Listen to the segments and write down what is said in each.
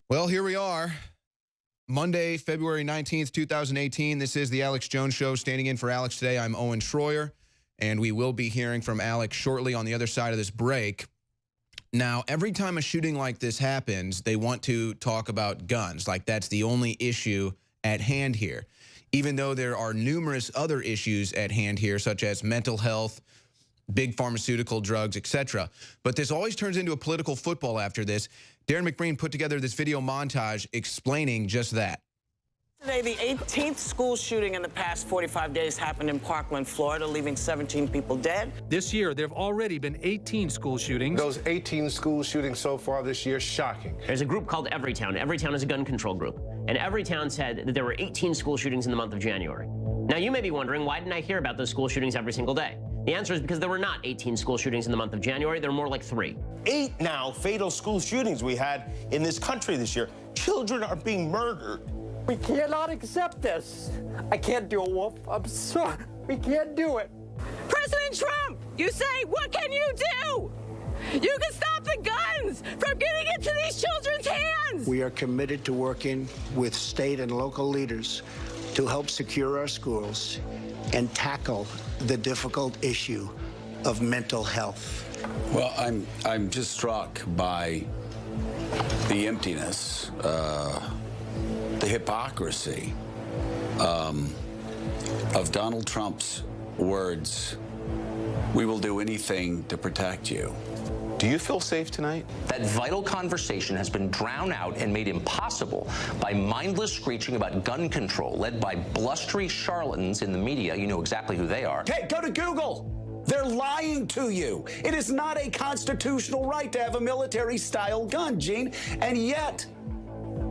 Well, here we are. Monday, February 19th, 2018. This is the Alex Jones Show. Standing in for Alex today, I'm Owen Schroyer, and we will be hearing from Alex shortly on the other side of this break. Now, every time a shooting like this happens, they want to talk about guns, like that's the only issue at hand here, even though there are numerous other issues at hand here, such as mental health, big pharmaceutical drugs, etc. But this always turns into a political football after this. Darren McBreen put together this video montage explaining just that. Today, the 18th school shooting in the past 45 days happened in Parkland, Florida, leaving 17 people dead. This year, there have already been 18 school shootings. Those 18 school shootings so far this year, shocking. There's a group called Everytown. Everytown is a gun control group. And Everytown said that there were 18 school shootings in the month of January. Now, you may be wondering, why didn't I hear about those school shootings every single day? The answer is because there were not 18 school shootings in the month of January. There were more like 3. 8 now fatal school shootings we had in this country this year. Children are being murdered. We cannot accept this. I can't do it, Wolf. I'm sorry. We can't do it. President Trump, you say, what can you do? You can stop the guns from getting into these children's hands. We are committed to working with state and local leaders to help secure our schools and tackle the difficult issue of mental health. Well, I'm just struck by the emptiness, the hypocrisy of Donald Trump's words, "We will do anything to protect you." Do you feel safe tonight? That vital conversation has been drowned out and made impossible by mindless screeching about gun control led by blustery charlatans in the media. You know exactly who they are. Hey, go to Google. They're lying to you. It is not a constitutional right to have a military-style gun, Gene, and yet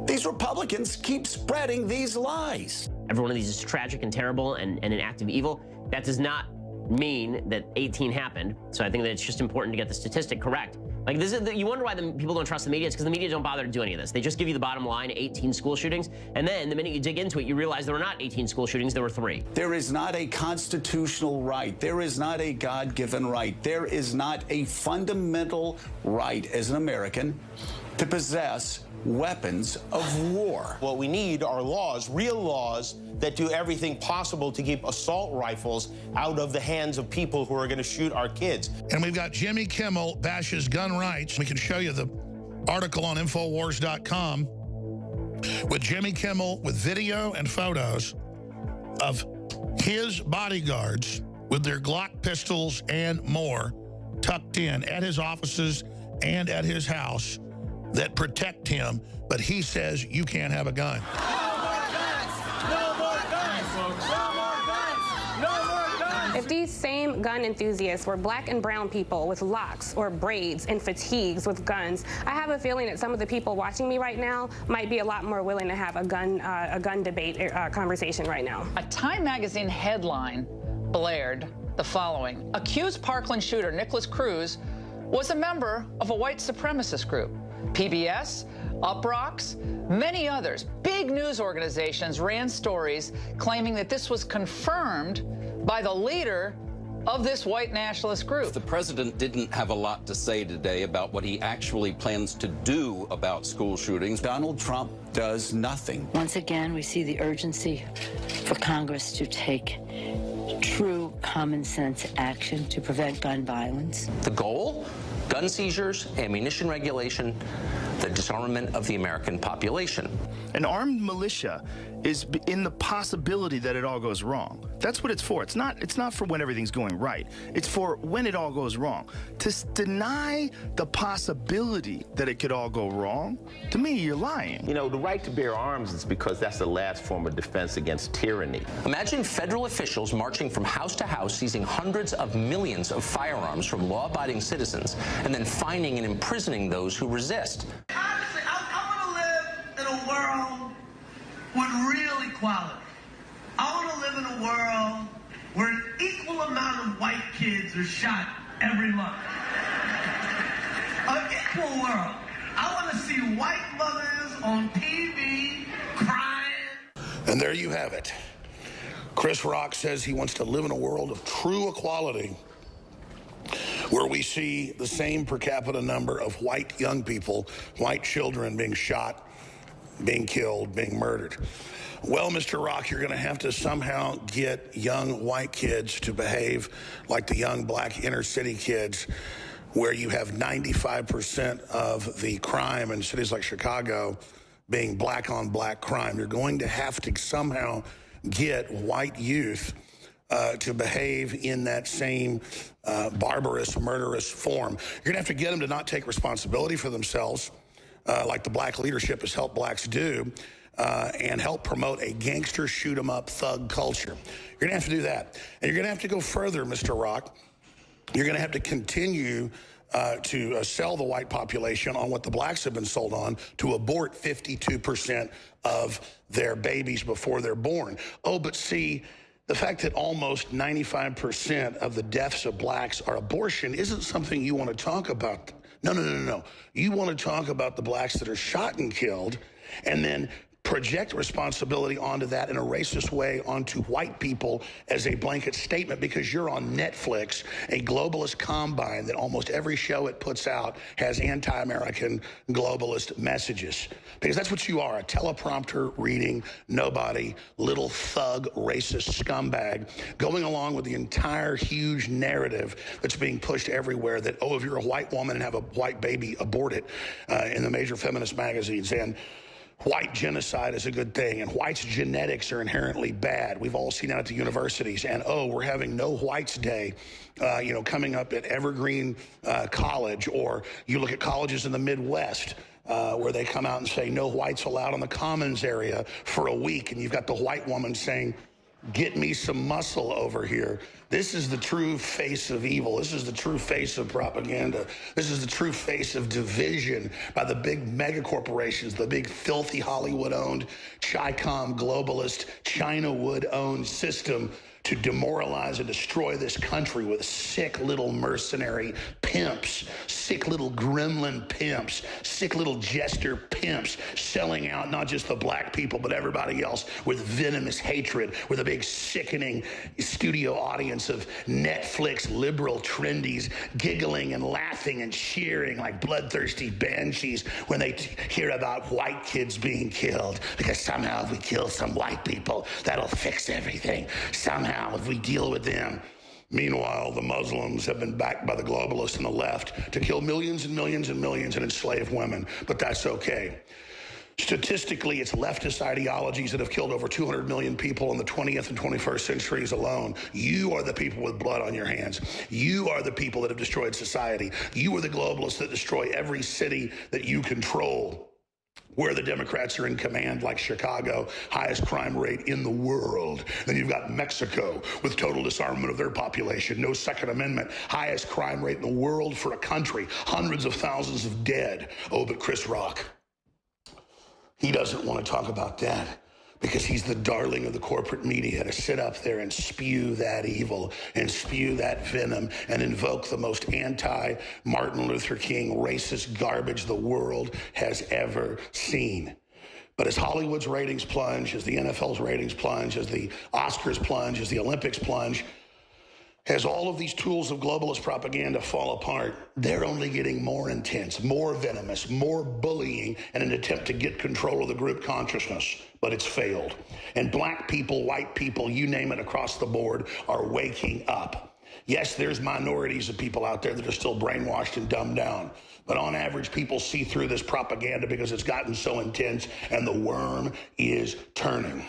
these Republicans keep spreading these lies. Every one of these is tragic and terrible and an act of evil. That does not mean that 18 happened. So I think that it's just important to get the statistic correct. Like, this is you wonder why the people don't trust the media. It's because the media don't bother to do any of this. They just give you the bottom line, 18 school shootings, and then the minute you dig into it, you realize there were not 18 school shootings, there were 3. There is not a constitutional right. There is not a God-given right. There is not a fundamental right as an American to possess weapons of war. What we need are laws, real laws, that do everything possible to keep assault rifles out of the hands of people who are going to shoot our kids. And we've got Jimmy Kimmel bashes gun rights. We can show you the article on Infowars.com with Jimmy Kimmel with video and photos of his bodyguards with their Glock pistols and more tucked in at his offices and at his house that protect him, but he says you can't have a gun. If these same gun enthusiasts were black and brown people with locks or braids and fatigues with guns, I have a feeling that some of the people watching me right now might be a lot more willing to have a gun debate conversation right now. A Time magazine headline blared the following: accused Parkland shooter Nicholas Cruz was a member of a white supremacist group. PBS, Uproxx, many others, big news organizations ran stories claiming that this was confirmed by the leader of this white nationalist group. The president didn't have a lot to say today about what he actually plans to do about school shootings. Donald Trump does nothing. Once again, we see the urgency for Congress to take true common sense action to prevent gun violence. The goal? Gun seizures, ammunition regulation, the disarmament of the American population. An armed militia is in the possibility that it all goes wrong. That's what it's for. It's not for when everything's going right. It's for when it all goes wrong. To deny the possibility that it could all go wrong, to me, you're lying. You know, the right to bear arms is because that's the last form of defense against tyranny. Imagine federal officials marching from house to house, seizing hundreds of millions of firearms from law-abiding citizens, and then fining and imprisoning those who resist. Honestly, I want to live in a world with real equality. I want to live in a world where an equal amount of white kids are shot every month. An equal world. I want to see white mothers on TV crying. And there you have it. Chris Rock says he wants to live in a world of true equality where we see the same per capita number of white young people, white children being shot being killed, being murdered. Well, Mr. Rock, you're going to have to somehow get young white kids to behave like the young black inner city kids, where you have 95% of the crime in cities like Chicago being black on black crime. You're going to have to somehow get white youth to behave in that same barbarous, murderous form. You're going to have to get them to not take responsibility for themselves, like the black leadership has helped blacks do, and help promote a gangster shoot-'em-up thug culture. You're going to have to do that. And you're going to have to go further, Mr. Rock. You're going to have to continue to sell the white population on what the blacks have been sold on, to abort 52% of their babies before they're born. Oh, but see, the fact that almost 95% of the deaths of blacks are abortion isn't something you want to talk about. No. You want to talk about the blacks that are shot and killed, and then project responsibility onto that in a racist way onto white people as a blanket statement, because you're on Netflix, a globalist combine that almost every show it puts out has anti-American globalist messages. Because that's what you are, a teleprompter reading nobody, little thug, racist scumbag, going along with the entire huge narrative that's being pushed everywhere that, oh, if you're a white woman and have a white baby, abort it, in the major feminist magazines. And white genocide is a good thing, and whites' genetics are inherently bad. We've all seen that at the universities. And, oh, we're having No Whites Day, coming up at Evergreen College, or you look at colleges in the Midwest, where they come out and say no whites allowed on the commons area for a week, and you've got the white woman saying, get me some muscle over here. This is the true face of evil. This is the true face of propaganda. This is the true face of division by the big mega corporations, the big filthy Hollywood-owned, Chi-Com globalist, China-wood-owned system to demoralize and destroy this country with sick little mercenary pimps, sick little gremlin pimps, sick little jester pimps, selling out not just the black people, but everybody else with venomous hatred, with a big sickening studio audience of Netflix liberal trendies giggling and laughing and cheering like bloodthirsty banshees when they hear about white kids being killed, because somehow if we kill some white people, that'll fix everything. Somehow if we deal with them. Meanwhile, the Muslims have been backed by the globalists and the left to kill millions and millions and millions and enslave women, but that's okay. Statistically, it's leftist ideologies that have killed over 200 million people in the 20th and 21st centuries alone. You are the people with blood on your hands. You are the people that have destroyed society. You are the globalists that destroy every city that you control. Where the Democrats are in command, like Chicago, highest crime rate in the world. Then you've got Mexico with total disarmament of their population, no Second Amendment, highest crime rate in the world for a country, hundreds of thousands of dead. Oh, but Chris Rock, he doesn't want to talk about that, because he's the darling of the corporate media to sit up there and spew that evil and spew that venom and invoke the most anti-Martin Luther King racist garbage the world has ever seen. But as Hollywood's ratings plunge, as the NFL's ratings plunge, as the Oscars plunge, as the Olympics plunge, as all of these tools of globalist propaganda fall apart, they're only getting more intense, more venomous, more bullying in an attempt to get control of the group consciousness. But it's failed. And black people, white people, you name it, across the board are waking up. Yes, there's minorities of people out there that are still brainwashed and dumbed down. But on average, people see through this propaganda because it's gotten so intense, and the worm is turning.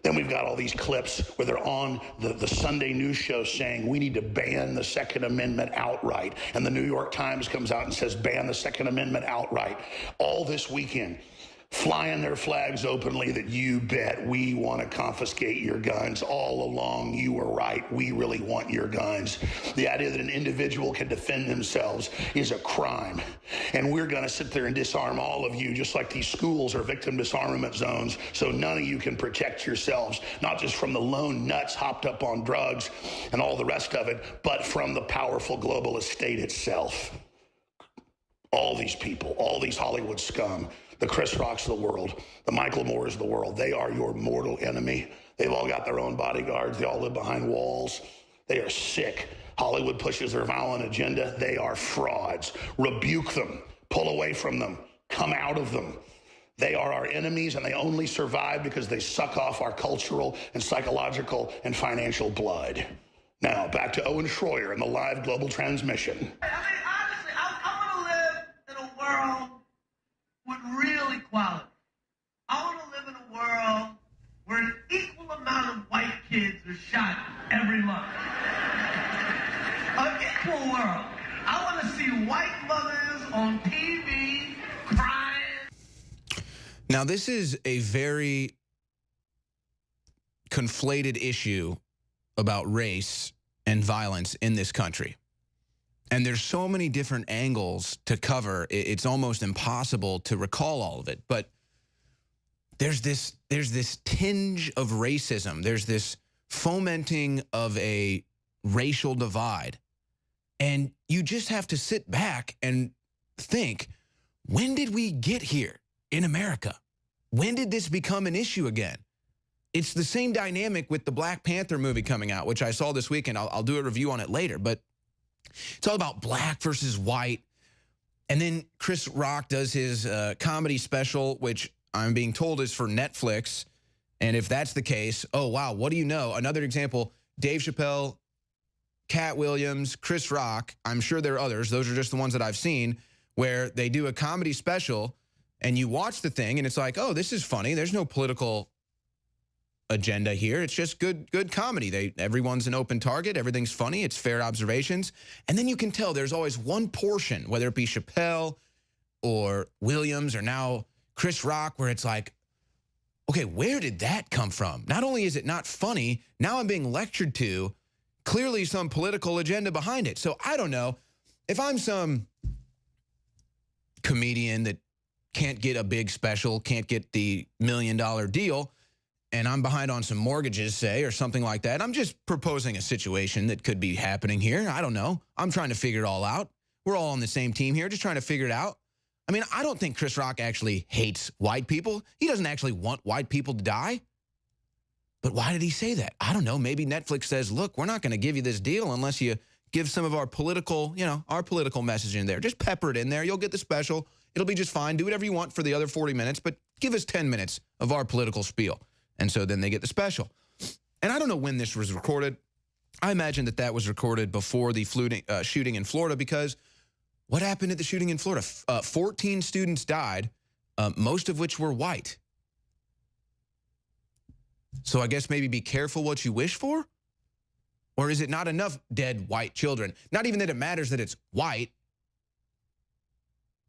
Then we've got all these clips where they're on the Sunday news show saying we need to ban the Second Amendment outright. And the New York Times comes out and says ban the Second Amendment outright. All this weekend, flying their flags openly that you bet we want to confiscate your guns. All along, you were right. We really want your guns. The idea that an individual can defend themselves is a crime. And we're going to sit there and disarm all of you, just like these schools are victim disarmament zones, so none of you can protect yourselves, not just from the lone nuts hopped up on drugs and all the rest of it, but from the powerful globalist state itself. All these people, all these Hollywood scum, the Chris Rocks of the world, the Michael Moores of the world, they are your mortal enemy. They've all got their own bodyguards. They all live behind walls. They are sick. Hollywood pushes their violent agenda. They are frauds. Rebuke them. Pull away from them. Come out of them. They are our enemies, and they only survive because they suck off our cultural and psychological and financial blood. Now, back to Owen Schroyer in the live global transmission. I mean, honestly, I want to live in a world with real equality. I want to live in a world where an equal amount of white kids are shot every month. An equal world. I want to see white mothers on TV crying. Now, this is a very conflated issue about race and violence in this country. And there's so many different angles to cover, it's almost impossible to recall all of it. But there's this tinge of racism. There's this fomenting of a racial divide. And you just have to sit back and think, when did we get here in America? When did this become an issue again? It's the same dynamic with the Black Panther movie coming out, which I saw this weekend. I'll do a review on it later. But it's all about black versus white. And then Chris Rock does his comedy special, which I'm being told is for Netflix. And if that's the case, oh, wow, what do you know? Another example, Dave Chappelle, Cat Williams, Chris Rock, I'm sure there are others. Those are just the ones that I've seen, where they do a comedy special and you watch the thing and it's like, oh, this is funny. There's no political agenda here. It's just good comedy. Everyone's an open target. Everything's funny. It's fair observations. And then you can tell there's always one portion, whether it be Chappelle or Williams or now Chris Rock, where it's like, okay, where did that come from? Not only is it not funny, now I'm being lectured to, clearly some political agenda behind it. So I don't know. If I'm some comedian that can't get a big special, can't get the $1 million deal, and I'm behind on some mortgages, say, or something like that, I'm just proposing a situation that could be happening here. I don't know. I'm trying to figure it all out. We're all on the same team here, just trying to figure it out. I mean, I don't think Chris Rock actually hates white people. He doesn't actually want white people to die. But why did he say that? I don't know. Maybe Netflix says, look, we're not going to give you this deal unless you give some of our political, our political message in there. Just pepper it in there. You'll get the special. It'll be just fine. Do whatever you want for the other 40 minutes, but give us 10 minutes of our political spiel. And so then they get the special. And I don't know when this was recorded. I imagine that was recorded before the shooting in Florida, because what happened at the shooting in Florida? 14 students died, most of which were white. So I guess maybe be careful what you wish for? Or is it not enough dead white children? Not even that it matters that it's white.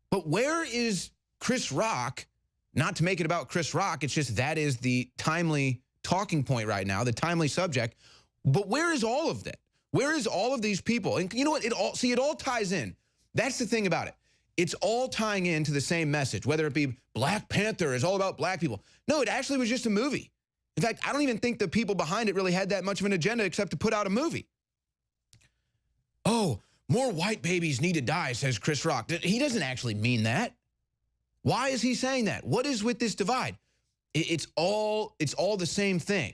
But where is Chris Rock? Not to make it about Chris Rock, it's just that is the timely talking point right now, the timely subject. But where is all of that? Where is all of these people? And you know what? It all ties in. That's the thing about it. It's all tying into the same message, whether it be Black Panther is all about black people. No, it actually was just a movie. In fact, I don't even think the people behind it really had that much of an agenda except to put out a movie. Oh, more white babies need to die, says Chris Rock. He doesn't actually mean that. Why is he saying that? What is with this divide? It's all the same thing.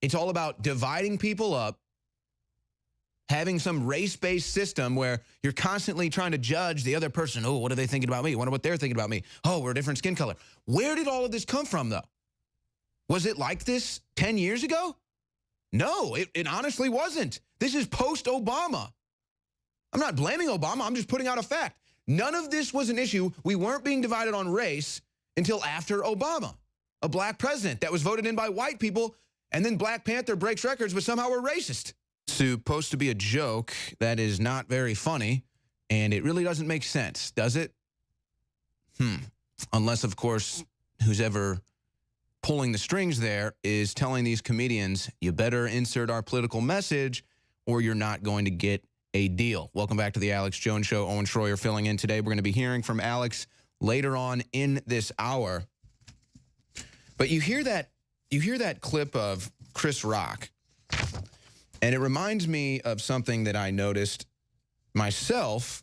It's all about dividing people up, having some race-based system where you're constantly trying to judge the other person. Oh, what are they thinking about me? I wonder what they're thinking about me. Oh, we're a different skin color. Where did all of this come from, though? Was it like this 10 years ago? No, it honestly wasn't. This is post-Obama. I'm not blaming Obama. I'm just putting out a fact. None of this was an issue. We weren't being divided on race until after Obama, a black president that was voted in by white people, and then Black Panther breaks records, but somehow we're racist. It's supposed to be a joke that is not very funny, and it really doesn't make sense, does it? Unless, of course, who's ever pulling the strings there is telling these comedians, you better insert our political message or you're not going to get a deal. Welcome back to the Alex Jones Show. Owen Schroyer filling in today. We're going to be hearing from Alex later on in this hour. But you hear that clip of Chris Rock, and it reminds me of something that I noticed myself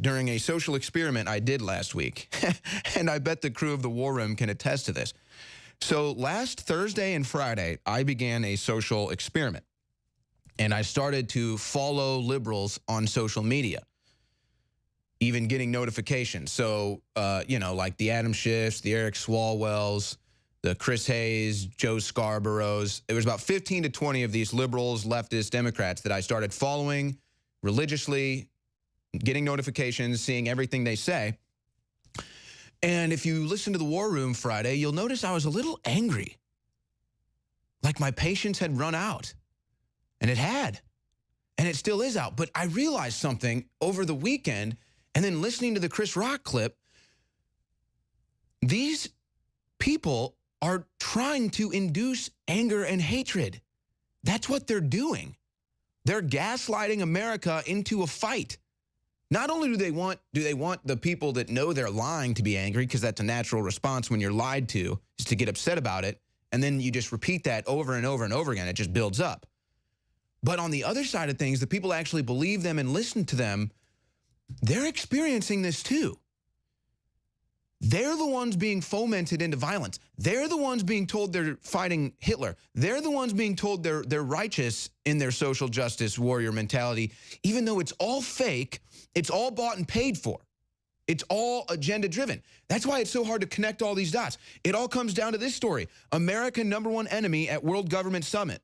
during a social experiment I did last week. And I bet the crew of the War Room can attest to this. So last Thursday and Friday, I began a social experiment. And I started to follow liberals on social media. even getting notifications. So, you know, like the Adam Schiffs, the Eric Swalwells, the Chris Hayes, Joe Scarboroughs. There was about 15 to 20 of these liberals, leftist Democrats that I started following religiously, getting notifications, seeing everything they say. And if you listen to the War Room Friday, you'll notice I was a little angry. Like my patience had run out. And it had. And it still is out. But I realized something over the weekend, and then listening to the Chris Rock clip, these people are trying to induce anger and hatred. That's what they're doing. They're gaslighting America into a fight. Not only do they want the people that know they're lying to be angry, because that's a natural response when you're lied to, is to get upset about it, and then you just repeat that over and over and over again. It just builds up. But on the other side of things, the people actually believe them and listen to them, they're experiencing this too. They're the ones being fomented into violence. They're the ones being told they're fighting Hitler. They're the ones being told they're righteous in their social justice warrior mentality, even though it's all fake, it's all bought and paid for. It's all agenda-driven. That's why it's so hard to connect all these dots. It all comes down to this story. America #1 enemy at World Government Summit.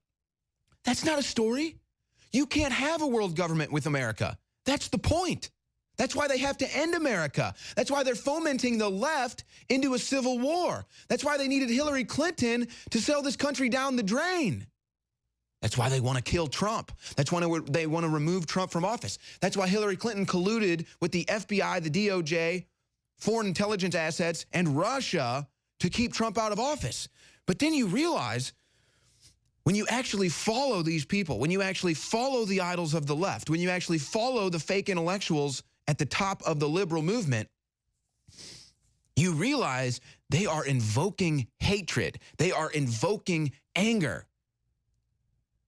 That's not a story. You can't have a world government with America. That's the point. That's why they have to end America. That's why they're fomenting the left into a civil war. That's why they needed Hillary Clinton to sell this country down the drain. That's why they want to kill Trump. That's why they want to remove Trump from office. That's why Hillary Clinton colluded with the FBI, the DOJ, foreign intelligence assets, and Russia to keep Trump out of office. But then you realize, when you actually follow these people, when you actually follow the idols of the left, when you actually follow the fake intellectuals at the top of the liberal movement, you realize they are invoking hatred. They are invoking anger.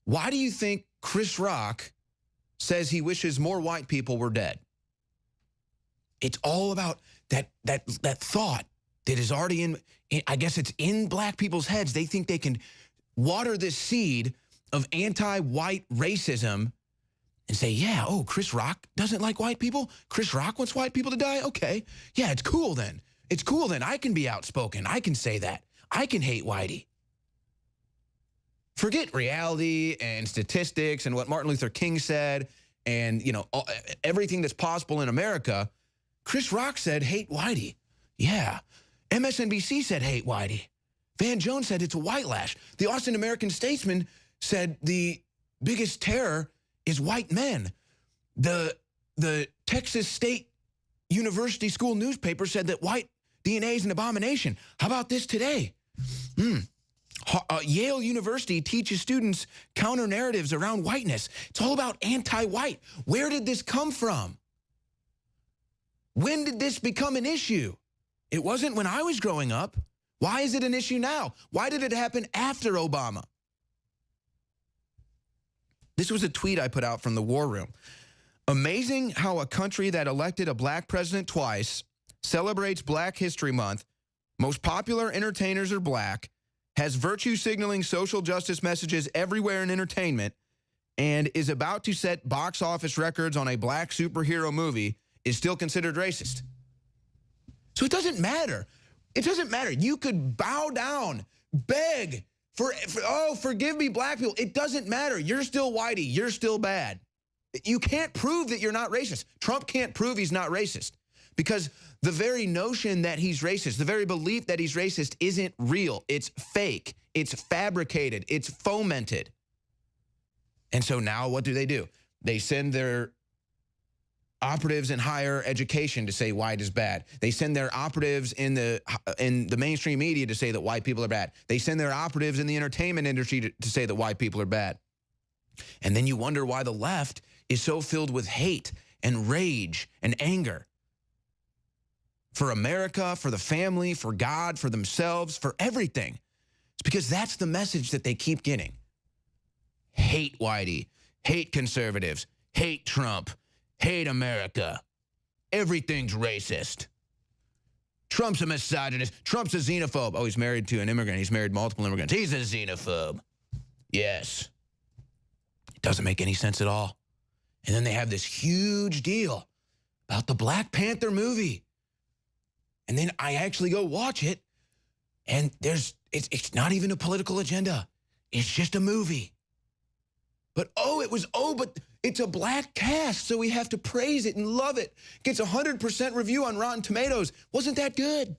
Why do you think Chris Rock says he wishes more white people were dead? It's all about that thought that is already in, I guess it's in black people's heads. They think they can water this seed of anti-white racism and say, yeah, oh, Chris Rock doesn't like white people? Chris Rock wants white people to die? Okay. Yeah, it's cool then. It's cool then. I can be outspoken. I can say that. I can hate whitey. Forget reality and statistics and what Martin Luther King said and, you know, everything that's possible in America. Chris Rock said, hate whitey. Yeah. MSNBC said, hate whitey. Van Jones said it's a white lash. The Austin American-Statesman said the biggest terror is white men. The Texas State University School newspaper said that white DNA is an abomination. How about this today? Yale University teaches students counter-narratives around whiteness. It's all about anti-white. Where did this come from? When did this become an issue? It wasn't when I was growing up. Why is it an issue now? Why did it happen after Obama? This was a tweet I put out from the War Room. Amazing how a country that elected a black president twice, celebrates Black History Month, most popular entertainers are black, has virtue signaling social justice messages everywhere in entertainment, and is about to set box office records on a black superhero movie is still considered racist. So it doesn't matter. It doesn't matter. You could bow down, beg for oh, forgive me, black people. It doesn't matter. You're still whitey. You're still bad. You can't prove that you're not racist. Trump can't prove he's not racist because the very notion that he's racist, the very belief that he's racist isn't real. It's fake. It's fabricated. It's fomented. And so now what do? They send their operatives in higher education to say white is bad. They send their operatives in the mainstream media to say that white people are bad. They send their operatives in the entertainment industry to say that white people are bad. And then you wonder why the left is so filled with hate and rage and anger for America, for the family, for God, for themselves, for everything. It's because that's the message that they keep getting. Hate whitey, hate conservatives, hate Trump, hate America. Everything's racist. Trump's a misogynist. Trump's a xenophobe. Oh, he's married to an immigrant. He's married multiple immigrants. He's a xenophobe. Yes. It doesn't make any sense at all. And then they have this huge deal about the Black Panther movie. And then I actually go watch it, and it's not even a political agenda. It's just a movie. But but it's a black cast, so we have to praise it and love it. Gets 100% review on Rotten Tomatoes. Wasn't that good?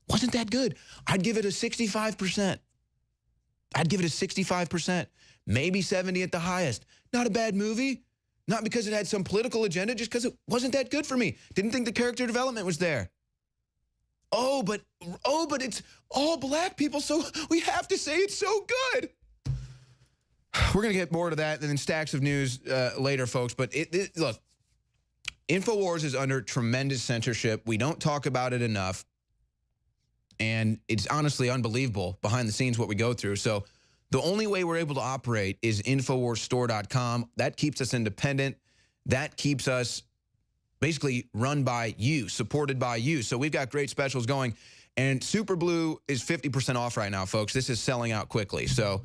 Wasn't that good? I'd give it a 65%. I'd give it a 65%, maybe 70 at the highest. Not a bad movie. Not because it had some political agenda, just because it wasn't that good for me. Didn't think the character development was there. But it's all black people, so we have to say it's so good. We're going to get more to that and then stacks of news later, folks. But look, Infowars is under tremendous censorship. We don't talk about it enough. And it's honestly unbelievable behind the scenes what we go through. So the only way we're able to operate is InfowarsStore.com. That keeps us independent. That keeps us basically run by you, supported by you. So we've got great specials going. And Super Blue is 50% off right now, folks. This is selling out quickly. So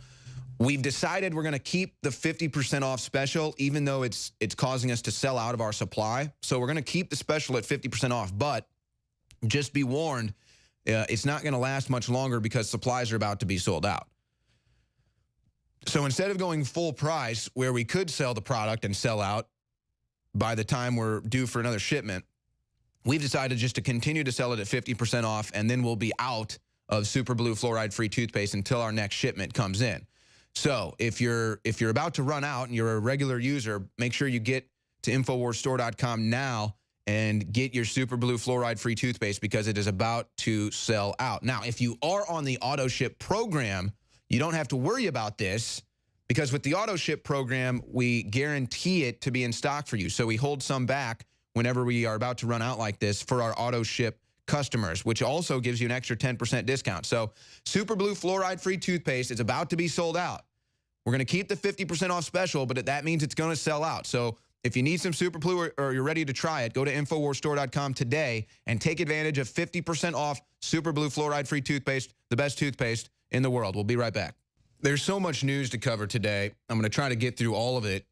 we've decided we're going to keep the 50% off special, even though it's causing us to sell out of our supply. So we're going to keep the special at 50% off. But just be warned, it's not going to last much longer because supplies are about to be sold out. So instead of going full price, where we could sell the product and sell out by the time we're due for another shipment, we've decided just to continue to sell it at 50% off, and then we'll be out of Super Blue fluoride-free toothpaste until our next shipment comes in. So if you're about to run out and you're a regular user, make sure you get to InfowarsStore.com now and get your Super Blue fluoride-free toothpaste because it is about to sell out. Now, if you are on the auto ship program, you don't have to worry about this because with the auto ship program, we guarantee it to be in stock for you. So we hold some back whenever we are about to run out like this for our auto ship customers, which also gives you an extra 10% discount. So Super Blue fluoride-free toothpaste is about to be sold out. We're going to keep the 50% off special, but that means it's going to sell out. So if you need some Super Blue or you're ready to try it, go to InfowarsStore.com today and take advantage of 50% off Super Blue fluoride-free toothpaste, the best toothpaste in the world. We'll be right back. There's so much news to cover today. I'm going to try to get through all of it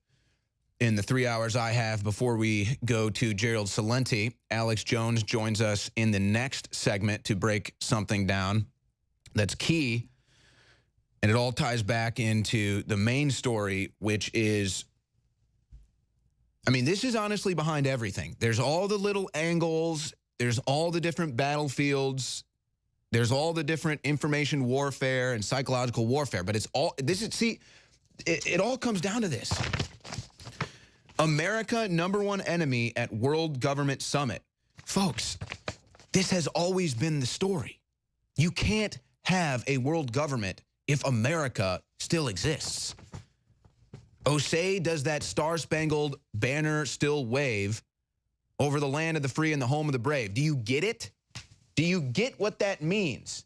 in the 3 hours I have before we go to Gerald Celente. Alex Jones joins us in the next segment to break something down that's key. And it all ties back into the main story, which is, I mean, this is honestly behind everything. There's all the little angles. There's all the different battlefields. There's all the different information warfare and psychological warfare. But it's all, it all comes down to this. America, #1 enemy at World Government Summit. Folks, this has always been the story. You can't have a world government if America still exists. Oh, say, does that star-spangled banner still wave over the land of the free and the home of the brave? Do you get it? Do you get what that means?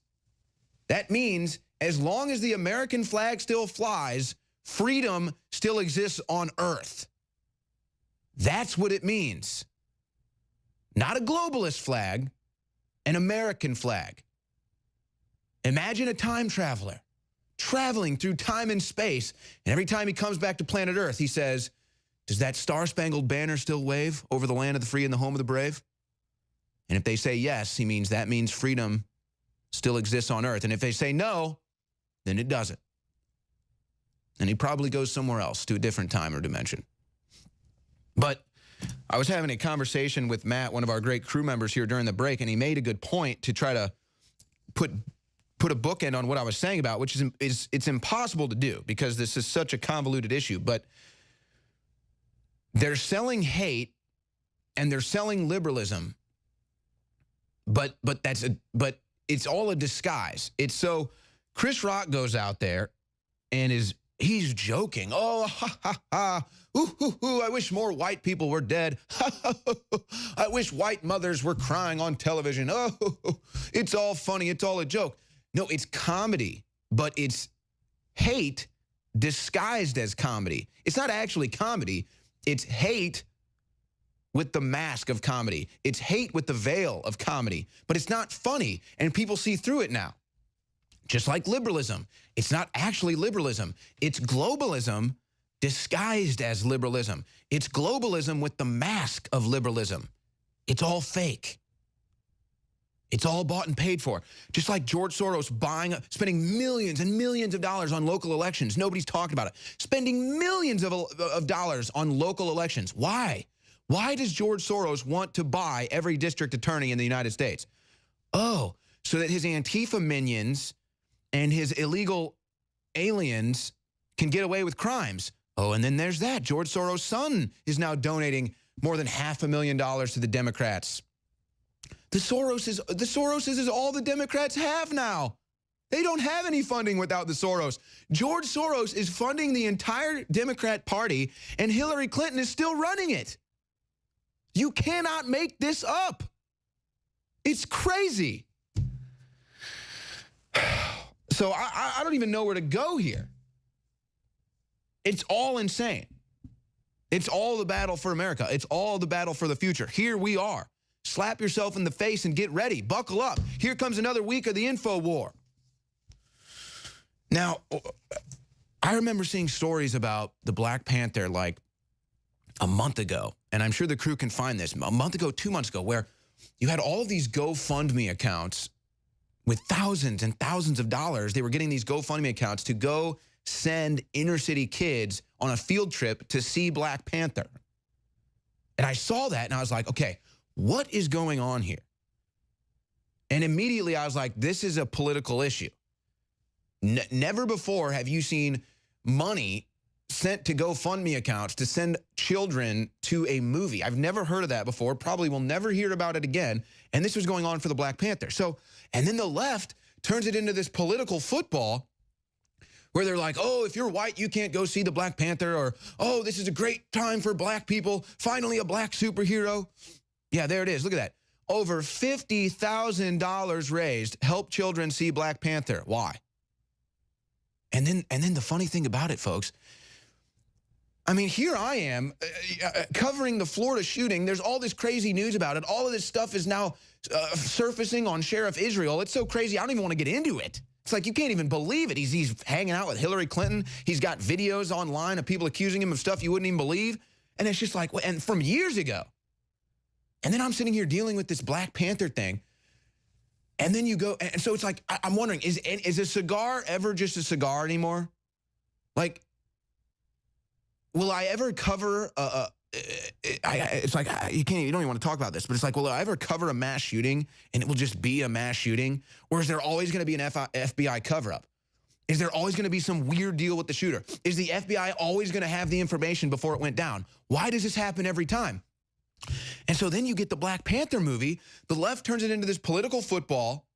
That means as long as the American flag still flies, freedom still exists on Earth. That's what it means. Not a globalist flag, an American flag. Imagine a time traveler traveling through time and space, and every time he comes back to planet Earth, he says, does that star-spangled banner still wave over the land of the free and the home of the brave? And if they say yes, he means that means freedom still exists on Earth. And if they say no, then it doesn't. And he probably goes somewhere else to a different time or dimension. But I was having a conversation with Matt, one of our great crew members here during the break, and he made a good point to try to put a bookend on what I was saying about, which is it's impossible to do because this is such a convoluted issue. But they're selling hate and they're selling liberalism. But it's all a disguise. It's so Chris Rock goes out there and he's joking. Oh, ha, ha, ha. Ooh, ooh, ooh, I wish more white people were dead. I wish white mothers were crying on television. Oh, it's all funny. It's all a joke. No, it's comedy, but it's hate disguised as comedy. It's not actually comedy. It's hate with the mask of comedy. It's hate with the veil of comedy, but it's not funny, and people see through it now. Just like liberalism. It's not actually liberalism. It's globalism disguised as liberalism. It's globalism with the mask of liberalism. It's all fake. It's all bought and paid for. Just like George Soros spending millions and millions of dollars on local elections. Nobody's talking about it. Spending millions of dollars on local elections. Why? Why does George Soros want to buy every district attorney in the United States? Oh, so that his Antifa minions and his illegal aliens can get away with crimes. Oh, and then there's that. George Soros' son is now donating more than $500,000 to the Democrats. The Soroses is all the Democrats have now. They don't have any funding without the Soros. George Soros is funding the entire Democrat Party, and Hillary Clinton is still running it. You cannot make this up. It's crazy. So I don't even know where to go here. It's all insane. It's all the battle for America. It's all the battle for the future. Here we are. Slap yourself in the face and get ready. Buckle up. Here comes another week of the Infowar. Now, I remember seeing stories about the Black Panther like a month ago, and I'm sure the crew can find this, a month ago, 2 months ago, where you had all of these GoFundMe accounts with thousands and thousands of dollars. They were getting these GoFundMe accounts to go send inner city kids on a field trip to see Black Panther. And I saw that and I was like, okay, what is going on here? And immediately I was like, this is a political issue. Never before have you seen money sent to GoFundMe accounts to send children to a movie. I've never heard of that before, probably will never hear about it again. And this was going on for the Black Panther. So, and then the left turns it into this political football where they're like, oh, if you're white, you can't go see the Black Panther, or, oh, this is a great time for black people. Finally, a black superhero. Yeah, there it is. Look at that. Over $50,000 raised, help children see Black Panther. Why? And then the funny thing about it, folks, I mean, here I am covering the Florida shooting. There's all this crazy news about it. All of this stuff is now surfacing on Sheriff Israel. It's so crazy, I don't even want to get into it. It's like you can't even believe it. He's hanging out with Hillary Clinton. He's got videos online of people accusing him of stuff you wouldn't even believe. And it's just like, and from years ago. And then I'm sitting here dealing with this Black Panther thing. And then you go, and so it's like, I'm wondering, is a cigar ever just a cigar anymore? Like, will I ever cover it's like you don't even want to talk about this, but it's like, will I ever cover a mass shooting and it will just be a mass shooting? Or is there always going to be an FBI cover-up? Is there always going to be some weird deal with the shooter? Is the FBI always going to have the information before it went down? Why does this happen every time? And so then you get the Black Panther movie, the left turns it into this political football,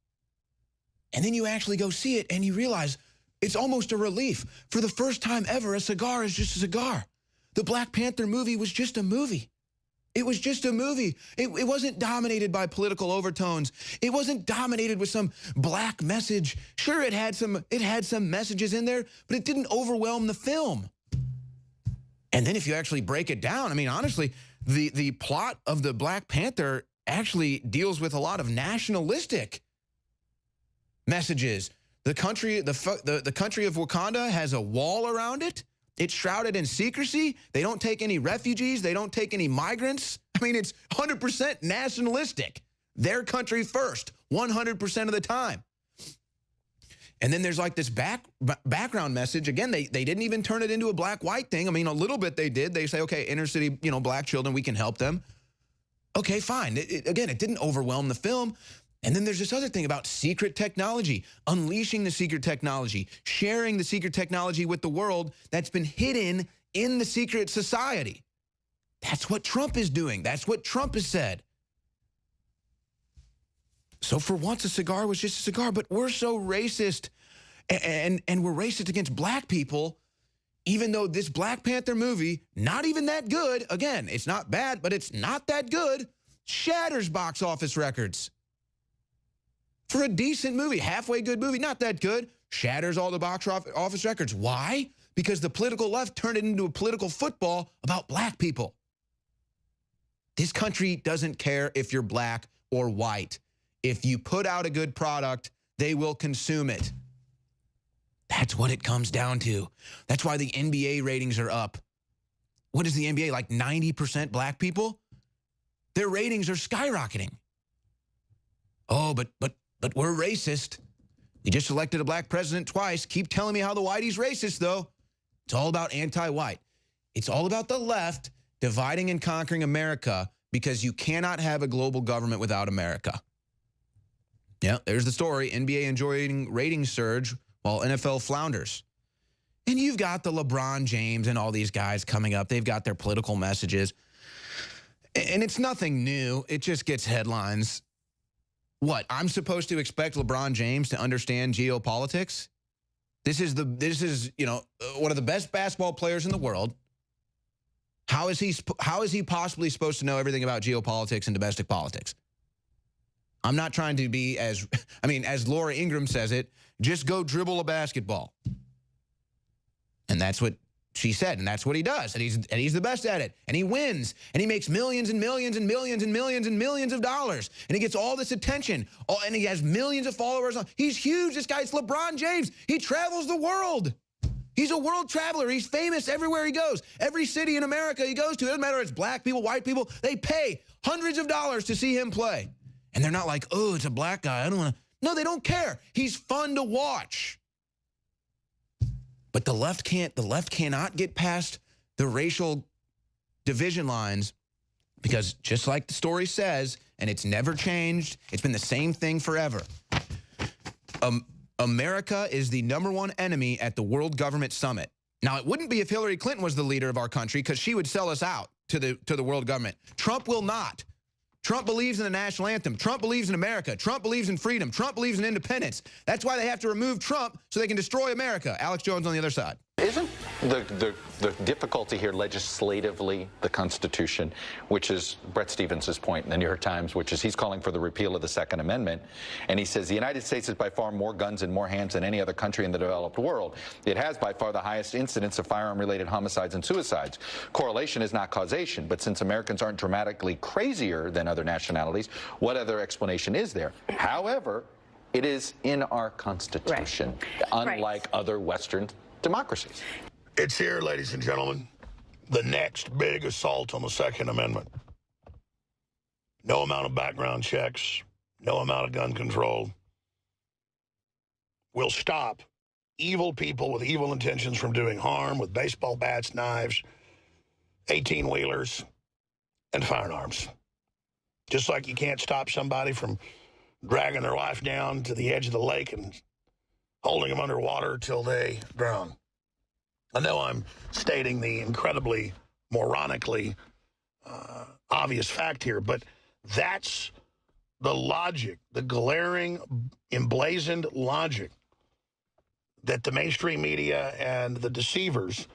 and then you actually go see it and you realize it's almost a relief. For the first time ever, a cigar is just a cigar. The Black Panther movie was just a movie. It was just a movie. It wasn't dominated by political overtones. It wasn't dominated with some black message. Sure, it had some messages in there, but it didn't overwhelm the film. And then if you actually break it down, I mean, honestly, the plot of the Black Panther actually deals with a lot of nationalistic messages. The country of Wakanda has a wall around it. It's shrouded in secrecy. They don't take any refugees. They don't take any migrants. I mean, it's 100% nationalistic. Their country first, 100% of the time. And then there's like this background message. Again, they didn't even turn it into a black-white thing. I mean, a little bit they did. They say, okay, inner city, black children, we can help them. Okay, fine. Again, it didn't overwhelm the film. And then there's this other thing about secret technology, unleashing the secret technology, sharing the secret technology with the world that's been hidden in the secret society. That's what Trump is doing. That's what Trump has said. So for once, a cigar was just a cigar, but we're so racist, and we're racist against black people, even though this Black Panther movie, not even that good, again, it's not bad, but it's not that good, shatters box office records. For a decent movie, halfway good movie, not that good, shatters all the box office records. Why? Because the political left turned it into a political football about black people. This country doesn't care if you're black or white. If you put out a good product, they will consume it. That's what it comes down to. That's why the NBA ratings are up. What is the NBA, like 90% black people? Their ratings are skyrocketing. Oh, but we're racist. We just elected a black president twice. Keep telling me how the whitey's racist, though. It's all about anti-white. It's all about the left dividing and conquering America because you cannot have a global government without America. Yeah, there's the story. NBA enjoying ratings surge while NFL flounders. And you've got the LeBron James and all these guys coming up. They've got their political messages. And it's nothing new. It just gets headlines. What, I'm supposed to expect LeBron James to understand geopolitics? This is one of the best basketball players in the world. How is he possibly supposed to know everything about geopolitics and domestic politics? I'm not trying to be as Laura Ingraham says it, just go dribble a basketball. And that's what she said, and that's what he does. And he's the best at it. And he wins. And he makes millions and millions and millions and millions and millions of dollars. And he gets all this attention. And he has millions of followers. He's huge. This guy's LeBron James. He travels the world. He's a world traveler. He's famous everywhere he goes. Every city in America he goes to, it doesn't matter if it's black people, white people, they pay hundreds of dollars to see him play. And they're not like, oh, it's a black guy. I don't want to. No, they don't care. He's fun to watch. But the left cannot get past the racial division lines because just like the story says, and it's never changed, it's been the same thing forever. America is the #1 enemy at the World Government Summit. Now, it wouldn't be if Hillary Clinton was the leader of our country because she would sell us out to the world government. Trump will not. Trump believes in the national anthem. Trump believes in America. Trump believes in freedom. Trump believes in independence. That's why they have to remove Trump so they can destroy America. Alex Jones on the other side. Isn't the difficulty here legislatively the Constitution, which is Bret Stephens' point in the New York Times, which is he's calling for the repeal of the Second Amendment. And he says the United States has by far more guns in more hands than any other country in the developed world. It has by far the highest incidence of firearm-related homicides and suicides. Correlation is not causation, but since Americans aren't dramatically crazier than other nationalities, what other explanation is there? However, it is in our Constitution, unlike other Western democracies. It's here, ladies and gentlemen, the next big assault on the Second Amendment. No amount of background checks, no amount of gun control will stop evil people with evil intentions from doing harm with baseball bats, knives, 18-wheelers, and firearms. Just like you can't stop somebody from dragging their life down to the edge of the lake and holding them underwater till they drown. I know I'm stating the incredibly moronically obvious fact here, but that's the logic, the glaring, emblazoned logic that the mainstream media and the deceivers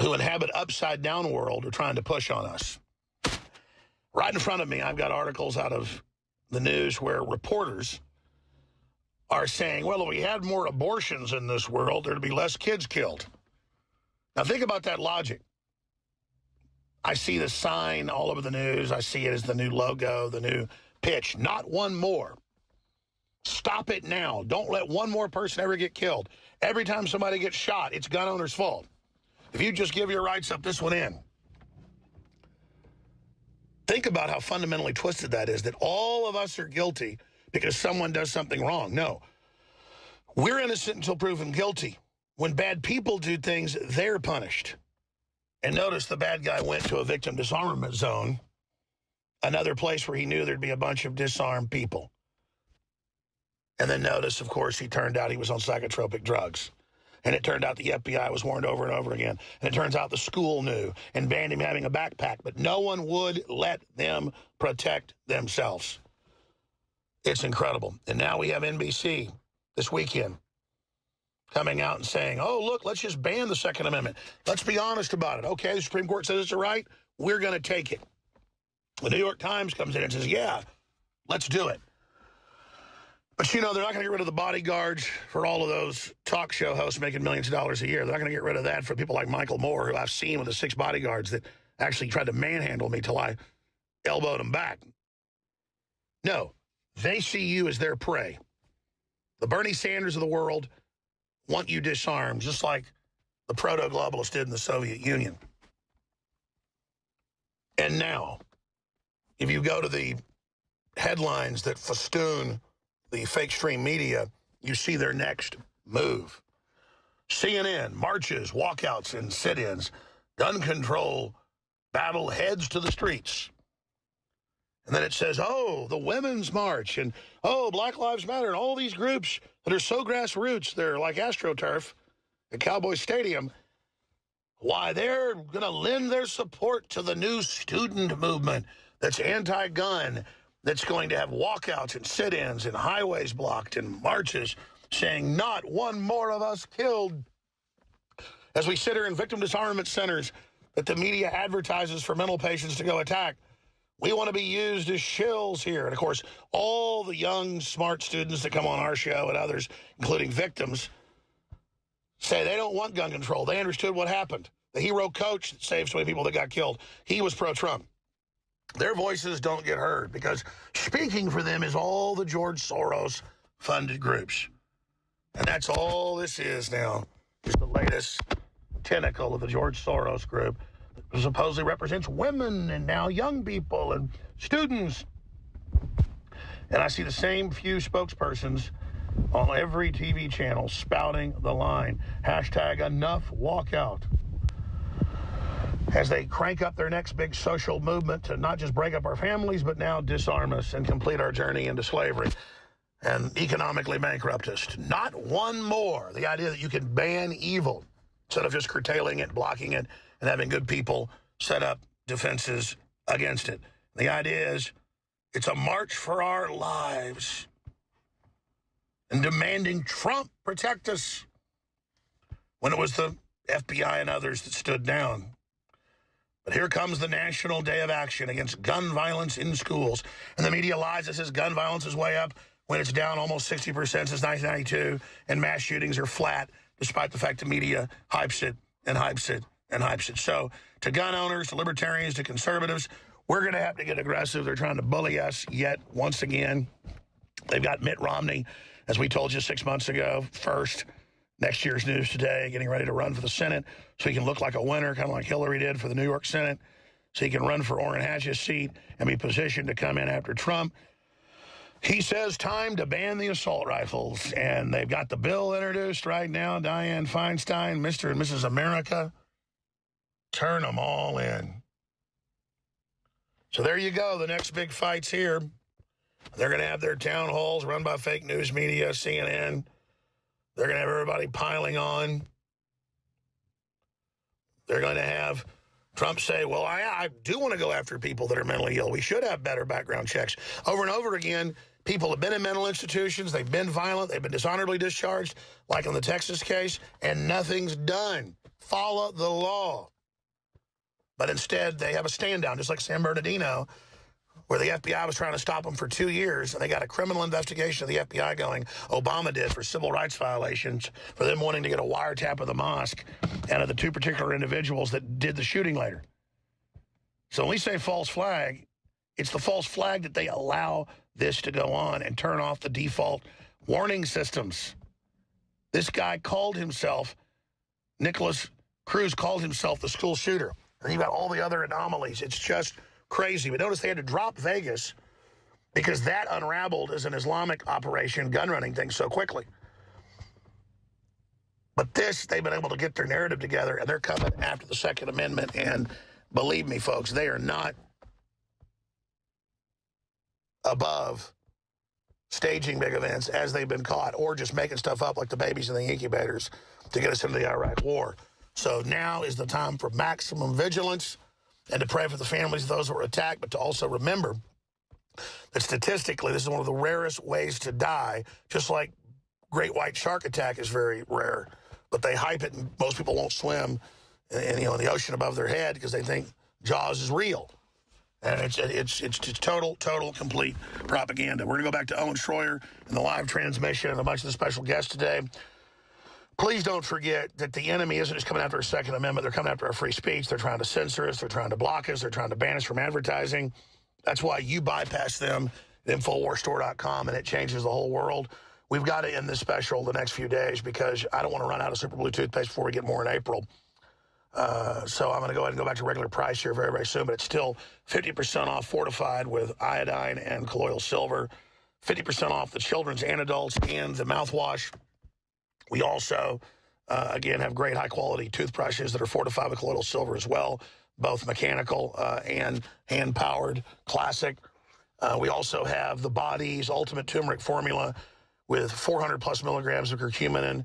who inhabit upside-down world are trying to push on us. Right in front of me, I've got articles out of the news where reporters are saying, well, if we had more abortions in this world, there'd be less kids killed. Now, think about that logic. I see the sign all over the news. I see it as the new logo, the new pitch. Not one more. Stop it now. Don't let one more person ever get killed. Every time somebody gets shot, it's gun owner's fault. If you just give your rights up, this one in. Think about how fundamentally twisted that is, that all of us are guilty because someone does something wrong. No. We're innocent until proven guilty. When bad people do things, they're punished. And notice the bad guy went to a victim disarmament zone, another place where he knew there'd be a bunch of disarmed people. And then notice, of course, he turned out he was on psychotropic drugs. And it turned out the FBI was warned over and over again. And it turns out the school knew and banned him having a backpack. But no one would let them protect themselves. It's incredible. And now we have NBC this weekend coming out and saying, oh, look, let's just ban the Second Amendment. Let's be honest about it. Okay, the Supreme Court says it's right. We're going to take it. The New York Times comes in and says, yeah, let's do it. But, you know, they're not going to get rid of the bodyguards for all of those talk show hosts making millions of dollars a year. They're not going to get rid of that for people like Michael Moore, who I've seen with the 6 bodyguards that actually tried to manhandle me till I elbowed them back. No. They see you as their prey. The Bernie Sanders of the world, want you disarmed, just like the proto-globalists did in the Soviet Union. And now, if you go to the headlines that festoon the fake stream media, you see their next move. CNN, marches, walkouts, and sit-ins. Gun control battle heads to the streets. And then it says, oh, the Women's March, and oh, Black Lives Matter, and all these groups that are so grassroots, they're like AstroTurf at Cowboy Stadium. Why, they're going to lend their support to the new student movement that's anti-gun, that's going to have walkouts and sit-ins and highways blocked and marches saying, not one more of us killed. As we sit here in victim disarmament centers that the media advertises for mental patients to go attack, we want to be used as shills here. And, of course, all the young, smart students that come on our show and others, including victims, say they don't want gun control. They understood what happened. The hero coach that saved so many people that got killed, he was pro-Trump. Their voices don't get heard because speaking for them is all the George Soros-funded groups. And that's all this is now, is the latest tentacle of the George Soros group that supposedly represents women and now young people and students. And I see the same few spokespersons on every TV channel spouting the line, hashtag enough walkout, as they crank up their next big social movement to not just break up our families, but now disarm us and complete our journey into slavery and economically bankrupt us. Not one more. The idea that you can ban evil instead of just curtailing it, blocking it, and having good people set up defenses against it. The idea is it's a march for our lives and demanding Trump protect us when it was the FBI and others that stood down. But here comes the National Day of Action against gun violence in schools. And the media lies that says gun violence is way up when it's down almost 60% since 1992, and mass shootings are flat, despite the fact the media hypes it and hypes it and hypes it. So to gun owners, to libertarians, to conservatives, we're going to have to get aggressive. They're trying to bully us yet once again. They've got Mitt Romney, as we told you 6 months ago, first. Next year's news today, getting ready to run for the Senate so he can look like a winner, kind of like Hillary did for the New York Senate, so he can run for Orrin Hatch's seat and be positioned to come in after Trump. He says time to ban the assault rifles, and they've got the bill introduced right now. Dianne Feinstein, Mr. and Mrs. America, turn them all in. So there you go. The next big fight's here. They're going to have their town halls run by fake news media, CNN. They're going to have everybody piling on. They're going to have Trump say, well, I do want to go after people that are mentally ill. We should have better background checks. Over and over again, people have been in mental institutions. They've been violent. They've been dishonorably discharged, like in the Texas case, and nothing's done. Follow the law. But instead, they have a stand down, just like San Bernardino, where the FBI was trying to stop them for 2 years, and they got a criminal investigation of the FBI going, Obama did, for civil rights violations, for them wanting to get a wiretap of the mosque and of the two particular individuals that did the shooting later. So when we say false flag, it's the false flag that they allow this to go on and turn off the default warning systems. This guy called himself, Nicholas Cruz called himself the school shooter. And you've got all the other anomalies. It's just crazy. But notice they had to drop Vegas because that unraveled as an Islamic operation, gun running thing so quickly. But this, they've been able to get their narrative together, and they're coming after the Second Amendment. And believe me, folks, they are not above staging big events as they've been caught, or just making stuff up like the babies in the incubators to get us into the Iraq War. So now is the time for maximum vigilance and to pray for the families of those who were attacked, but to also remember that statistically, this is one of the rarest ways to die, just like great white shark attack is very rare. But they hype it, and most people won't swim in the ocean above their head because they think Jaws is real. And it's total, complete propaganda. We're going to go back to Owen Schroyer and the live transmission and a bunch of the special guests today. Please don't forget that the enemy isn't just coming after our Second Amendment. They're coming after our free speech. They're trying to censor us. They're trying to block us. They're trying to ban us from advertising. That's why you bypass them at InfoWarsStore.com, and it changes the whole world. we've got to end this special the next few days because I don't want to run out of Super Blue toothpaste before we get more in April. So I'm going to go ahead and go back to regular price here very, very soon, but it's still 50% off fortified with iodine and colloidal silver, 50% off the children's and adults and the mouthwash. We also, again, have great high-quality toothbrushes that are fortified with colloidal silver as well, both mechanical and hand-powered, classic. We also have the Body's Ultimate Turmeric Formula with 400-plus milligrams of curcumin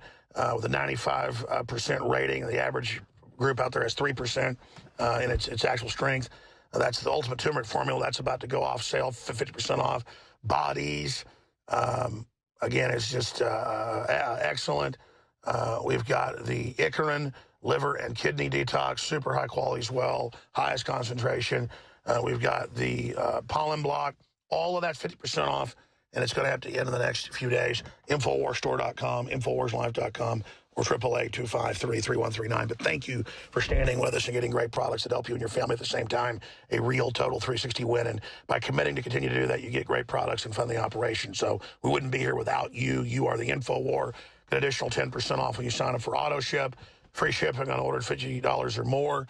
with a 95% rating. The average group out there has 3% in its actual strength. That's the Ultimate Turmeric Formula. That's about to go off sale for 50% off. Body's, again, it's just excellent. We've got the Icarin liver and kidney detox, super high quality as well, highest concentration. We've got the pollen block, all of that 50% off, and it's going to have to end in the next few days. Infowarstore.com, InfowarsLive.com, or 888-253-3139. But thank you for standing with us and getting great products that help you and your family at the same time. A real total 360 win. And by committing to continue to do that, you get great products and fund the operation. So we wouldn't be here without you. You are the Infowar. An additional 10% off when you sign up for auto ship. Free shipping on orders $50 or more.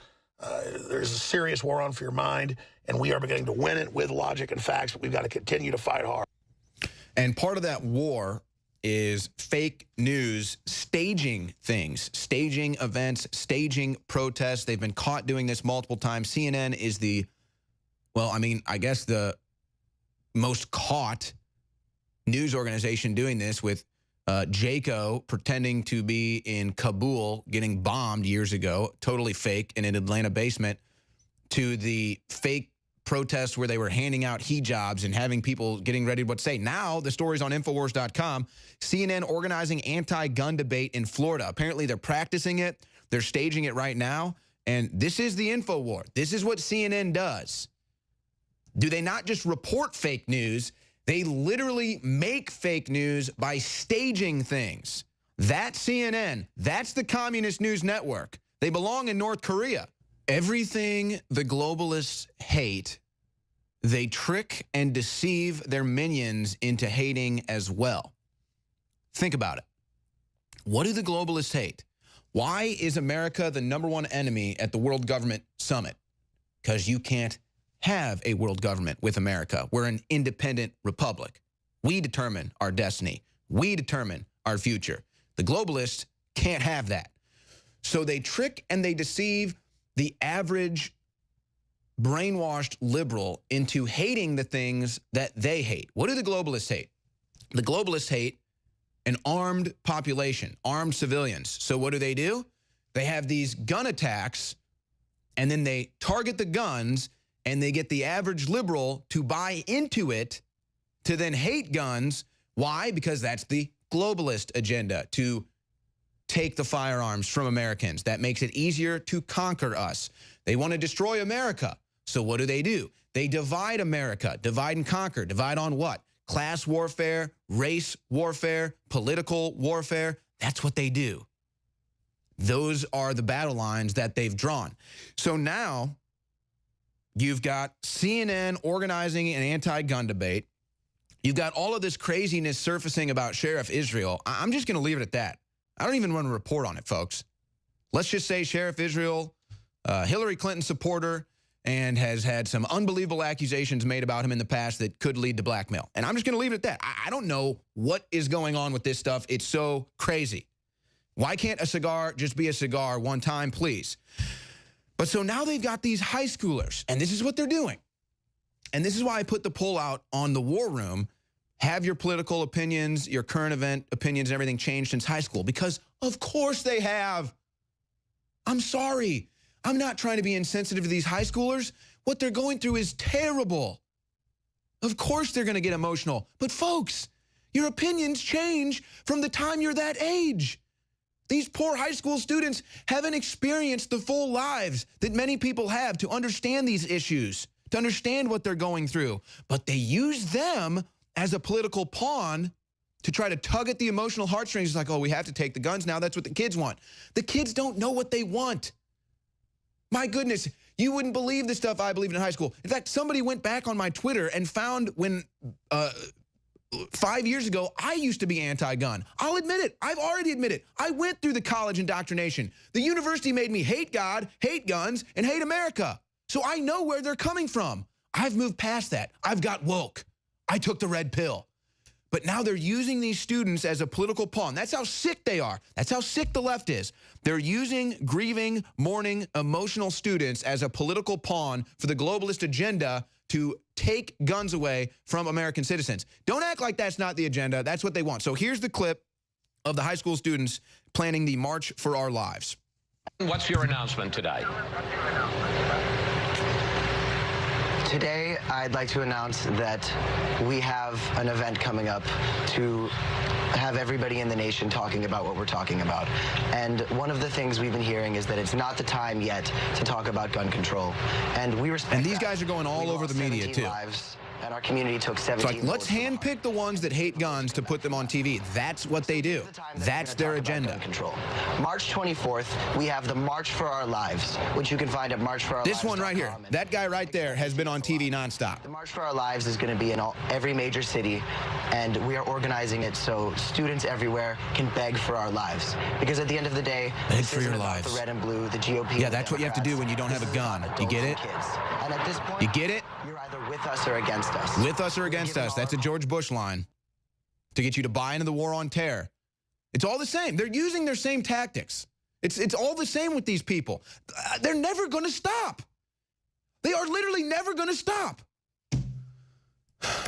There's a serious war on for your mind, and we are beginning to win it with logic and facts, but we've got to continue to fight hard. And part of that war is fake news staging things, staging events, staging protests. They've been caught doing this multiple times. CNN is the, well, I mean, I guess the most caught news organization doing this, with Jaco pretending to be in Kabul, getting bombed years ago, totally fake, in an Atlanta basement, to the fake protests where they were handing out hijabs and having people getting ready to what to say. Now, the story's on Infowars.com. CNN organizing anti-gun debate in Florida. Apparently, they're practicing it. They're staging it right now. And this is the Infowar. This is what CNN does. Do they not just report fake news? They literally make fake news by staging things. That's CNN. That's the Communist News Network. They belong in North Korea. Everything the globalists hate, they trick and deceive their minions into hating as well. Think about it. What do the globalists hate? Why is America the #1 enemy at the World Government Summit? Because you can't have a world government with America. We're an independent republic. We determine our destiny. We determine our future. The globalists can't have that. So they trick and they deceive the average brainwashed liberal into hating the things that they hate. What do the globalists hate? The globalists hate an armed population, armed civilians. So what do? They have these gun attacks, and then they target the guns, and they get the average liberal to buy into it, to then hate guns. Why? Because that's the globalist agenda, to take the firearms from Americans. That makes it easier to conquer us. They want to destroy America. So what do? They divide America, divide and conquer. Divide on what? Class warfare, race warfare, political warfare. That's what they do. Those are the battle lines that they've drawn. So now you've got CNN organizing an anti-gun debate. You've got all of this craziness surfacing about Sheriff Israel. I'm just going to leave it at that. I don't even want to report on it, folks. Let's just say Sheriff Israel, Hillary Clinton supporter, and has had some unbelievable accusations made about him in the past that could lead to blackmail. And I'm just going to leave it at that. I don't know what is going on with this stuff. It's so crazy. Why can't a cigar just be a cigar one time, please? But so now they've got these high schoolers, and this is what they're doing. And this is why I put the poll out on the War Room. Have your political opinions, your current event opinions, and everything changed since high school? Because of course they have. I'm sorry. I'm not trying to be insensitive to these high schoolers. What they're going through is terrible. Of course they're going to get emotional. But folks, your opinions change from the time you're that age. These poor high school students haven't experienced the full lives that many people have to understand these issues, to understand what they're going through. But they use them as a political pawn to try to tug at the emotional heartstrings. It's like, oh, we have to take the guns now. That's what the kids want. The kids don't know what they want. My goodness, you wouldn't believe the stuff I believed in high school. In fact, somebody went back on my Twitter and found when 5 years ago, I used to be anti-gun. I'll admit it. I've already admitted. I went through the college indoctrination. The university made me hate God, hate guns, and hate America. So I know where they're coming from. I've moved past that. I've got woke. I took the red pill. But now they're using these students as a political pawn. That's how sick they are. That's how sick the left is. They're using grieving, mourning, emotional students as a political pawn for the globalist agenda to take guns away from American citizens. Don't act like that's not the agenda. That's what they want. So here's the clip of the high school students planning the March for Our Lives. What's your announcement today? Today, I'd like to announce that we have an event coming up to have everybody in the nation talking about what we're talking about. And one of the things we've been hearing is that it's not the time yet to talk about gun control. And we respect And these guys are going all over the media, too. Lives, and our community took 17 It's like, let's handpick the ones that hate guns to put them on TV. That's what they do. That's their agenda. Control. March 24th, we have the March for Our Lives, which you can find at marchforourlives.com. This one right here, that guy right there has been on TV nonstop. The March for Our Lives is going to be in every major city, and we are organizing it so students everywhere can beg for our lives. Because at the end of the day, beg for your lives. The red and blue, the GOP. Yeah, that's what you have to do when you don't have a gun. You get it? And at this point, you get it? You're either with us or against us. With us or against us. That's a George Bush line to get you to buy into the war on terror. It's all the same. They're using their same tactics. It's all the same with these people. They're never going to stop. They are literally never going to stop.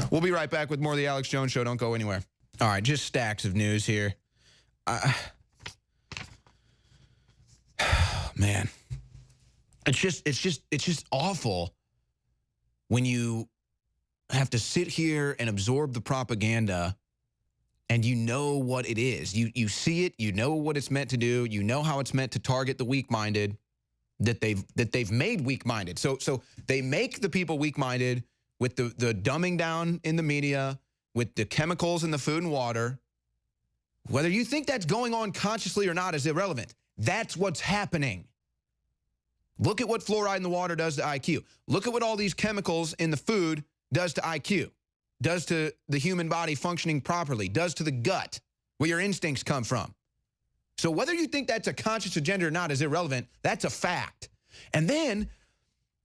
We'll be right back with more of the Alex Jones Show. Don't go anywhere. All right, just stacks of news here. Man, it's just awful when you have to sit here and absorb the propaganda and you know what it is. You see it, you know what it's meant to do, you know how it's meant to target the weak-minded, that they've made weak-minded. So they make the people weak-minded with the dumbing down in the media, with the chemicals in the food and water. Whether you think that's going on consciously or not is irrelevant. That's what's happening. Look at what fluoride in the water does to IQ. Look at what all these chemicals in the food does to IQ, does to the human body functioning properly, does to the gut, where your instincts come from. So whether you think that's a conscious agenda or not is irrelevant. That's a fact. And then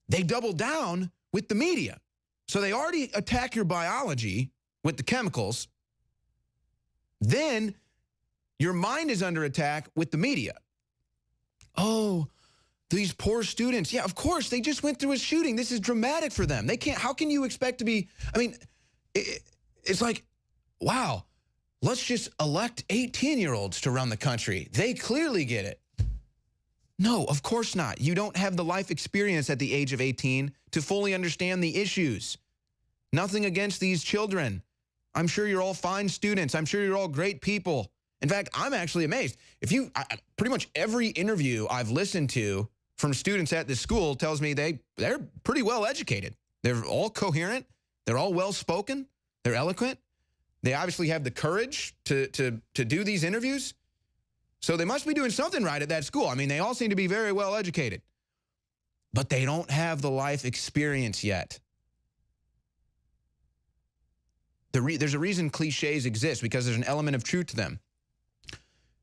they double down with the media. So they already attack your biology with the chemicals. Then your mind is under attack with the media. Oh, these poor students. Yeah, of course, they just went through a shooting. This is dramatic for them. They can't, how can you expect to be, I mean, it's like, wow, let's just elect 18-year-olds to run the country. They clearly get it. No, of course not. You don't have the life experience at the age of 18 to fully understand the issues. Nothing against these children. I'm sure you're all fine students. I'm sure you're all great people. In fact, I'm actually amazed. If you, pretty much every interview I've listened to from students at this school tells me they're pretty well educated. They're all coherent. They're all well-spoken. They're eloquent. They obviously have the courage to do these interviews. So they must be doing something right at that school. I mean, they all seem to be very well educated. But they don't have the life experience yet. There's a reason cliches exist, because there's an element of truth to them.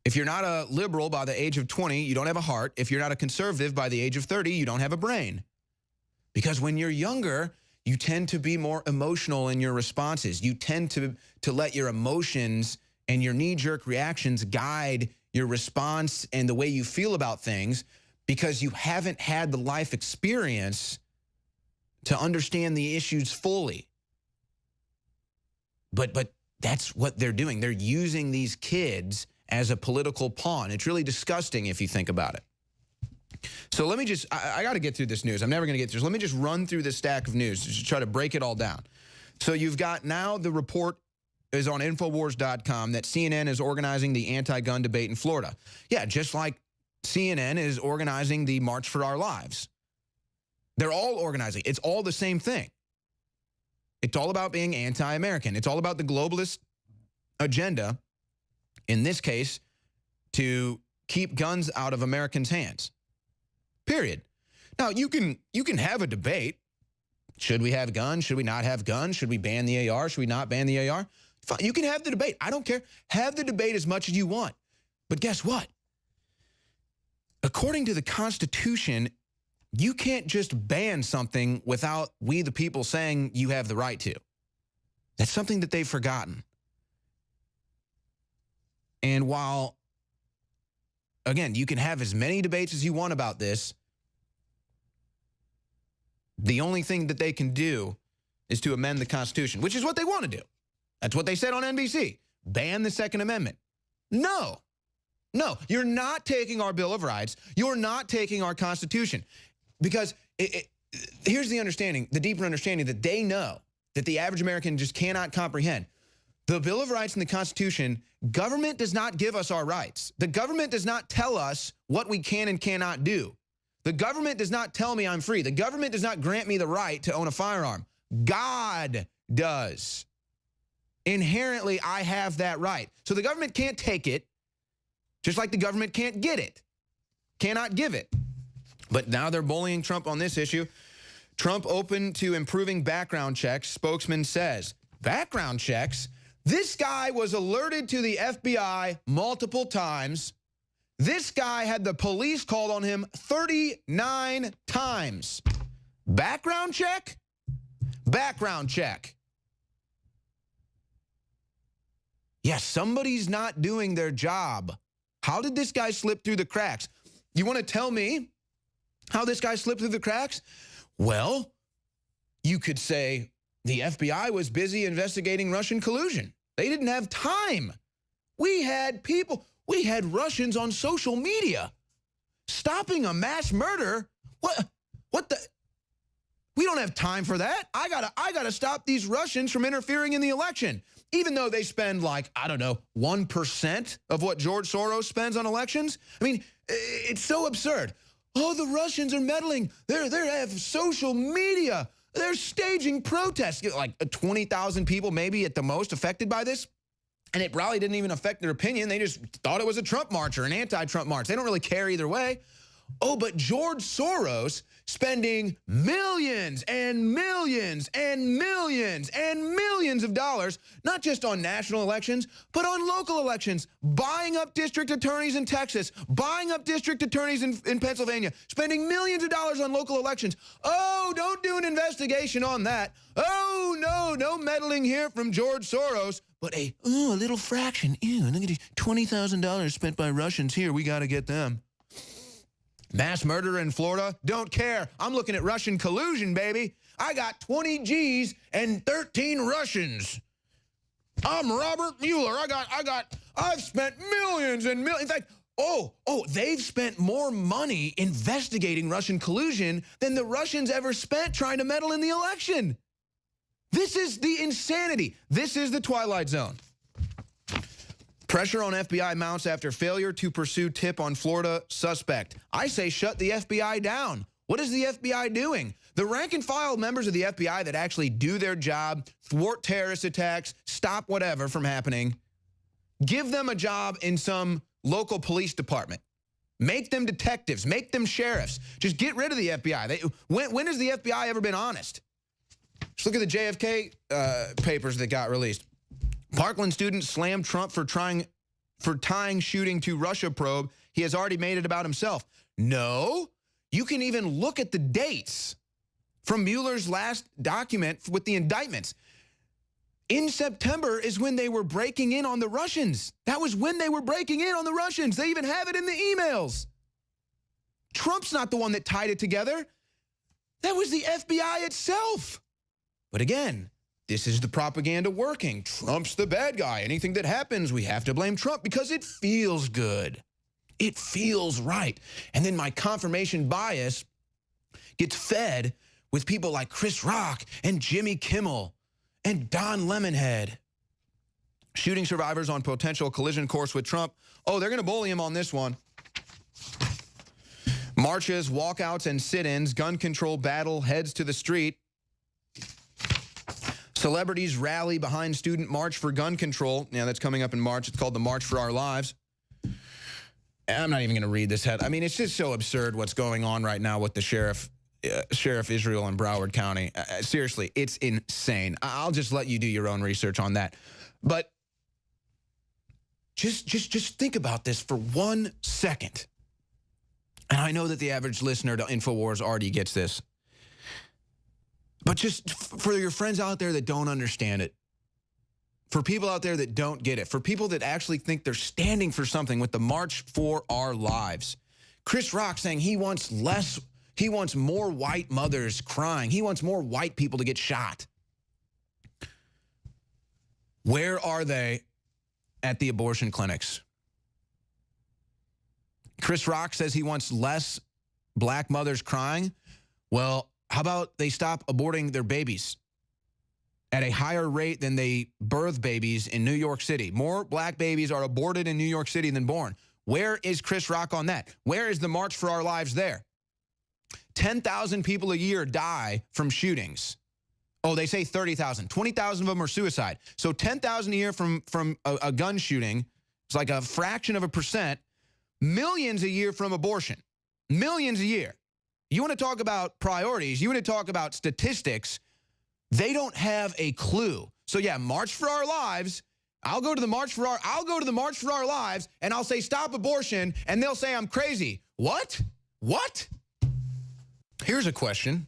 If you're not a liberal by the age of 20, you don't have a heart. If you're not a conservative by the age of 30, you don't have a brain. Because when you're younger, you tend to be more emotional in your responses. You tend to let your emotions and your knee-jerk reactions guide your response and the way you feel about things, because you haven't had the life experience to understand the issues fully. But that's what they're doing. They're using these kids as a political pawn. It's really disgusting if you think about it. So let me just, I got to get through this news. I'm never going to get through. So let me just run through this stack of news to try to break it all down. So you've got now the report is on Infowars.com that CNN is organizing the anti-gun debate in Florida. Yeah, just like CNN is organizing the March for Our Lives. They're all organizing. It's all the same thing. It's all about being anti-American. It's all about the globalist agenda, in this case, to keep guns out of Americans' hands. Period. Now, you can have a debate. Should we have guns? Should we not have guns? Should we ban the AR? Should we not ban the AR? Fine, you can have the debate. I don't care. Have the debate as much as you want. But guess what? According to the Constitution, you can't just ban something without we the people saying you have the right to. That's something that they've forgotten. And while, again, you can have as many debates as you want about this, the only thing that they can do is to amend the Constitution, which is what they want to do. That's what they said on NBC. Ban the Second Amendment. No. No, you're not taking our Bill of Rights. You're not taking our Constitution. Because here's the understanding, the deeper understanding that they know that the average American just cannot comprehend. The Bill of Rights and the Constitution, government does not give us our rights. The government does not tell us what we can and cannot do. The government does not tell me I'm free. The government does not grant me the right to own a firearm. God does. Inherently, I have that right. So the government can't take it, just like the government can't get it, cannot give it. But now they're bullying Trump on this issue. Trump open to improving background checks, spokesman says. Background checks? This guy was alerted to the FBI multiple times. This guy had the police called on him 39 times. Background check? Background check. Yeah, somebody's not doing their job. How did this guy slip through the cracks? You want to tell me how this guy slipped through the cracks? Well, you could say the FBI was busy investigating Russian collusion. They didn't have time. We had Russians on social media stopping a mass murder. What the? We don't have time for that. I gotta stop these Russians from interfering in the election. Even though they spend like, I don't know, 1% of what George Soros spends on elections. I mean, it's so absurd. Oh, the Russians are meddling. They have social media. They're staging protests. Like 20,000 people maybe at the most affected by this. And it probably didn't even affect their opinion. They just thought it was a Trump march or an anti-Trump march. They don't really care either way. Oh, but George Soros spending millions and millions and millions and millions of dollars, not just on national elections, but on local elections, buying up district attorneys in Texas, buying up district attorneys in Pennsylvania, spending millions of dollars on local elections. Oh, don't do an investigation on that. Oh, no meddling here from George Soros. But a little fraction. Ew, look at $20,000 spent by Russians here. We got to get them. Mass murder in Florida? Don't care. I'm looking at Russian collusion, baby. I got 20 G's and 13 Russians. I'm Robert Mueller. I've spent millions and millions. In fact, they've spent more money investigating Russian collusion than the Russians ever spent trying to meddle in the election. This is the insanity. This is the Twilight Zone. Pressure on FBI mounts after failure to pursue tip on Florida suspect. I say shut the FBI down. What is the FBI doing? The rank and file members of the FBI that actually do their job, thwart terrorist attacks, stop whatever from happening, give them a job in some local police department. Make them detectives. Make them sheriffs. Just get rid of the FBI. When has the FBI ever been honest? Just look at the JFK papers that got released. Parkland student slammed Trump for tying shooting to Russia probe. He has already made it about himself. No, you can even look at the dates from Mueller's last document with the indictments. In September is when they were breaking in on the Russians. That was when they were breaking in on the Russians. They even have it in the emails. Trump's not the one that tied it together. That was the FBI itself. But again, this is the propaganda working. Trump's the bad guy. Anything that happens, we have to blame Trump because it feels good. It feels right. And then my confirmation bias gets fed with people like Chris Rock and Jimmy Kimmel and Don Lemonhead. Shooting survivors on potential collision course with Trump. Oh, they're going to bully him on this one. Marches, walkouts, and sit-ins. Gun control battle heads to the street. Celebrities rally behind student march for gun control. Yeah, that's coming up in March. It's called the March for Our Lives. I'm not even going to read this head. I mean, it's just so absurd what's going on right now with the sheriff Sheriff Israel in Broward County. Seriously, it's insane. I'll just let you do your own research on that. But just think about this for 1 second. And I know that the average listener to Infowars already gets this. But just for your friends out there that don't understand it, for people out there that don't get it, for people that actually think they're standing for something with the March for Our Lives, Chris Rock saying he wants more white mothers crying. He wants more white people to get shot. Where are they at the abortion clinics? Chris Rock says he wants less black mothers crying. Well, how about they stop aborting their babies at a higher rate than they birth babies in New York City? More black babies are aborted in New York City than born. Where is Chris Rock on that? Where is the March for Our Lives there? 10,000 people a year die from shootings. Oh, they say 30,000. 20,000 of them are suicide. So 10,000 a year from a gun shooting. It's like a fraction of a percent. Millions a year from abortion. Millions a year. You want to talk about priorities. You want to talk about statistics. They don't have a clue. So yeah, March for Our Lives. I'll go to the March for Our Lives, and I'll say stop abortion, and they'll say I'm crazy. What? What? Here's a question.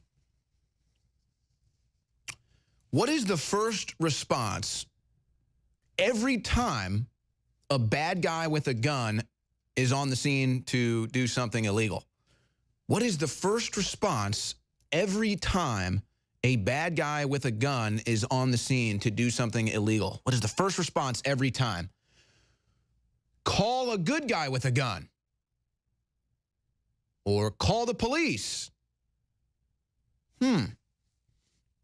What is the first response every time a bad guy with a gun is on the scene to do something illegal? What is the first response every time a bad guy with a gun is on the scene to do something illegal? What is the first response every time? Call a good guy with a gun. Or call the police.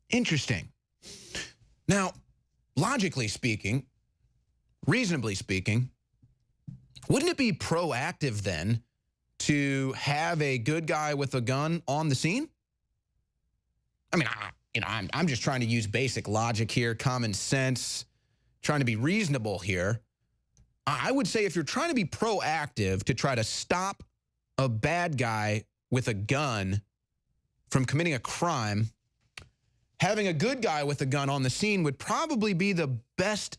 Interesting. Now, logically speaking, reasonably speaking, wouldn't it be proactive then to have a good guy with a gun on the scene? I mean, I'm just trying to use basic logic here, common sense, trying to be reasonable here. I would say if you're trying to be proactive to try to stop a bad guy with a gun from committing a crime, having a good guy with a gun on the scene would probably be the best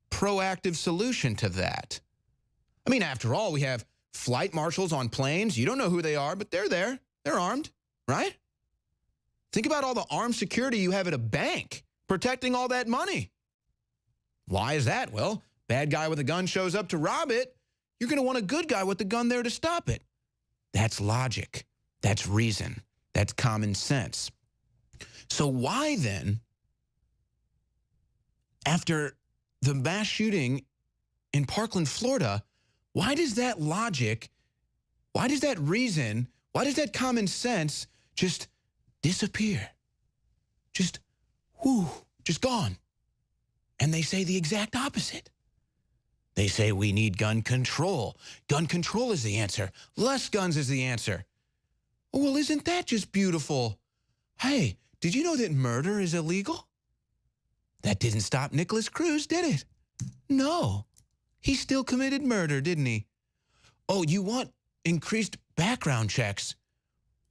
proactive solution to that. I mean, after all, we have flight marshals on planes. You don't know who they are, but they're there. They're armed, right? Think about all the armed security you have at a bank protecting all that money. Why is that? Well, bad guy with a gun shows up to rob it. You're going to want a good guy with the gun there to stop it. That's logic. That's reason. That's common sense. So why then, after the mass shooting in Parkland, Florida, why does that logic, why does that reason, why does that common sense just disappear? Just gone. And they say the exact opposite. They say we need gun control. Gun control is the answer. Less guns is the answer. Well, isn't that just beautiful? Hey, did you know that murder is illegal? That didn't stop Nicholas Cruz, did it? No. He still committed murder, didn't he? Oh, you want increased background checks?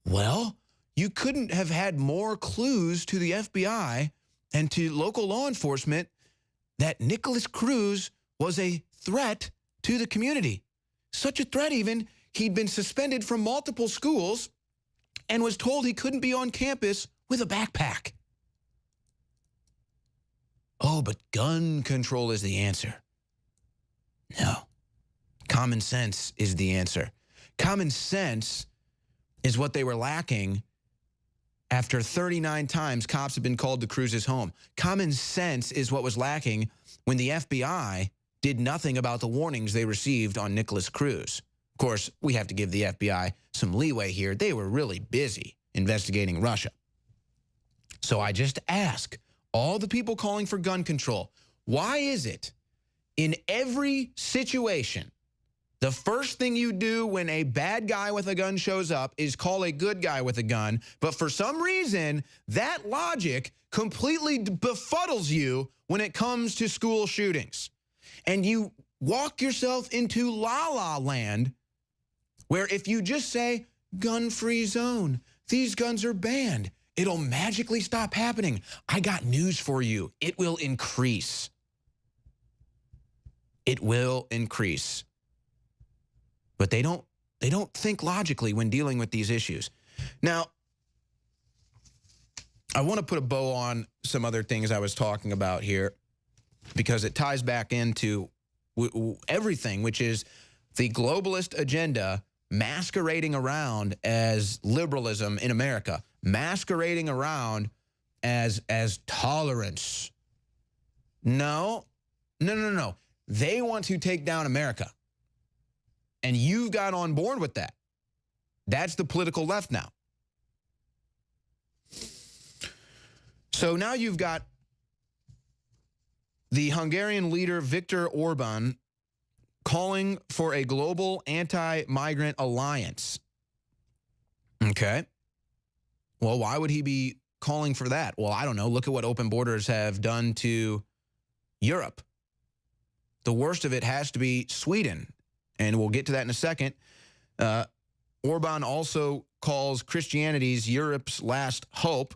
Well, you couldn't have had more clues to the FBI and to local law enforcement that Nicholas Cruz was a threat to the community. Such a threat even, he'd been suspended from multiple schools and was told he couldn't be on campus with a backpack. Oh, but gun control is the answer. No. Common sense is the answer. Common sense is what they were lacking after 39 times cops have been called to Cruz's home. Common sense is what was lacking when the FBI did nothing about the warnings they received on Nicholas Cruz. Of course, we have to give the FBI some leeway here. They were really busy investigating Russia. So I just ask all the people calling for gun control, why is it in every situation, the first thing you do when a bad guy with a gun shows up is call a good guy with a gun, but for some reason, that logic completely befuddles you when it comes to school shootings. And you walk yourself into la-la land where if you just say gun-free zone, these guns are banned. It'll magically stop happening. I got news for you. It will increase. It will increase. But they don't think logically when dealing with these issues. Now, I want to put a bow on some other things I was talking about here because it ties back into everything, which is the globalist agenda masquerading around as liberalism in America, masquerading around as tolerance. No. They want to take down America. And you've got on board with that. That's the political left now. So now you've got the Hungarian leader Viktor Orban calling for a global anti-migrant alliance. Okay. Well, why would he be calling for that? Well, I don't know. Look at what open borders have done to Europe. The worst of it has to be Sweden, and we'll get to that in a second. Orban also calls Christianity's Europe's last hope.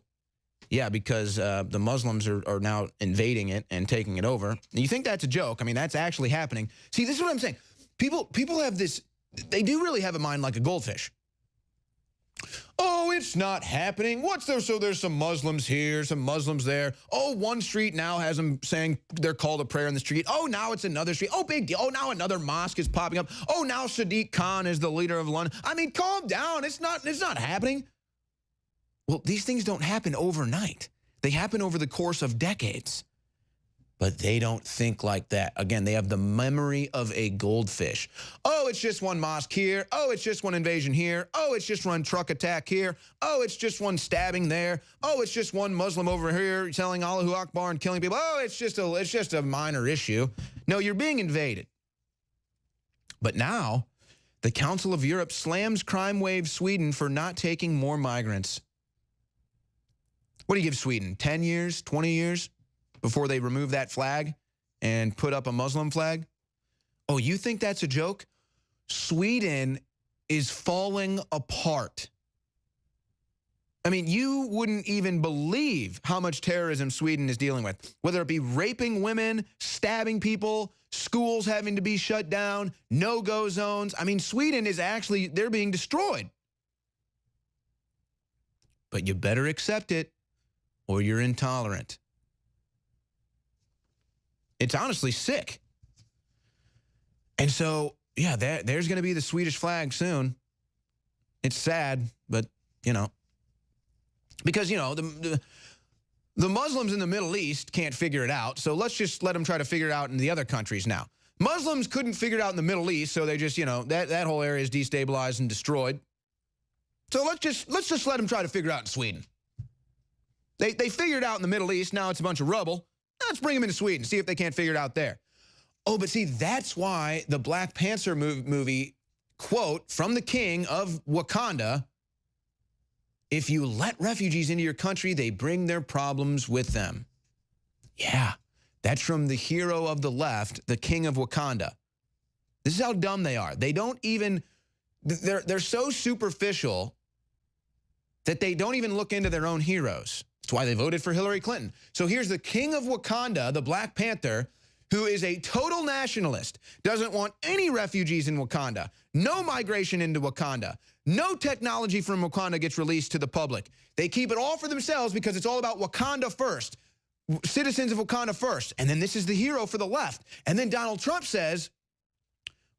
Yeah, because the Muslims are now invading it and taking it over. You think that's a joke? I mean, that's actually happening. See, this is what I'm saying. People have this, they do really have a mind like a goldfish. Oh, it's not happening. What's there? So there's some Muslims here, some Muslims there. Oh, one street now has them saying their call to prayer in the street. Oh, now it's another street. Oh, big deal. Oh, now another mosque is popping up. Oh, now Sadiq Khan is the leader of London. I mean, calm down. It's not happening. Well, these things don't happen overnight. They happen over the course of decades. But they don't think like that. Again, they have the memory of a goldfish. Oh, it's just one mosque here. Oh, it's just one invasion here. Oh, it's just one truck attack here. Oh, it's just one stabbing there. Oh, it's just one Muslim over here telling Allahu Akbar and killing people. Oh, it's just a minor issue. No, you're being invaded. But now, the Council of Europe slams crime wave Sweden for not taking more migrants. What do you give Sweden? 10 years, 20 years? Before they remove that flag and put up a Muslim flag? Oh, you think that's a joke? Sweden is falling apart. I mean, you wouldn't even believe how much terrorism Sweden is dealing with. Whether it be raping women, stabbing people, schools having to be shut down, no-go zones. I mean, Sweden is actually, they're being destroyed. But you better accept it or you're intolerant. It's honestly sick. And so, yeah, there's going to be the Swedish flag soon. It's sad, but, you know. Because, you know, the Muslims in the Middle East can't figure it out, so let's just let them try to figure it out in the other countries now. Muslims couldn't figure it out in the Middle East, so they just, you know, that whole area is destabilized and destroyed. So let's just let them try to figure it out in Sweden. They figured it out in the Middle East, now it's a bunch of rubble. Let's bring them into Sweden, see if they can't figure it out there. Oh, but see, that's why the Black Panther movie, quote, from the king of Wakanda, if you let refugees into your country, they bring their problems with them. Yeah, that's from the hero of the left, the king of Wakanda. This is how dumb they are. They don't even, they're so superficial that they don't even look into their own heroes. That's why they voted for Hillary Clinton. So here's the king of Wakanda, the Black Panther, who is a total nationalist, doesn't want any refugees in Wakanda, no migration into Wakanda, no technology from Wakanda gets released to the public. They keep it all for themselves because it's all about Wakanda first, citizens of Wakanda first. And then this is the hero for the left. And then Donald Trump says,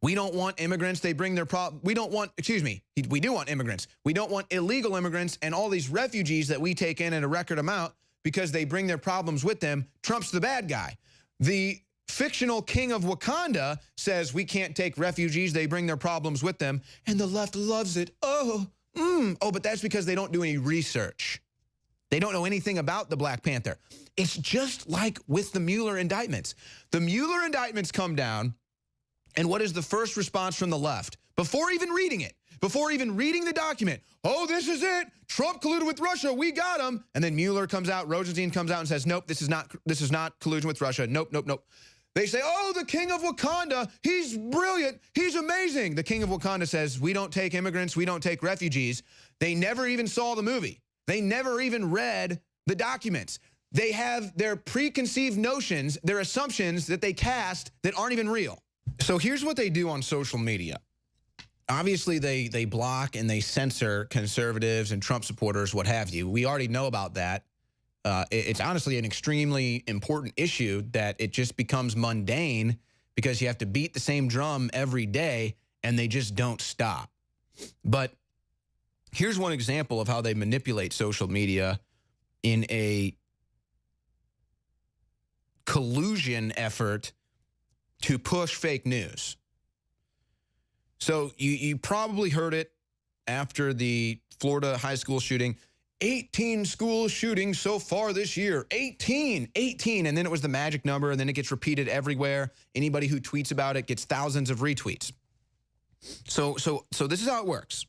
we don't want immigrants. They bring their problem. We don't want, excuse me, we do want immigrants. We don't want illegal immigrants and all these refugees that we take in a record amount because they bring their problems with them. Trump's the bad guy. The fictional king of Wakanda says we can't take refugees. They bring their problems with them. And the left loves it. Oh, but that's because they don't do any research. They don't know anything about the Black Panther. It's just like with the Mueller indictments. The Mueller indictments come down. And what is the first response from the left? Before even reading it, before even reading the document, oh, this is it. Trump colluded with Russia. We got him. And then Mueller comes out, Rosenstein comes out and says, nope, this is not collusion with Russia. Nope, nope, nope. They say, oh, the king of Wakanda, he's brilliant. He's amazing. The king of Wakanda says, we don't take immigrants. We don't take refugees. They never even saw the movie. They never even read the documents. They have their preconceived notions, their assumptions that they cast that aren't even real. So here's what they do on social media. Obviously, they block and they censor conservatives and Trump supporters, what have you. We already know about that. It's honestly an extremely important issue that it just becomes mundane because you have to beat the same drum every day and they just don't stop. But here's one example of how they manipulate social media in a collusion effort to push fake news. So you probably heard it after the Florida high school shooting. 18 school shootings so far this year. 18. And then it was the magic number, and then it gets repeated everywhere. Anybody who tweets about it gets thousands of retweets. So this is how it works.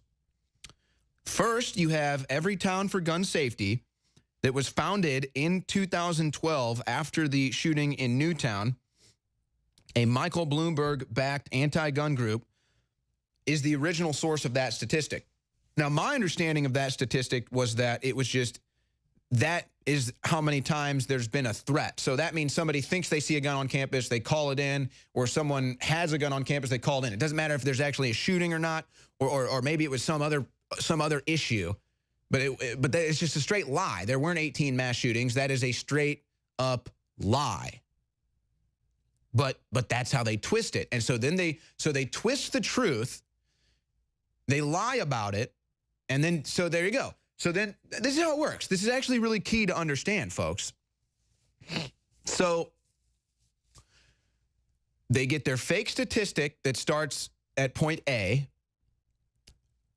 First, you have Everytown for Gun Safety that was founded in 2012 after the shooting in Newtown. A Michael Bloomberg-backed anti-gun group is the original source of that statistic. Now, my understanding of that statistic was that it was just, that is how many times there's been a threat. So that means somebody thinks they see a gun on campus, they call it in, or someone has a gun on campus, they call it in. It doesn't matter if there's actually a shooting or not, or maybe it was some other issue, but it's just a straight lie. There weren't 18 mass shootings. That is a straight up lie. But that's how they twist it. And so then they twist the truth, they lie about it, and then, so there you go. So then, this is how it works. This is actually really key to understand, folks. So they get their fake statistic that starts at point A.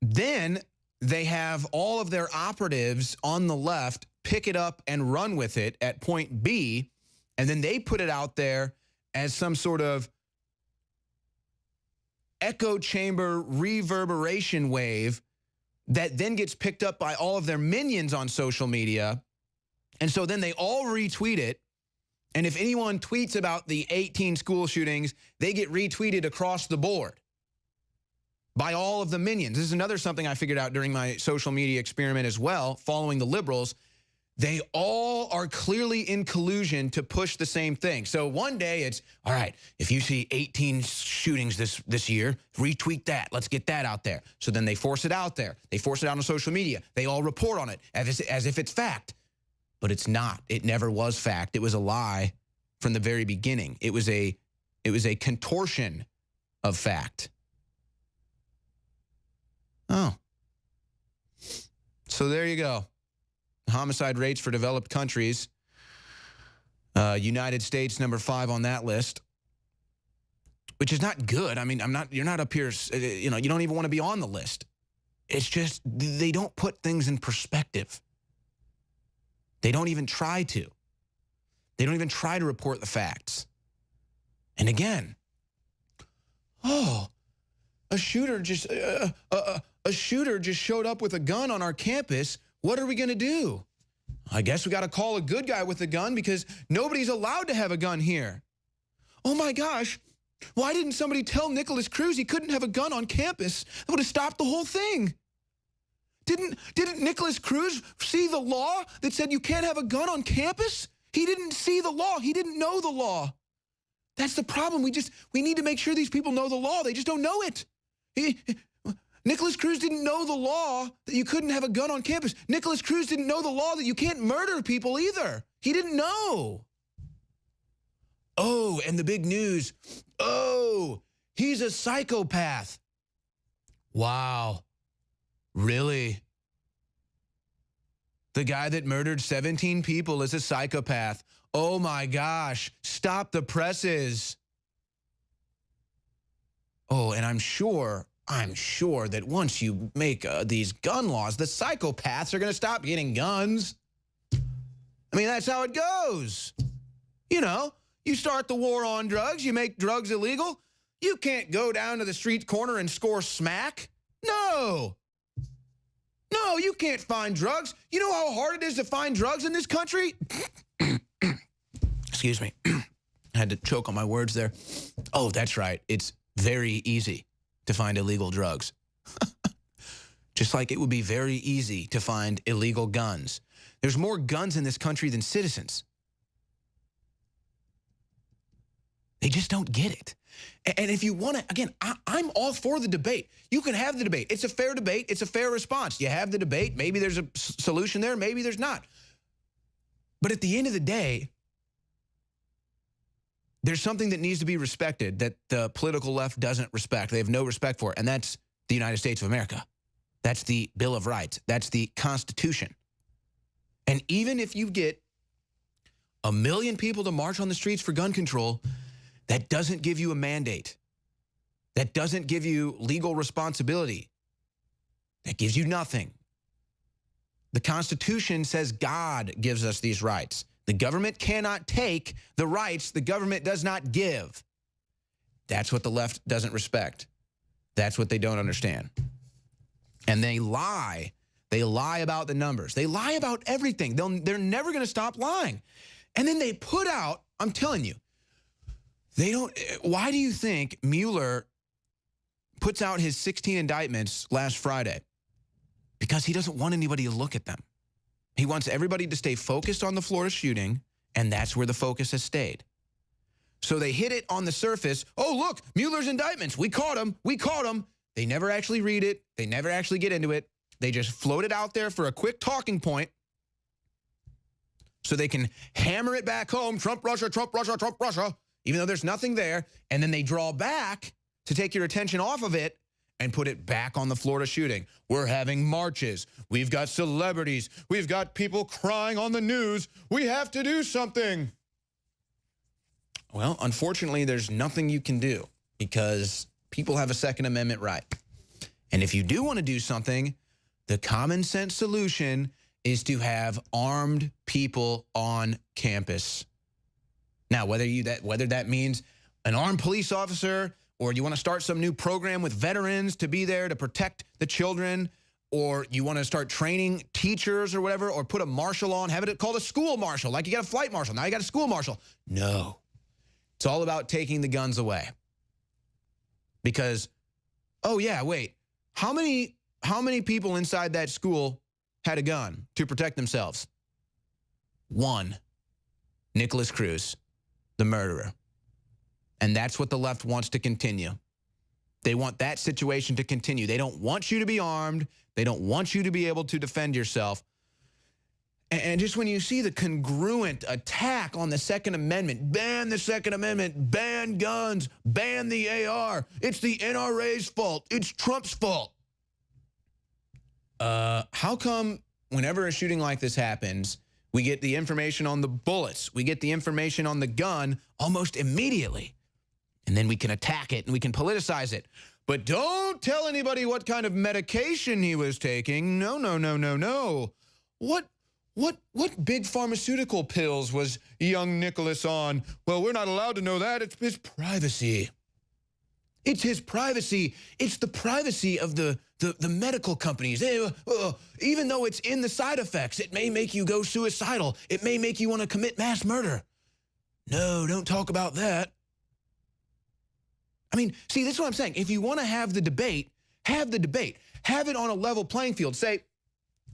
Then they have all of their operatives on the left pick it up and run with it at point B, and then they put it out there as some sort of echo chamber reverberation wave that then gets picked up by all of their minions on social media. And so then they all retweet it. And if anyone tweets about the 18 school shootings, they get retweeted across the board by all of the minions. This is another something I figured out during my social media experiment as well, following the liberals. They all are clearly in collusion to push the same thing. So one day it's, all right, if you see 18 shootings this year, retweet that. Let's get that out there. So then they force it out there. They force it out on social media. They all report on it as if it's fact. But it's not. It never was fact. It was a lie from the very beginning. It was a contortion of fact. Oh. So there you go. Homicide rates for developed countries. United States, number 5 on that list, which is not good. I mean, you're not up here, you don't even want to be on the list. It's just, they don't put things in perspective. They don't even try to. They don't even try to report the facts. And again, a shooter just showed up with a gun on our campus. What are we going to do? I guess we got to call a good guy with a gun because nobody's allowed to have a gun here. Oh my gosh, why didn't somebody tell Nicholas Cruz he couldn't have a gun on campus? That would have stopped the whole thing. Didn't Nicholas Cruz see the law that said you can't have a gun on campus? He didn't see the law. He didn't know the law. That's the problem. We need to make sure these people know the law. They just don't know it. Nicholas Cruz didn't know the law that you couldn't have a gun on campus. Nicholas Cruz didn't know the law that you can't murder people either. He didn't know. Oh, and the big news. Oh, he's a psychopath. Wow. Really? The guy that murdered 17 people is a psychopath. Oh my gosh. Stop the presses. Oh, and I'm sure that once you make these gun laws, the psychopaths are going to stop getting guns. I mean, that's how it goes. You know, you start the war on drugs, you make drugs illegal. You can't go down to the street corner and score smack. No. No, you can't find drugs. You know how hard it is to find drugs in this country? Excuse me. I had to choke on my words there. Oh, that's right. It's very easy to find illegal drugs. Just like it would be very easy to find illegal guns. There's more guns in this country than citizens. They just don't get it. And if you want to, again, I'm all for the debate. You can have the debate. It's a fair debate. It's a fair response. You have the debate. Maybe there's a solution there. Maybe there's not. But at the end of the day, there's something that needs to be respected that the political left doesn't respect. They have no respect for it, and that's the United States of America. That's the Bill of Rights. That's the Constitution. And even if you get 1 million people to march on the streets for gun control, that doesn't give you a mandate. That doesn't give you legal responsibility. That gives you nothing. The Constitution says God gives us these rights. The government cannot take the rights the government does not give. That's what the left doesn't respect. That's what they don't understand. And they lie. They lie about the numbers. They lie about everything. They're never going to stop lying. And then they put out, I'm telling you, they don't. Why do you think Mueller puts out his 16 indictments last Friday? Because he doesn't want anybody to look at them. He wants everybody to stay focused on the Florida shooting, and that's where the focus has stayed. So they hit it on the surface. Oh, look, Mueller's indictments. We caught him. We caught him. They never actually read it. They never actually get into it. They just float it out there for a quick talking point so they can hammer it back home. Trump, Russia, Trump, Russia, Trump, Russia, even though there's nothing there. And then they draw back to take your attention off of it and put it back on the Florida shooting. We're having marches. We've got celebrities. We've got people crying on the news. We have to do something. Well, unfortunately, there's nothing you can do because people have a Second Amendment right. And if you do want to do something, the common sense solution is to have armed people on campus. Now, whether that means an armed police officer, or you want to start some new program with veterans to be there to protect the children, or you want to start training teachers or whatever, or put a marshal on, have it called a school marshal, like you got a flight marshal, now you got a school marshal. No. It's all about taking the guns away. Because, oh yeah, wait, how many people inside that school had a gun to protect themselves? One. Nicholas Cruz, the murderer. And that's what the left wants to continue. They want that situation to continue. They don't want you to be armed. They don't want you to be able to defend yourself. And just when you see the congruent attack on the Second Amendment, ban the Second Amendment, ban guns, ban the AR, it's the NRA's fault, it's Trump's fault. How come whenever a shooting like this happens, we get the information on the bullets, we get the information on the gun almost immediately, and then we can attack it and we can politicize it? But don't tell anybody what kind of medication he was taking. No, no, no, no, no. What big pharmaceutical pills was young Nicholas on? Well, we're not allowed to know that. It's his privacy. It's his privacy. It's the privacy of the medical companies. Even though it's in the side effects, it may make you go suicidal. It may make you want to commit mass murder. No, don't talk about that. I mean, see, this is what I'm saying. If you want to have the debate, have the debate. Have it on a level playing field. Say,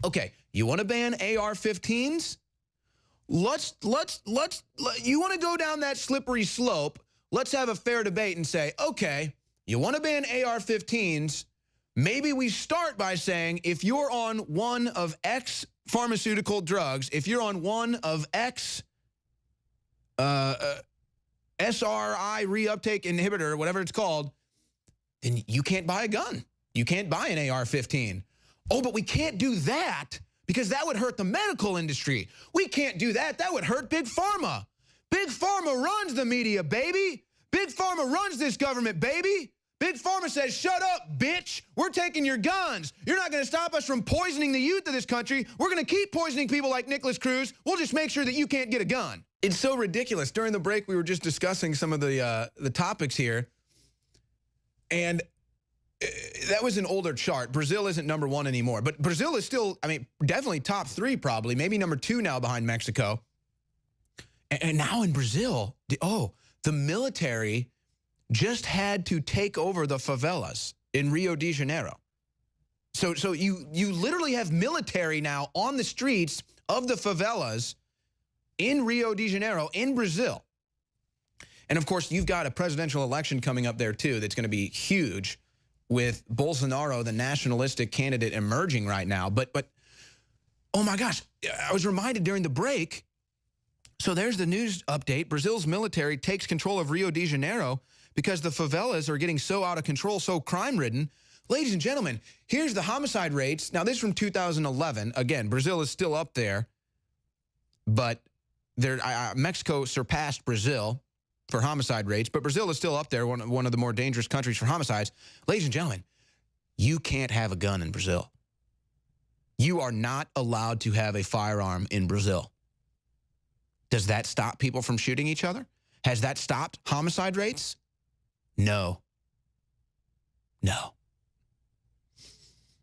okay, you want to ban AR-15s? You want to go down that slippery slope? Let's have a fair debate and say, okay, you want to ban AR-15s? Maybe we start by saying if you're on one of X pharmaceutical drugs, if you're on one of X SRI reuptake inhibitor, whatever it's called, then you can't buy a gun. You can't buy an AR-15. Oh, but we can't do that because that would hurt the medical industry. We can't do that. That would hurt Big Pharma. Big Pharma runs the media, baby. Big Pharma runs this government, baby. Big Pharma says, shut up, bitch. We're taking your guns. You're not going to stop us from poisoning the youth of this country. We're going to keep poisoning people like Nicholas Cruz. We'll just make sure that you can't get a gun. It's so ridiculous. During the break, we were just discussing some of the topics here. And that was an older chart. Brazil isn't #1 anymore. But Brazil is still, I mean, definitely top 3 probably. Maybe #2 now behind Mexico. And now in Brazil, the military just had to take over the favelas in Rio de Janeiro. So you literally have military now on the streets of the favelas in Rio de Janeiro, in Brazil. And, of course, you've got a presidential election coming up there, too, that's going to be huge with Bolsonaro, the nationalistic candidate, emerging right now. But oh, my gosh, I was reminded during the break. So there's the news update. Brazil's military takes control of Rio de Janeiro because the favelas are getting so out of control, so crime-ridden. Ladies and gentlemen, here's the homicide rates. Now, this is from 2011. Again, Brazil is still up there, but Mexico surpassed Brazil for homicide rates, but Brazil is still up there, one of the more dangerous countries for homicides. Ladies and gentlemen, you can't have a gun in Brazil. You are not allowed to have a firearm in Brazil. Does that stop people from shooting each other? Has that stopped homicide rates? No. No.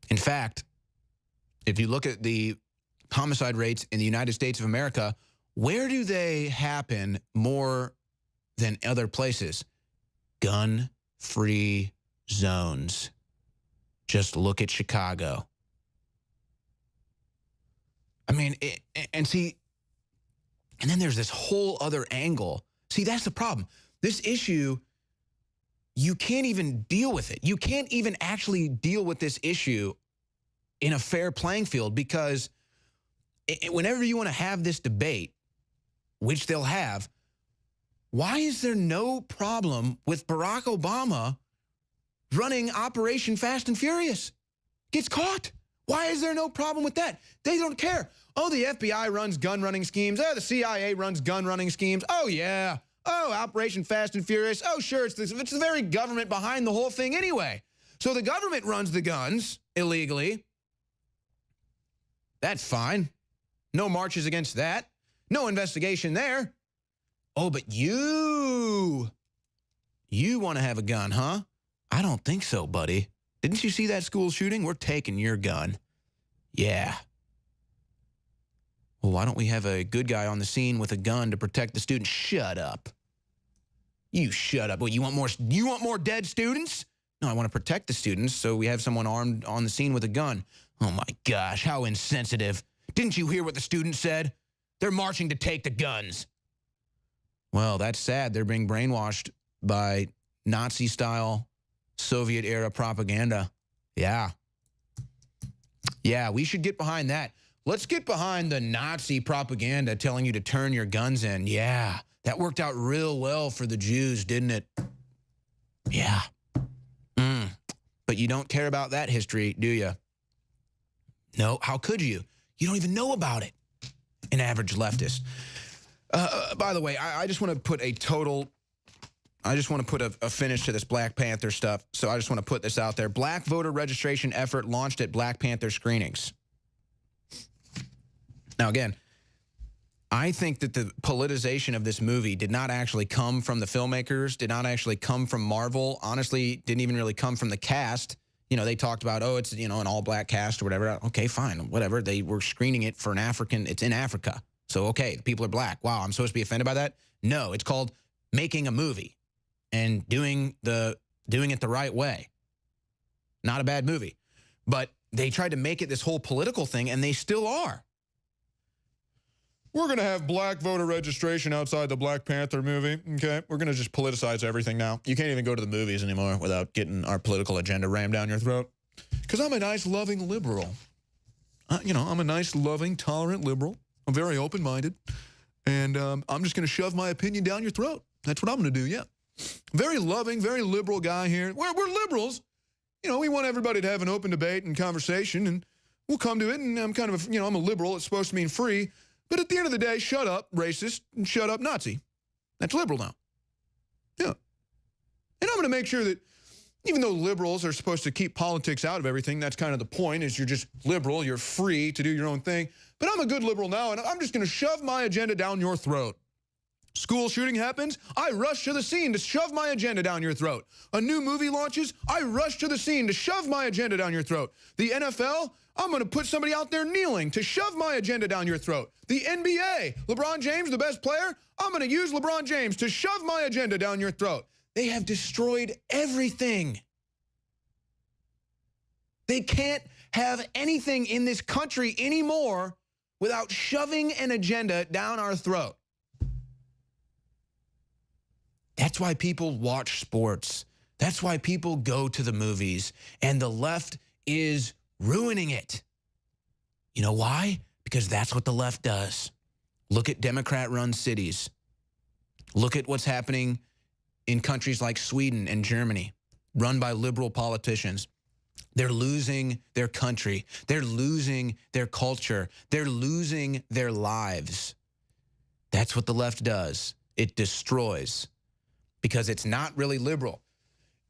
In fact, if you look at the homicide rates in the United States of America, where do they happen more than other places? Gun-free zones. Just look at Chicago. I mean, and then there's this whole other angle. See, that's the problem. This issue, you can't even deal with it. You can't even actually deal with this issue in a fair playing field, because whenever you want to have this debate, which they'll have, why is there no problem with Barack Obama running Operation Fast and Furious? Gets caught. Why is there no problem with that? They don't care. Oh, the FBI runs gun running schemes. Oh, the CIA runs gun running schemes. Oh, yeah. Oh, Operation Fast and Furious. Oh, sure, it's the very government behind the whole thing anyway. So the government runs the guns illegally. That's fine. No marches against that. No investigation there. Oh, but you want to have a gun, huh? I don't think so, buddy. Didn't you see that school shooting? We're taking your gun. Yeah. Well, why don't we have a good guy on the scene with a gun to protect the students? Shut up. You shut up. What, you want more dead students? No, I want to protect the students, so we have someone armed on the scene with a gun. Oh, my gosh, how insensitive. Didn't you hear what the students said? They're marching to take the guns. Well, that's sad. They're being brainwashed by Nazi-style Soviet-era propaganda. Yeah. Yeah, we should get behind that. Let's get behind the Nazi propaganda telling you to turn your guns in. Yeah, that worked out real well for the Jews, didn't it? Yeah. But you don't care about that history, do you? No, how could you? You don't even know about it. An average leftist. By the way, I just want to put a finish to this Black Panther stuff, so I just want to put this out there. Black voter registration effort launched at Black Panther screenings. Now, again, I think that the politicization of this movie did not actually come from the filmmakers, did not actually come from Marvel, honestly, didn't even really come from the cast. You know, they talked about, oh, it's, an all-black cast or whatever. Okay, fine, whatever. They were screening it for an African. It's in Africa. So, okay, the people are black. Wow, I'm supposed to be offended by that? No, it's called making a movie and doing it the right way. Not a bad movie. But they tried to make it this whole political thing, and they still are. We're going to have black voter registration outside the Black Panther movie, okay? We're going to just politicize everything now. You can't even go to the movies anymore without getting our political agenda rammed down your throat. Because I'm a nice, loving liberal. I'm a nice, loving, tolerant liberal. I'm very open-minded. And I'm just going to shove my opinion down your throat. That's what I'm going to do, yeah. Very loving, very liberal guy here. We're liberals. We want everybody to have an open debate and conversation, and we'll come to it, and I'm kind of, I'm a liberal. It's supposed to mean free. But at the end of the day, shut up, racist, and shut up, Nazi. That's liberal now. Yeah. And I'm going to make sure that even though liberals are supposed to keep politics out of everything, that's kind of the point, is you're just liberal, you're free to do your own thing. But I'm a good liberal now, and I'm just going to shove my agenda down your throat. School shooting happens, I rush to the scene to shove my agenda down your throat. A new movie launches, I rush to the scene to shove my agenda down your throat. The NFL, I'm going to put somebody out there kneeling to shove my agenda down your throat. The NBA, LeBron James, the best player, I'm going to use LeBron James to shove my agenda down your throat. They have destroyed everything. They can't have anything in this country anymore without shoving an agenda down our throat. That's why people watch sports. That's why people go to the movies. And the left is ruining it. You know why? Because that's what the left does. Look at Democrat-run cities. Look at what's happening in countries like Sweden and Germany, run by liberal politicians. They're losing their country. They're losing their culture. They're losing their lives. That's what the left does. It destroys. Because it's not really liberal.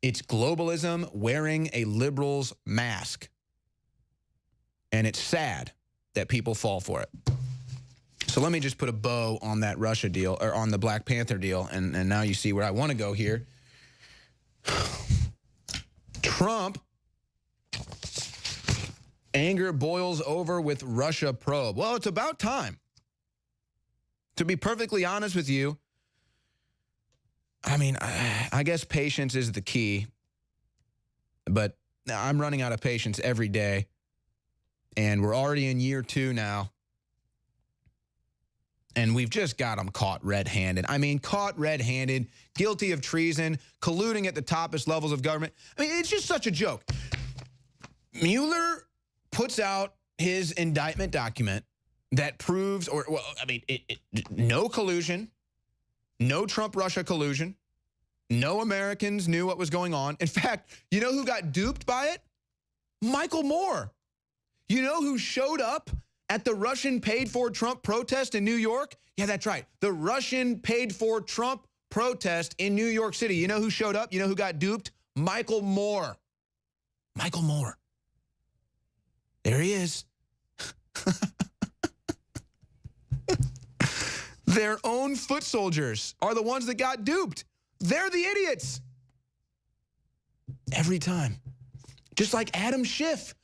It's globalism wearing a liberal's mask. And it's sad that people fall for it. So let me just put a bow on that Russia deal, or on the Black Panther deal, and now you see where I want to go here. Trump, anger boils over with Russia probe. Well, it's about time. To be perfectly honest with you, I mean, I guess patience is the key, but I'm running out of patience every day, and we're already in year 2 now. And we've just got them caught red-handed. I mean, caught red-handed, guilty of treason, colluding at the toppest levels of government. I mean, it's just such a joke. Mueller puts out his indictment document that proves, no collusion, no Trump-Russia collusion, no Americans knew what was going on. In fact, you know who got duped by it? Michael Moore. You know who showed up at the Russian paid-for Trump protest in New York? Yeah, that's right. The Russian paid-for Trump protest in New York City. You know who showed up? You know who got duped? Michael Moore. Michael Moore. There he is. Their own foot soldiers are the ones that got duped. They're the idiots. Every time. Just like Adam Schiff.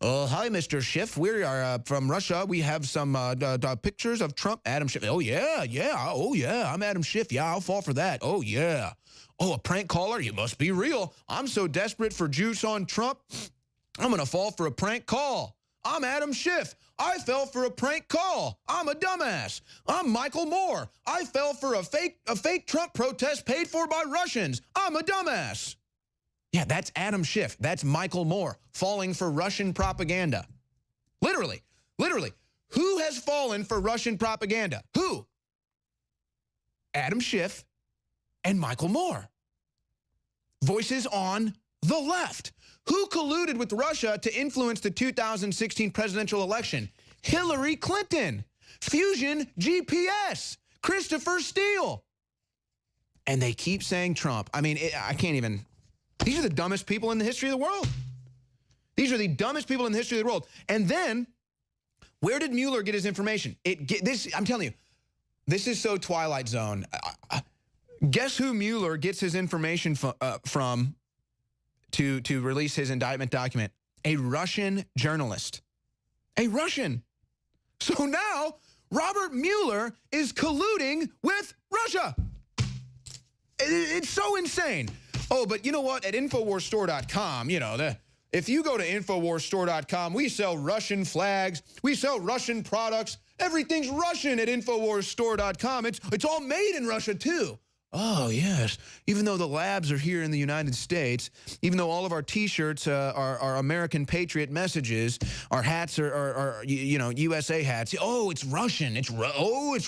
Hi, Mr. Schiff. We are from Russia. We have some pictures of Trump. Adam Schiff. Oh, yeah. Oh, yeah. I'm Adam Schiff. Yeah, I'll fall for that. Oh, yeah. Oh, a prank caller? You must be real. I'm so desperate for juice on Trump, I'm going to fall for a prank call. I'm Adam Schiff. I fell for a prank call. I'm a dumbass. I'm Michael Moore. I fell for a fake Trump protest paid for by Russians. I'm a dumbass. Yeah, that's Adam Schiff. That's Michael Moore falling for Russian propaganda. Literally. Who has fallen for Russian propaganda? Who? Adam Schiff and Michael Moore. Voices on the left. Who colluded with Russia to influence the 2016 presidential election? Hillary Clinton. Fusion GPS. Christopher Steele. And they keep saying Trump. I mean, I can't even... These are the dumbest people in the history of the world. These are the dumbest people in the history of the world. And then, where did Mueller get his information? I'm telling you, this is so Twilight Zone. Guess who Mueller gets his information from to release his indictment document? A Russian journalist. A Russian. So now, Robert Mueller is colluding with Russia. It's so insane. Oh, but you know what? At InfoWarsStore.com, you know, if you go to InfoWarsStore.com, we sell Russian flags. We sell Russian products. Everything's Russian at InfoWarsStore.com. It's all made in Russia, too. Oh, yes. Even though the labs are here in the United States, even though all of our T-shirts are American Patriot messages, our hats are USA hats. Oh, it's Russian. It's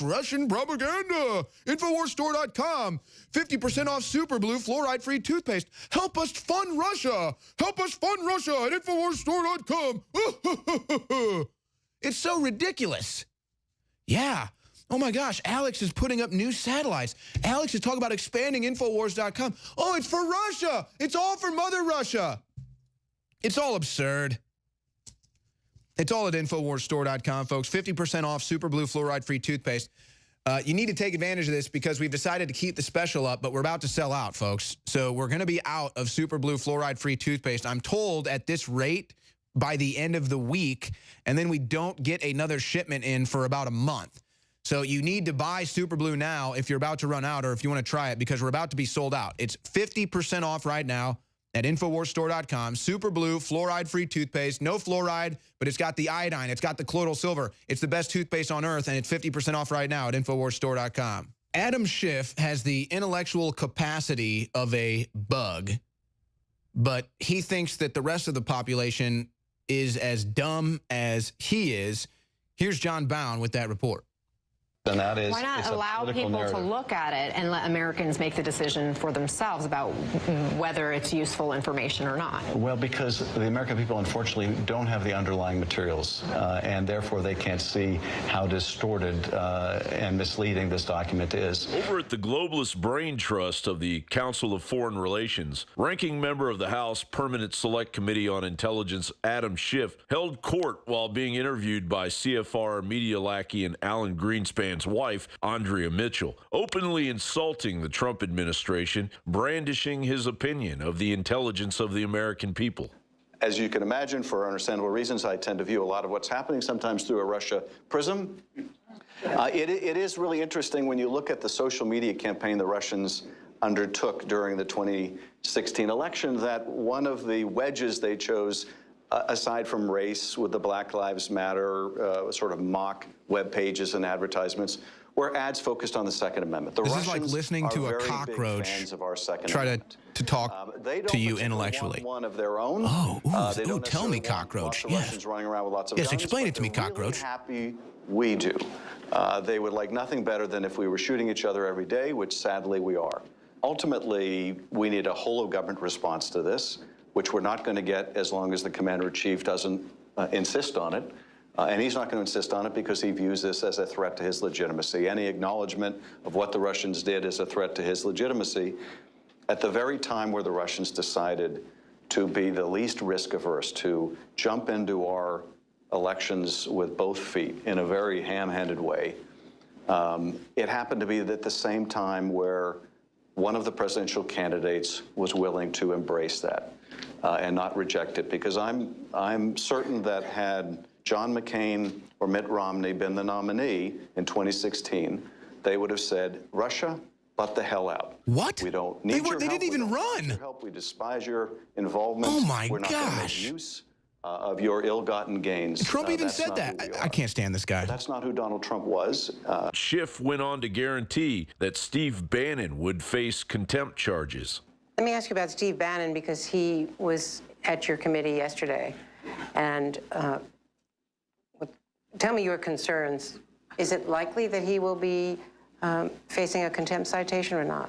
Russian propaganda. InfoWarsStore.com. 50% off Super Blue fluoride-free toothpaste. Help us fund Russia. Help us fund Russia at InfoWarsStore.com. It's so ridiculous. Yeah. Oh my gosh, Alex is putting up new satellites. Alex is talking about expanding Infowars.com. Oh, it's for Russia. It's all for Mother Russia. It's all absurd. It's all at InfoWarsStore.com, folks. 50% off Super Blue fluoride-free toothpaste. You need to take advantage of this because we've decided to keep the special up, but we're about to sell out, folks. So we're going to be out of Super Blue fluoride-free toothpaste. I'm told at this rate by the end of the week, and then we don't get another shipment in for about a month. So you need to buy Super Blue now if you're about to run out or if you want to try it because we're about to be sold out. It's 50% off right now. at InfoWarsStore.com. Super Blue, fluoride-free toothpaste. No fluoride, but it's got the iodine. It's got the colloidal silver. It's the best toothpaste on earth, and it's 50% off right now at InfoWarsStore.com. Adam Schiff has the intellectual capacity of a bug, but he thinks that the rest of the population is as dumb as he is. Here's John Bound with that report. And that is, why not allow people to look at it and let Americans make the decision for themselves about whether it's useful information or not? Well, because the American people, unfortunately, don't have the underlying materials, and therefore they can't see how distorted and misleading this document is. Over at the Globalist Brain Trust of the Council of Foreign Relations, ranking member of the House Permanent Select Committee on Intelligence, Adam Schiff, held court while being interviewed by CFR media lackey and Alan Greenspan's wife, Andrea Mitchell, openly insulting the Trump administration, brandishing his opinion of the intelligence of the American people. As you can imagine, for understandable reasons, I tend to view a lot of what's happening sometimes through a Russia prism. It is really interesting when you look at the social media campaign the Russians undertook during the 2016 election, that one of the wedges they chose, aside from race with the Black Lives Matter sort of mock web pages and advertisements, were ads focused on the Second Amendment. The Russians is like listening to a cockroach of our Second try Amendment. to talk to you intellectually. One of their own. Oh, tell me, cockroach. Yes. Running around with lots of guns, explain it to me, cockroach. Really happy we do. They would like nothing better than if we were shooting each other every day, which sadly we are. Ultimately, we need a whole of government response to this, which we're not going to get as long as the commander-in-chief doesn't insist on it. And he's not going to insist on it because he views this as a threat to his legitimacy. Any acknowledgement of what the Russians did is a threat to his legitimacy. At the very time where the Russians decided to be the least risk-averse, to jump into our elections with both feet in a very ham-handed way, it happened to be at the same time where one of the presidential candidates was willing to embrace that and not reject it, because I'm certain that had John McCain or Mitt Romney been the nominee in 2016, they would have said, Russia, butt the hell out. What? We don't need your help. They didn't even run. Your help. We despise your involvement. Oh, my We're not going to make use of your ill-gotten gains. Trump even said that. I can't stand this guy. But that's not who Donald Trump was. Schiff went on to guarantee that Steve Bannon would face contempt charges. Let me ask you about Steve Bannon, because he was at your committee yesterday. And tell me your concerns. Is it likely that he will be facing a contempt citation or not?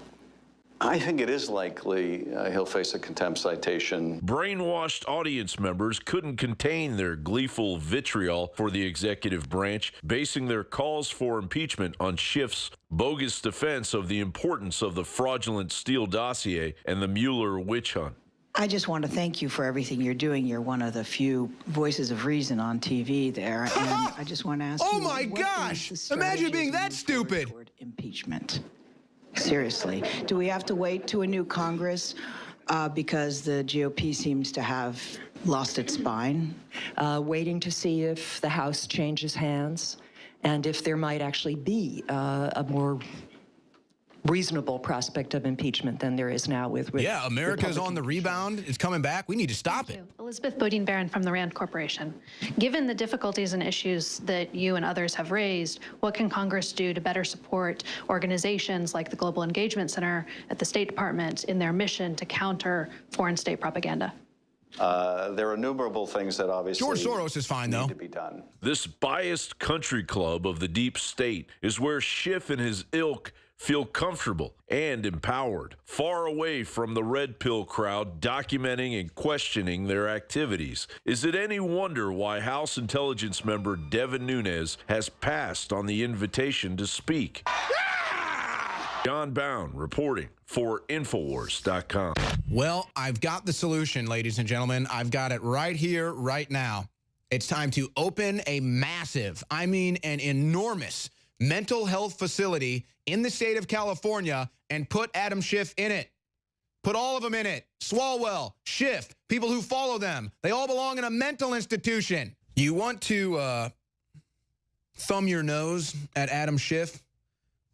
I think it is likely he'll face a contempt citation. Brainwashed audience members couldn't contain their gleeful vitriol for the executive branch, basing their calls for impeachment on Schiff's bogus defense of the importance of the fraudulent Steele dossier and the Mueller witch hunt. I just want to thank you for everything you're doing. You're one of the few voices of reason on TV there, and I just want to ask you, my gosh! Imagine being that stupid! Impeachment. Seriously. Do we have to wait to a new Congress because the GOP seems to have lost its spine? Waiting to see if the House changes hands and if there might actually be a more reasonable prospect of impeachment than there is now with yeah, America's on the rebound. It's coming back. We need to stop it. Elizabeth Bodine-Barron from the RAND Corporation. Given the difficulties and issues that you and others have raised, what can Congress do to better support organizations like the Global Engagement Center at the State Department in their mission to counter foreign state propaganda? There are innumerable things that obviously George Soros is fine, though. Need to be done. This biased country club of the deep state is where Schiff and his ilk feel comfortable and empowered, far away from the red pill crowd documenting and questioning their activities. Is it any wonder why House Intelligence member Devin Nunes has passed on the invitation to speak? John Bound reporting for Infowars.com. Well, I've got the solution, ladies and gentlemen. I've got it right here, right now. It's time to open a massive, I mean an enormous mental health facility in the state of California and put Adam Schiff in it. Put all of them in it. Swalwell, Schiff, people who follow them. They all belong in a mental institution. You want to thumb your nose at Adam Schiff?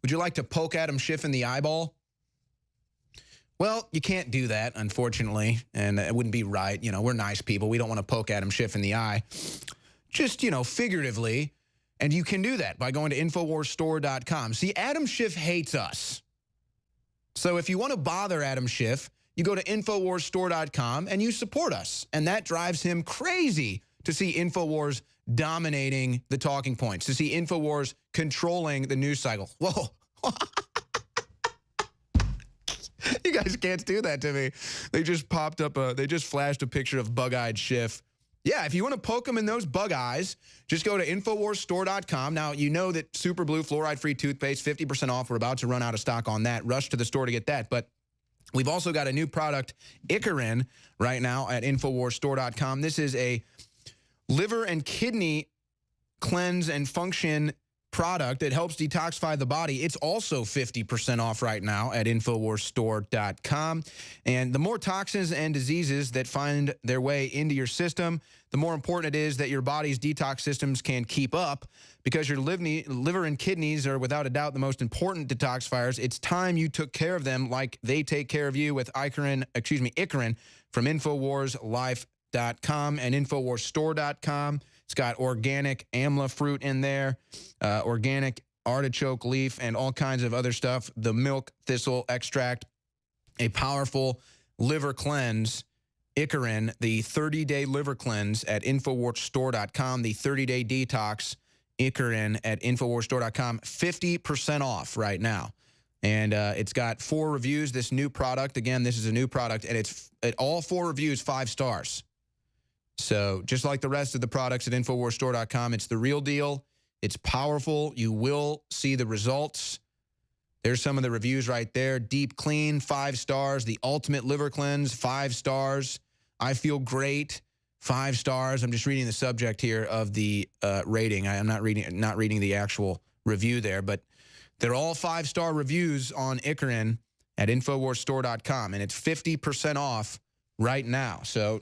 Would you like to poke Adam Schiff in the eyeball? Well, you can't do that, unfortunately, and it wouldn't be right. You know, we're nice people. We don't want to poke Adam Schiff in the eye. Just, you know, figuratively. And you can do that by going to InfoWarsStore.com. See, Adam Schiff hates us. So if you want to bother Adam Schiff, you go to InfoWarsStore.com and you support us. And that drives him crazy to see InfoWars dominating the talking points, to see InfoWars controlling the news cycle. Whoa. You guys can't do that to me. They just popped up, they just flashed a picture of bug-eyed Schiff. Yeah, if you want to poke them in those bug eyes, just go to InfoWarsStore.com. Now, you know that Super Blue fluoride-free toothpaste, 50% off. We're about to run out of stock on that. Rush to the store to get that. But we've also got a new product, Icarin, right now at InfoWarsStore.com. This is a liver and kidney cleanse and function product that helps detoxify the body. It's also 50% off right now at InfoWarsStore.com. And the more toxins and diseases that find their way into your system, the more important it is that your body's detox systems can keep up, because your liver and kidneys are without a doubt the most important detoxifiers. It's time you took care of them like they take care of you with Icarin from InfoWarsLife.com and InfoWarsStore.com. It's got organic amla fruit in there, organic artichoke leaf, and all kinds of other stuff. The milk thistle extract, a powerful liver cleanse, Icarin, the 30-day liver cleanse at InfoWarsStore.com, the 30-day detox, Icarin at InfoWarsStore.com, 50% off right now. And it's got 4 reviews, this new product. Again, this is a new product, and it's all 4 reviews, 5 stars. So just like the rest of the products at InfoWarsStore.com, it's the real deal. It's powerful. You will see the results. There's some of the reviews right there. Deep Clean, 5 stars. The Ultimate Liver Cleanse, 5 stars. I Feel Great, 5 stars. I'm just reading the subject here of the rating. I'm not reading the actual review there, but they're all 5-star reviews on Icarin at InfoWarsStore.com, and it's 50% off right now. So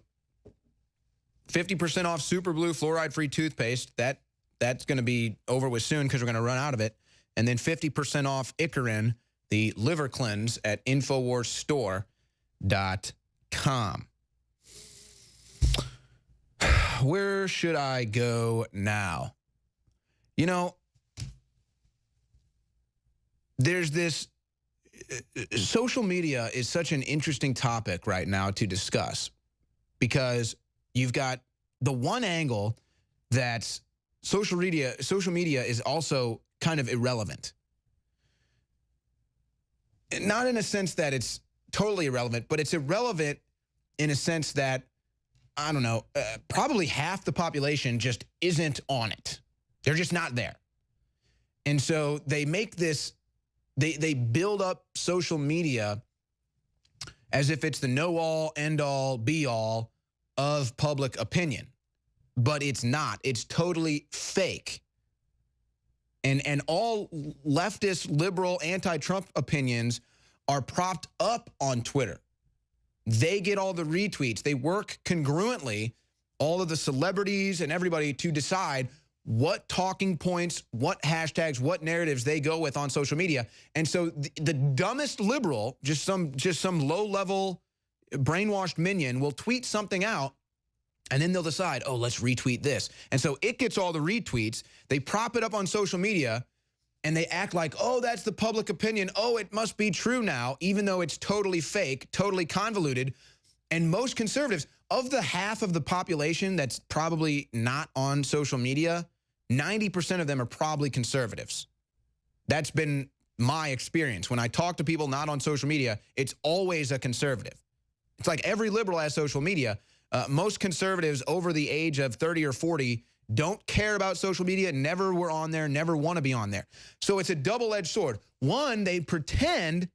50% off Super Blue fluoride-free toothpaste. That's going to be over with soon because we're going to run out of it. And then 50% off Icarin, the liver cleanse, at InfoWarsStore.com. Where should I go now? You know, there's this social media is such an interesting topic right now to discuss, because you've got the one angle that social media is also kind of irrelevant. Not in a sense that it's totally irrelevant, but it's irrelevant in a sense that, I don't know, probably half the population just isn't on it. They're just not there. And so they make this, they build up social media as if it's the know-all, end-all, be-all of public opinion. But it's not. It's totally fake. And all leftist, liberal, anti-Trump opinions are propped up on Twitter. They get all the retweets. They work congruently, all of the celebrities and everybody, to decide what talking points, what hashtags, what narratives they go with on social media. And so the dumbest liberal, just some low-level brainwashed minion, will tweet something out, and then they'll decide, oh, let's retweet this. And so it gets all the retweets. They prop it up on social media, and they act like, oh, that's the public opinion. Oh, it must be true now, even though it's totally fake, totally convoluted. And most conservatives, of the half of the population that's probably not on social media, 90% of them are probably conservatives. That's been my experience. When I talk to people not on social media, it's always a conservative. It's like every liberal has social media. Most conservatives over the age of 30 or 40 don't care about social media, never were on there, never want to be on there. So it's a double-edged sword. One, they pretend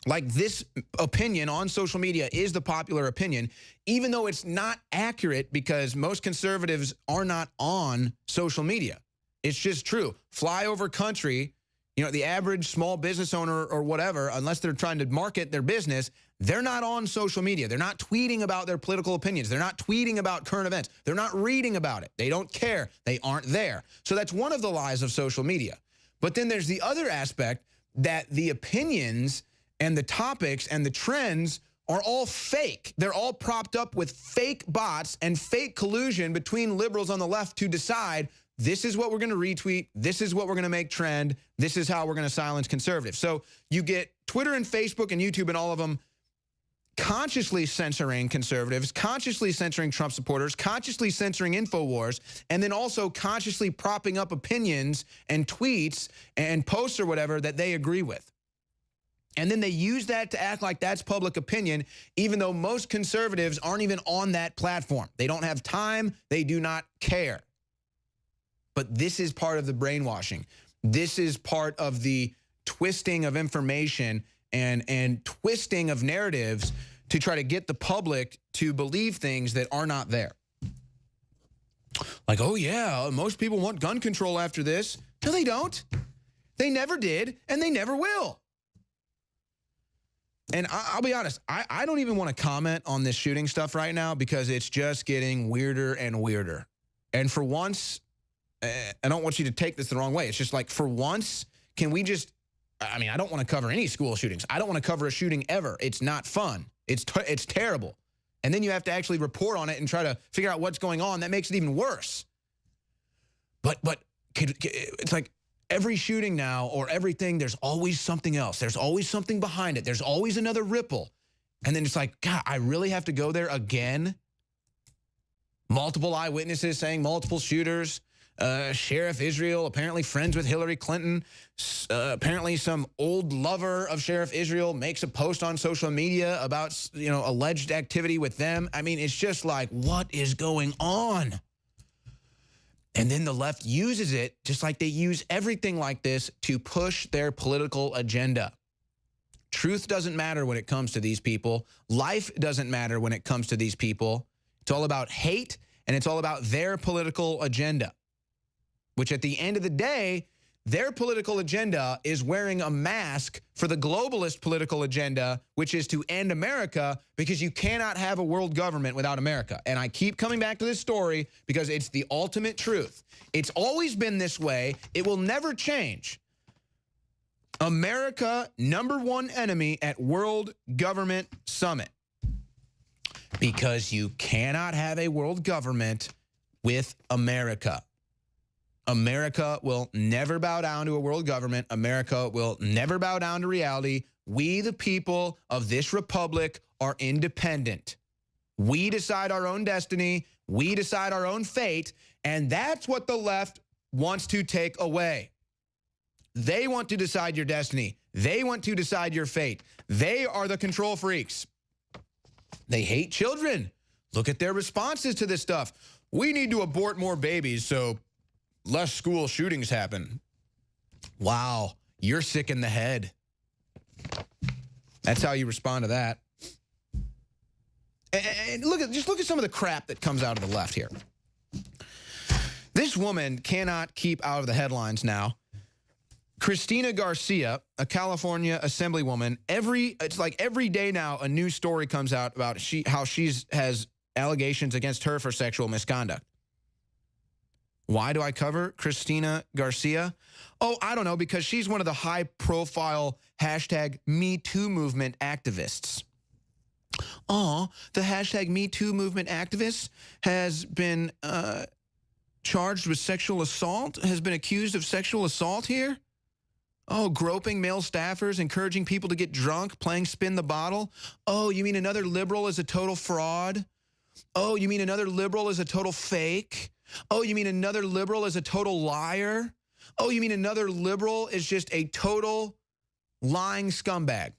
like this opinion on social media is the popular opinion, even though it's not accurate, because most conservatives are not on social media. It's just true. Flyover country, you know, the average small business owner or whatever, unless they're trying to market their business, they're not on social media. They're not tweeting about their political opinions. They're not tweeting about current events. They're not reading about it. They don't care. They aren't there. So that's one of the lies of social media. But then there's the other aspect, that the opinions and the topics and the trends are all fake. They're all propped up with fake bots and fake collusion between liberals on the left to decide this is what we're going to retweet, this is what we're going to make trend, this is how we're going to silence conservatives. So you get Twitter and Facebook and YouTube and all of them consciously censoring conservatives, consciously censoring Trump supporters, consciously censoring Infowars, and then also consciously propping up opinions and tweets and posts or whatever that they agree with. And then they use that to act like that's public opinion, even though most conservatives aren't even on that platform. They don't have time. They do not care. But this is part of the brainwashing. This is part of the twisting of information and twisting of narratives to try to get the public to believe things that are not there. Like, oh, yeah, most people want gun control after this. No, they don't. They never did, and they never will. And I'll be honest, I don't even want to comment on this shooting stuff right now because it's just getting weirder and weirder. And for once, I don't want you to take this the wrong way. It's just like, for once, can we just, I mean, I don't want to cover any school shootings. I don't want to cover a shooting ever. It's not fun. It's terrible. And then you have to actually report on it and try to figure out what's going on. That makes it even worse. But it's like, every shooting now or everything, there's always something else. There's always something behind it. There's always another ripple. And then it's like, God, I really have to go there again? Multiple eyewitnesses saying multiple shooters. Sheriff Israel, apparently friends with Hillary Clinton. Apparently some old lover of Sheriff Israel makes a post on social media about, alleged activity with them. I mean, it's just like, what is going on? And then the left uses it, just like they use everything like this, to push their political agenda. Truth doesn't matter when it comes to these people. Life doesn't matter when it comes to these people. It's all about hate, and it's all about their political agenda, which at the end of the day, their political agenda is wearing a mask for the globalist political agenda, which is to end America, because you cannot have a world government without America. And I keep coming back to this story because it's the ultimate truth. It's always been this way. It will never change. America, #1 enemy at World Government Summit. Because you cannot have a world government with America. America will never bow down to a world government. America will never bow down to reality. We, the people of this republic, are independent. We decide our own destiny. We decide our own fate. And that's what the left wants to take away. They want to decide your destiny. They want to decide your fate. They are the control freaks. They hate children. Look at their responses to this stuff. We need to abort more babies so less school shootings happen. Wow, you're sick in the head. That's how you respond to that. And just look at some of the crap that comes out of the left here. This woman cannot keep out of the headlines now. Cristina Garcia, a California assemblywoman, it's like every day now a new story comes out about how she has allegations against her for sexual misconduct. Why do I cover Cristina Garcia? Oh, I don't know, because she's one of the high-profile #MeToo movement activists. Oh, the #MeToo movement activist has been charged with sexual assault, has been accused of sexual assault here? Oh, groping male staffers, encouraging people to get drunk, playing spin the bottle? Oh, you mean another liberal is a total fraud? Oh, you mean another liberal is a total fake? Oh, you mean another liberal is a total liar? Oh, you mean another liberal is just a total lying scumbag?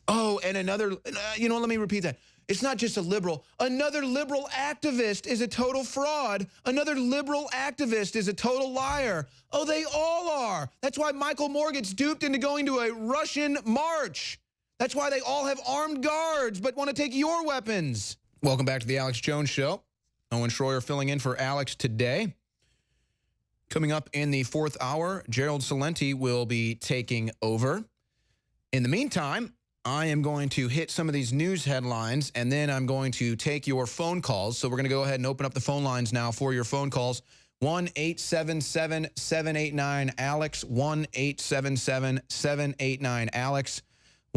Oh, and another, let me repeat that. It's not just a liberal. Another liberal activist is a total fraud. Another liberal activist is a total liar. Oh, they all are. That's why Michael Moore gets duped into going to a Russian march. That's why they all have armed guards but want to take your weapons. Welcome back to the Alex Jones Show. Owen Schroyer filling in for Alex today. Coming up in the 4th hour, Gerald Celente will be taking over. In the meantime, I am going to hit some of these news headlines, and then I'm going to take your phone calls. So we're going to go ahead and open up the phone lines now for your phone calls. 1-877-789-ALEX, 1-877-789-ALEX,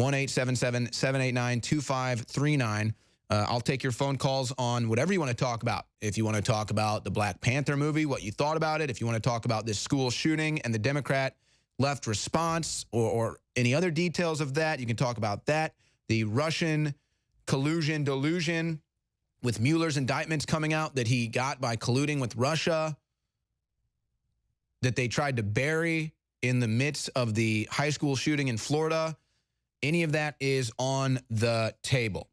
1-877-789-2539. I'll take your phone calls on whatever you want to talk about. If you want to talk about the Black Panther movie, what you thought about it, if you want to talk about this school shooting and the Democrat left response or any other details of that, you can talk about that. The Russian collusion, delusion with Mueller's indictments coming out that he got by colluding with Russia, that they tried to bury in the midst of the high school shooting in Florida. Any of that is on the table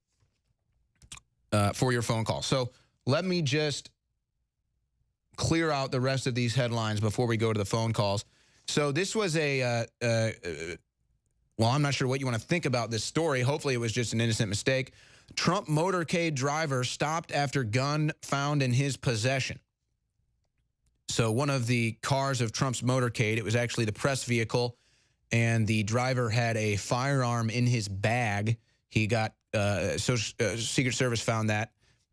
for your phone call. So let me just clear out the rest of these headlines before we go to the phone calls. So this was well, I'm not sure what you want to think about this story. Hopefully it was just an innocent mistake. Trump motorcade driver stopped after gun found in his possession. So one of the cars of Trump's motorcade, it was actually the press vehicle, and the driver had a firearm in his bag. He got, Secret Service found that,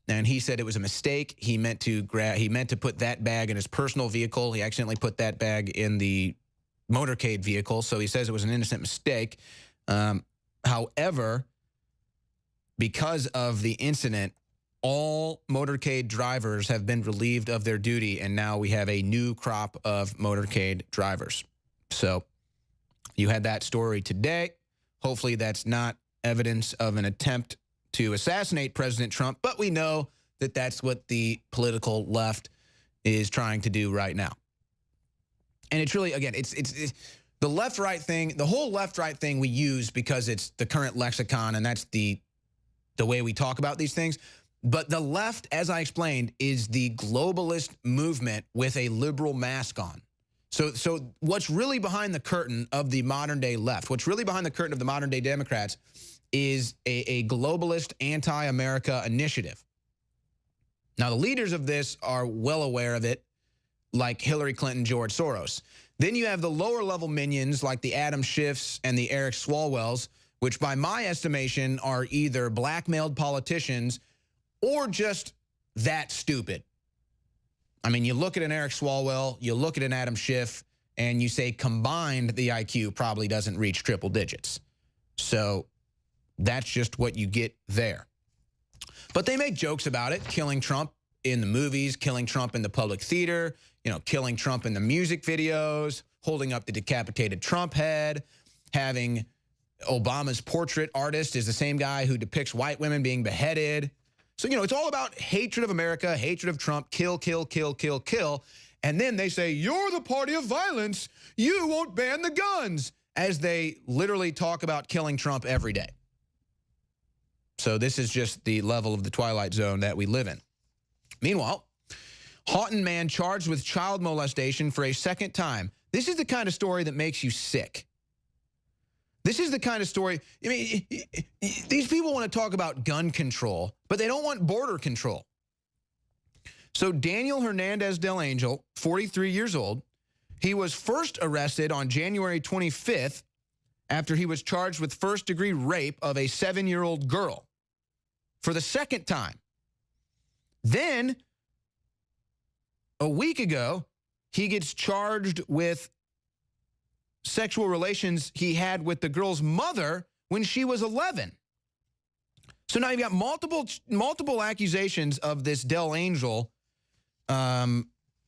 and he said it was a mistake. He meant to put that bag in his personal vehicle. He accidentally put that bag in the motorcade vehicle, so he says it was an innocent mistake. However, because of the incident, all motorcade drivers have been relieved of their duty, and now we have a new crop of motorcade drivers. So you had that story today. Hopefully that's not evidence of an attempt to assassinate President Trump, but we know that that's what the political left is trying to do right now. And it's really, again, it's the left-right thing, the whole left-right thing we use because it's the current lexicon, and that's the way we talk about these things. But the left, as I explained, is the globalist movement with a liberal mask on. So what's really behind the curtain of the modern-day left, what's really behind the curtain of the modern-day Democrats is a globalist anti-America initiative. Now, the leaders of this are well aware of it, like Hillary Clinton, George Soros. Then you have the lower-level minions like the Adam Schiffs and the Eric Swalwells, which by my estimation are either blackmailed politicians or just that stupid. I mean, you look at an Eric Swalwell, you look at an Adam Schiff, and you say combined the IQ probably doesn't reach triple digits. So that's just what you get there. But they make jokes about it, killing Trump in the movies, killing Trump in the public theater, you know, killing Trump in the music videos, holding up the decapitated Trump head, having Obama's portrait artist is the same guy who depicts white women being beheaded. So, you know, it's all about hatred of America, hatred of Trump, kill, kill, kill, kill, kill. And then they say, you're the party of violence. You won't ban the guns, as they literally talk about killing Trump every day. So this is just the level of the Twilight Zone that we live in. Meanwhile, Houghton man charged with child molestation for a second time. This is the kind of story that makes you sick. This is the kind of story, I mean, these people want to talk about gun control, but they don't want border control. So Daniel Hernandez Del Angel, 43 years old, he was first arrested on January 25th after he was charged with first-degree rape of a 7-year-old girl for the second time. Then, a week ago, he gets charged with sexual relations he had with the girl's mother when she was 11. So now you've got multiple accusations of this Del Angel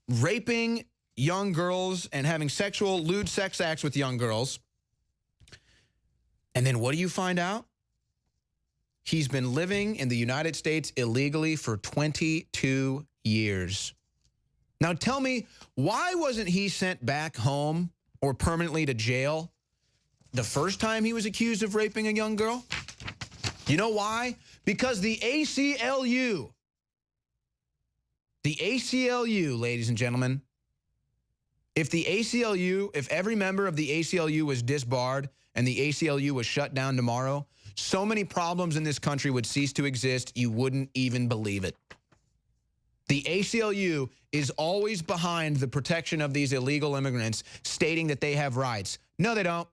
raping young girls and having lewd sex acts with young girls. And then what do you find out? He's been living in the United States illegally for 22 years. Now tell me, why wasn't he sent back home or permanently to jail the first time he was accused of raping a young girl? You know why? Because the ACLU, ladies and gentlemen, if every member of the ACLU was disbarred and the ACLU was shut down tomorrow, so many problems in this country would cease to exist, you wouldn't even believe it. The ACLU is always behind the protection of these illegal immigrants, stating that they have rights. No, they don't.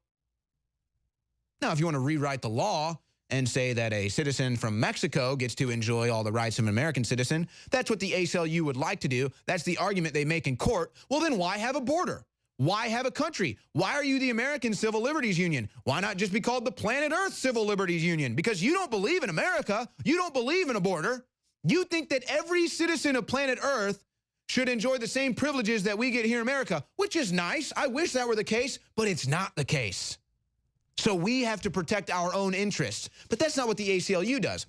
Now, if you want to rewrite the law and say that a citizen from Mexico gets to enjoy all the rights of an American citizen, that's what the ACLU would like to do. That's the argument they make in court. Well, then why have a border? Why have a country? Why are you the American Civil Liberties Union? Why not just be called the Planet Earth Civil Liberties Union? Because you don't believe in America. You don't believe in a border. You think that every citizen of planet Earth should enjoy the same privileges that we get here in America, which is nice. I wish that were the case, but it's not the case. So we have to protect our own interests. But that's not what the ACLU does.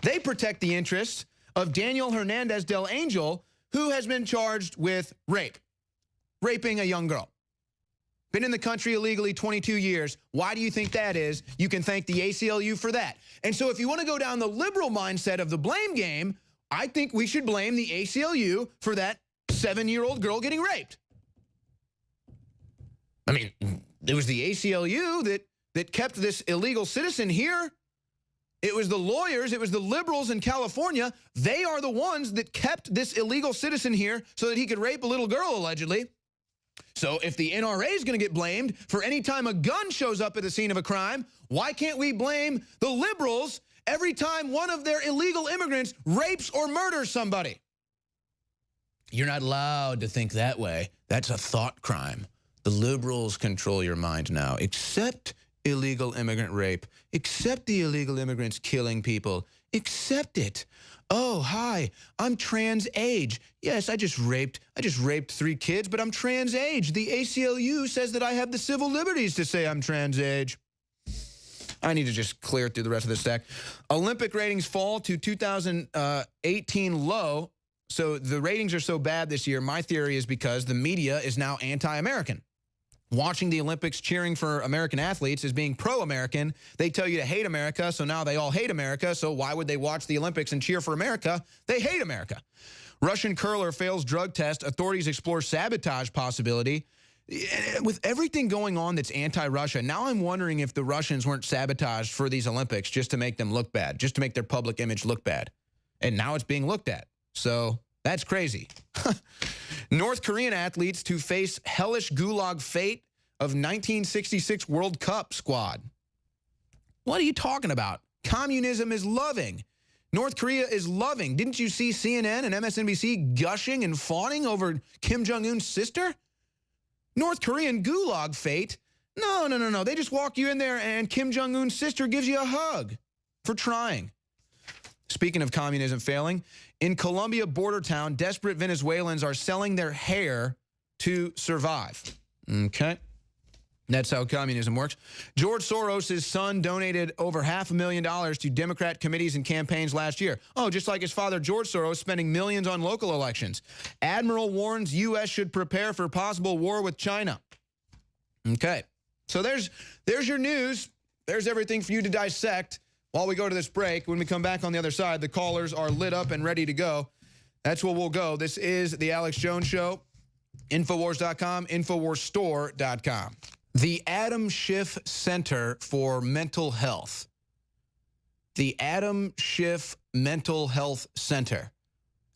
They protect the interests of Daniel Hernandez del Angel, who has been charged with raping a young girl. Been in the country illegally 22 years. Why do you think that is? You can thank the ACLU for that. And so if you want to go down the liberal mindset of the blame game, I think we should blame the ACLU for that 7-year-old girl getting raped. I mean, it was the ACLU that kept this illegal citizen here. It was the lawyers, it was the liberals in California. They are the ones that kept this illegal citizen here so that he could rape a little girl, allegedly. So if the NRA is going to get blamed for any time a gun shows up at the scene of a crime, why can't we blame the liberals every time one of their illegal immigrants rapes or murders somebody? You're not allowed to think that way. That's a thought crime. The liberals control your mind now. Accept illegal immigrant rape. Accept the illegal immigrants killing people. Accept it. Oh, hi, I'm trans age. Yes, I just raped 3 kids, but I'm trans age. The ACLU says that I have the civil liberties to say I'm trans age. I need to just clear through the rest of this stack. Olympic ratings fall to 2018 low. So the ratings are so bad this year. My theory is because the media is now anti-American. Watching the Olympics, cheering for American athletes is being pro-American. They tell you to hate America, so now they all hate America. So why would they watch the Olympics and cheer for America? They hate America. Russian curler fails drug test. Authorities explore sabotage possibility. With everything going on that's anti-Russia, now I'm wondering if the Russians weren't sabotaged for these Olympics just to make them look bad, just to make their public image look bad. And now it's being looked at. So that's crazy. North Korean athletes to face hellish gulag fate of 1966 World Cup squad. What are you talking about? Communism is loving. North Korea is loving. Didn't you see CNN and MSNBC gushing and fawning over Kim Jong-un's sister? North Korean gulag fate? No. They just walk you in there and Kim Jong-un's sister gives you a hug for trying. Speaking of communism failing, in Colombia border town, desperate Venezuelans are selling their hair to survive. Okay. That's how communism works. George Soros' son donated over $500,000 to Democrat committees and campaigns last year. Oh, just like his father, George Soros, spending millions on local elections. Admiral warns U.S. should prepare for possible war with China. Okay. So there's your news. There's everything for you to dissect. While we go to this break, when we come back on the other side, the callers are lit up and ready to go. That's where we'll go. This is The Alex Jones Show. Infowars.com, InfoWarsStore.com. The Adam Schiff Center for Mental Health. The Adam Schiff Mental Health Center.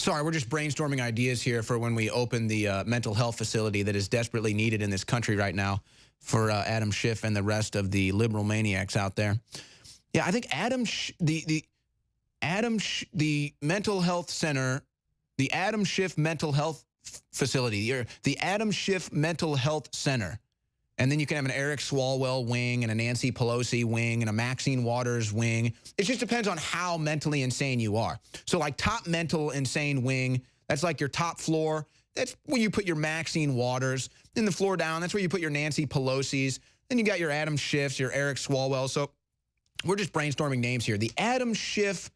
Sorry, we're just brainstorming ideas here for when we open the mental health facility that is desperately needed in this country right now for Adam Schiff and the rest of the liberal maniacs out there. Yeah, I think the mental health center, the Adam Schiff Mental Health Facility, or the Adam Schiff Mental Health Center. And then you can have an Eric Swalwell wing and a Nancy Pelosi wing and a Maxine Waters wing. It just depends on how mentally insane you are. So like top mental insane wing, that's like your top floor. That's where you put your Maxine Waters. Then the floor down, that's where you put your Nancy Pelosi's. Then you got your Adam Schiffs, your Eric Swalwell. So we're just brainstorming names here. The Adam Schiff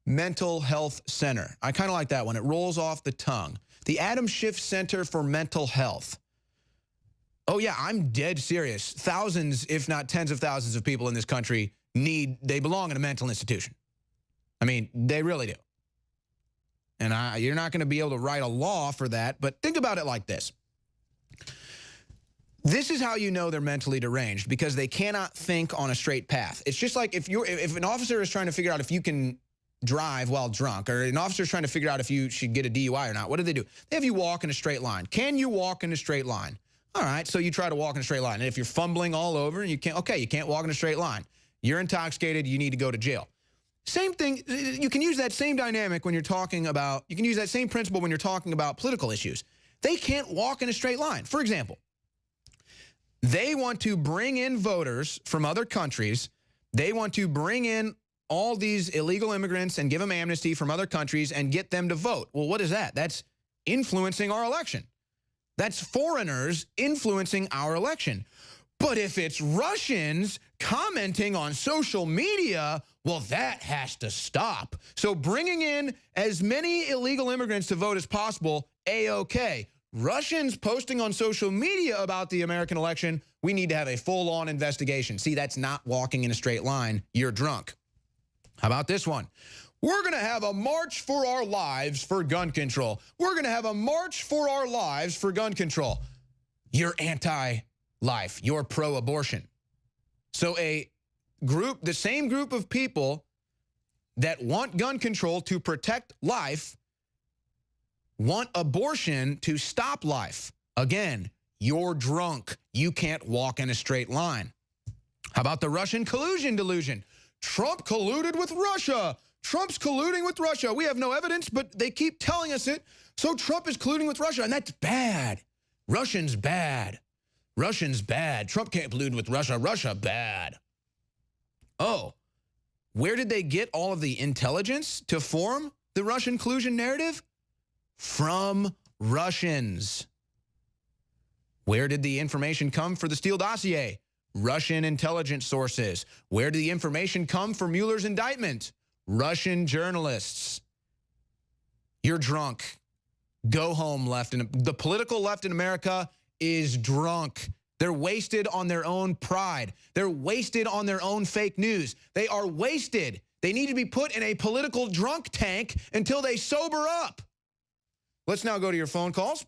Mental Health Center. I kind of like that one. It rolls off the tongue. The Adam Schiff Center for Mental Health. Oh, yeah, I'm dead serious. Thousands, if not tens of thousands of people in this country they belong in a mental institution. I mean, they really do. And you're not going to be able to write a law for that, but think about it like this. This is how you know they're mentally deranged, because they cannot think on a straight path. It's just like if an officer is trying to figure out if you can drive while drunk, or an officer is trying to figure out if you should get a DUI or not, what do? They have you walk in a straight line. Can you walk in a straight line? All right, so you try to walk in a straight line. And if you're fumbling all over, you can't walk in a straight line. You're intoxicated, you need to go to jail. Same thing, you can use that same dynamic when you're talking about, you can use that same principle when you're talking about political issues. They can't walk in a straight line. For example, They want to bring in voters from other countries. They want to bring in all these illegal immigrants and give them amnesty from other countries and get them to vote. Well, what is that? That's influencing our election. That's foreigners influencing our election. But if it's Russians commenting on social media, well, that has to stop. So bringing in as many illegal immigrants to vote as possible, A-OK. Russians posting on social media about the American election, we need to have a full-on investigation. See, that's not walking in a straight line. You're drunk. How about this one? We're going to have a march for our lives for gun control. We're going to have a march for our lives for gun control. You're anti-life. You're pro-abortion. So a group, the same group of people that want gun control to protect life want abortion to stop life. Again, you're drunk. You can't walk in a straight line. How about the Russian collusion delusion? Trump colluded with Russia. Trump's colluding with Russia. We have no evidence, but they keep telling us it. So Trump is colluding with Russia, and that's bad. Russians bad. Russians bad. Trump can't collude with Russia. Russia bad. Oh, where did they get all of the intelligence to form the Russian collusion narrative? From Russians. Where did the information come for the Steele dossier? Russian intelligence sources. Where did the information come for Mueller's indictment? Russian journalists. You're drunk. Go home, left. The political left in America is drunk. They're wasted on their own pride. They're wasted on their own fake news. They are wasted. They need to be put in a political drunk tank until they sober up. Let's now go to your phone calls.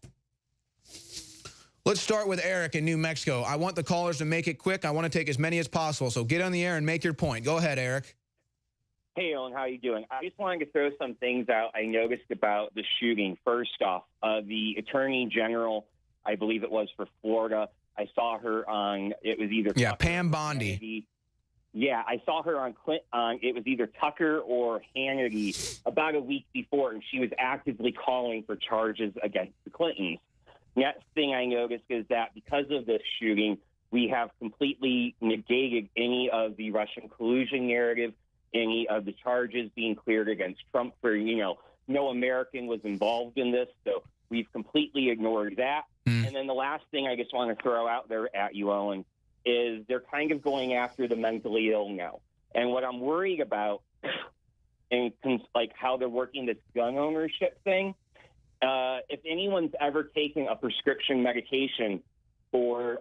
Let's start with Eric in New Mexico. I want the callers to make it quick. I want to take as many as possible. So get on the air and make your point. Go ahead, Eric. Hey, Owen, how you doing? I just wanted to throw some things out I noticed about the shooting. First off, the Attorney General, I believe it was for Florida, I saw her on, it was either Tucker Pam Bondi. Hannity. Yeah, I saw her on it was either Tucker or Hannity about a week before, and she was actively calling for charges against the Clintons. Next thing I noticed is that because of this shooting, we have completely negated any of the Russian collusion narrative, any of the charges being cleared against Trump for, no American was involved in this. So we've completely ignored that. And then the last thing I just want to throw out there at you, Owen, is they're kind of going after the mentally ill now. And what I'm worried about, and like how they're working this gun ownership thing, if anyone's ever taken a prescription medication for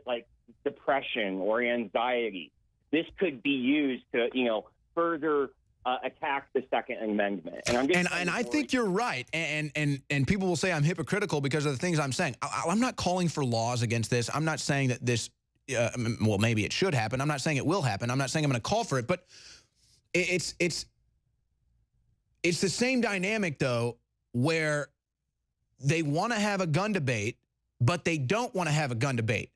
like depression or anxiety, this could be used to, further attack the Second Amendment. And I think you're right. And people will say I'm hypocritical because of the things I'm saying. I'm not calling for laws against this. I'm not saying that this, well, maybe it should happen. I'm not saying it will happen. I'm not saying I'm going to call for it. But it's the same dynamic, though, where they want to have a gun debate, but they don't want to have a gun debate